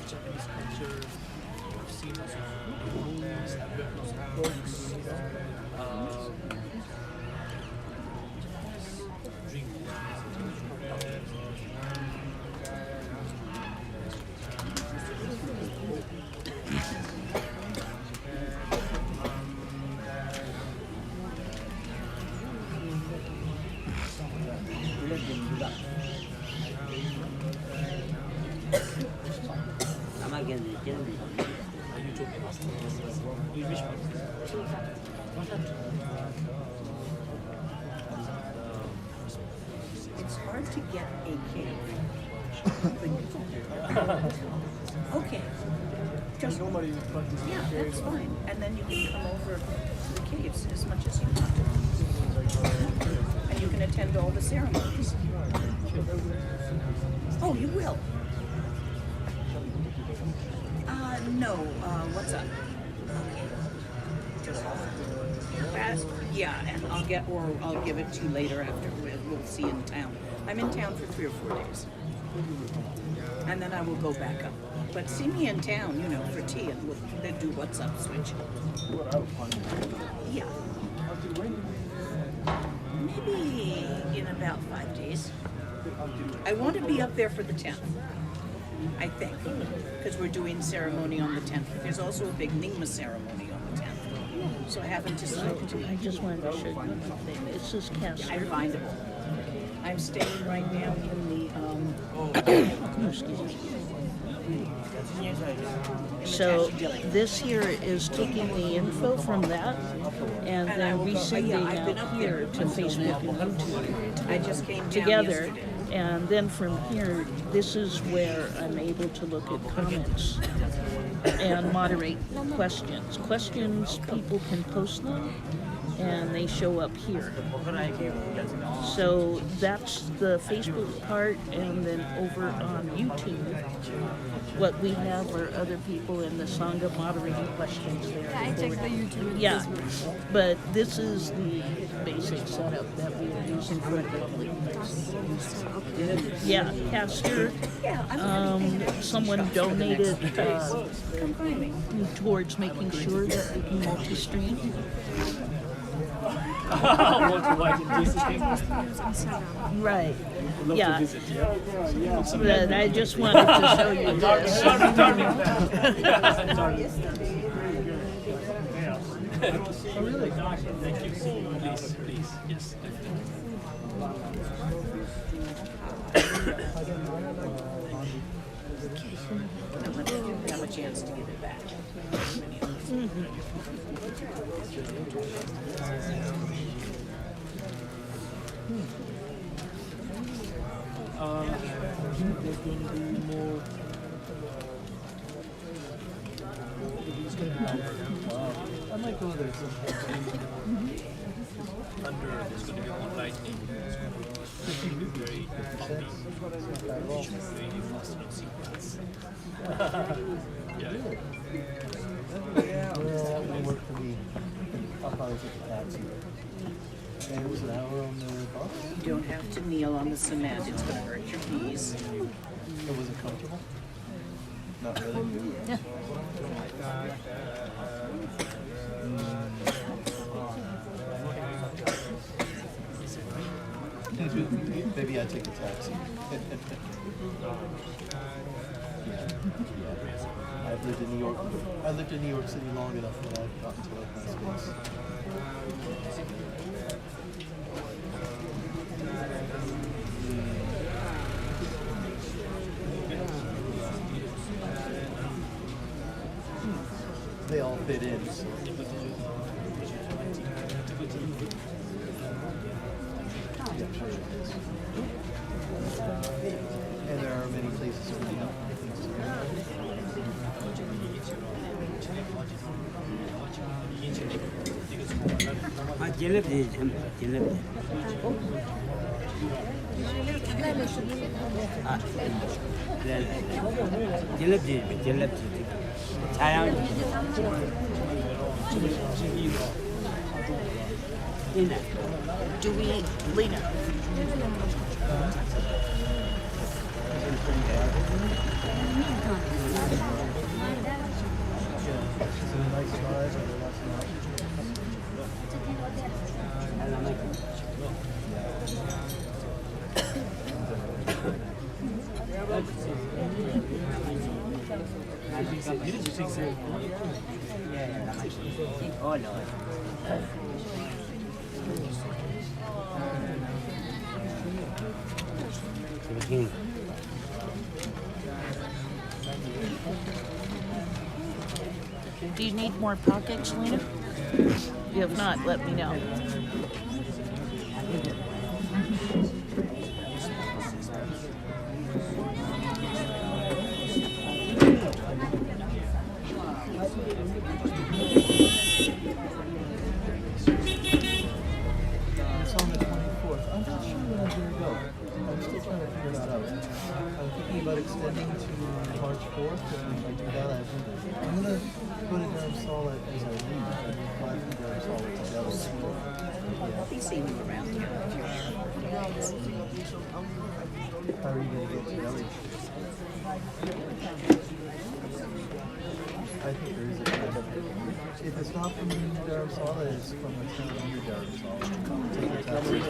Japanese culture. I've seen lots of movies, I've read lots of books. Dream. Which one? It's hard to get a camp. Okay. Just, yeah, that's fine. And then you can come over to the caves as much as you want to. And you can attend all the ceremonies. Oh, you will? No. What's up? Yeah, and I'll give it to you later after we'll see in town. I'm in town for 3 or 4 days. And then I will go back up. But see me in town, you know, for tea, and we'll do what's up switch. Yeah. Maybe in about 5 days. I want to be up there for the 10th, I think, because we're doing ceremony on the 10th. There's also a big Nyingma ceremony on the 10th. So I haven't decided. I just wanted to show you one thing. It's this I castle. find it. I'm staying right now in So this here is taking the info from that and then resending out here to Facebook and YouTube I just came down together. yesterday. And then from here, this is where I'm able to look at comments and moderate questions. Questions, people can post them and they show up here. So that's the Facebook part, and then over on YouTube, what we have are other people in the Sangha moderating questions there. Yeah, I checked the YouTube. Yeah, but this is the basic setup that we are using for the yeah, Pastor. Someone donated towards making sure that we can multi-stream. Right. Yeah. But I just wanted to show you this. Oh, really? Thank you. Please, please. Yes. Have a chance to give it back. There's going to be more. I might go there sometime. Under there's going to be more lightning. It's going to be very bumpy. Very fast on sequence. Yeah. Well, work for me. I'll probably take a taxi. And it was an hour on the bus. You don't have to kneel on the cement. It's going to hurt your knees. It wasn't comfortable. Not really. Maybe I take a taxi. I've lived in New York. I lived in New York City long enough that I've gotten to like my space. They all fit in. So. And there are many places for me. Gelip diyeceğim. Gelip. Gelip diyeceğim. Gelip diyeceğim. Çayang. Lena. Do we, Lena? Oh Lord. Do you need more pockets, Lena? If not, let me know. It's on the 24th. I'm not sure when I'm going to go. I'm still trying to figure that out. I'm thinking about extending to March 4th, and if I do that, I'm going to go to Dharamsala as I leave. I'm going to fly from Dharamsala to Delhi. I'll be seeing you around here. How are you going to get to Delhi? I think there is a kind of, if it's not from Dharamsala, it's from the town near Dharamsala. Take a taxi.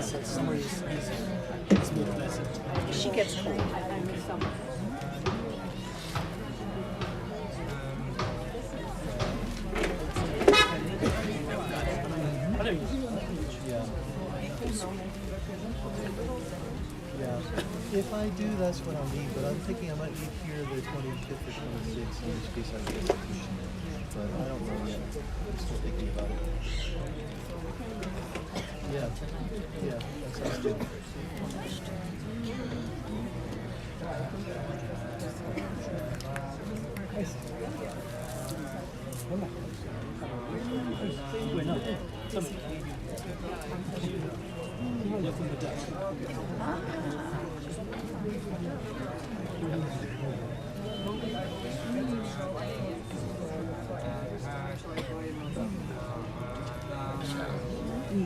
She gets home. Yeah. Yeah. If I do, that's when I'll leave. But I'm thinking I might leave here the 25th or 26th, in which case I guess I could. But I don't know yet. I'm still thinking about it. Yeah. Yeah, that sounds good.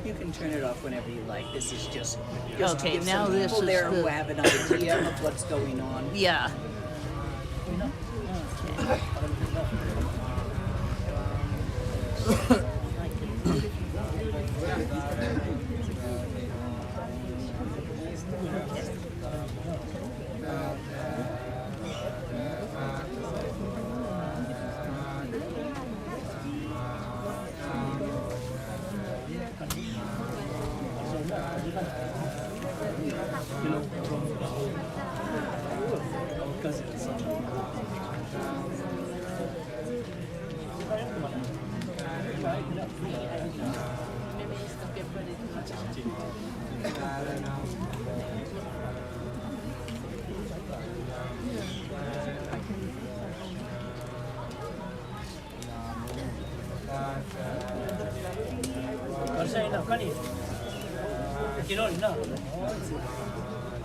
You can turn it off whenever you like. This is just Okay, to give now some this people is there the- who have an idea of what's going on. Yeah. Kasi na kani. Kinol na.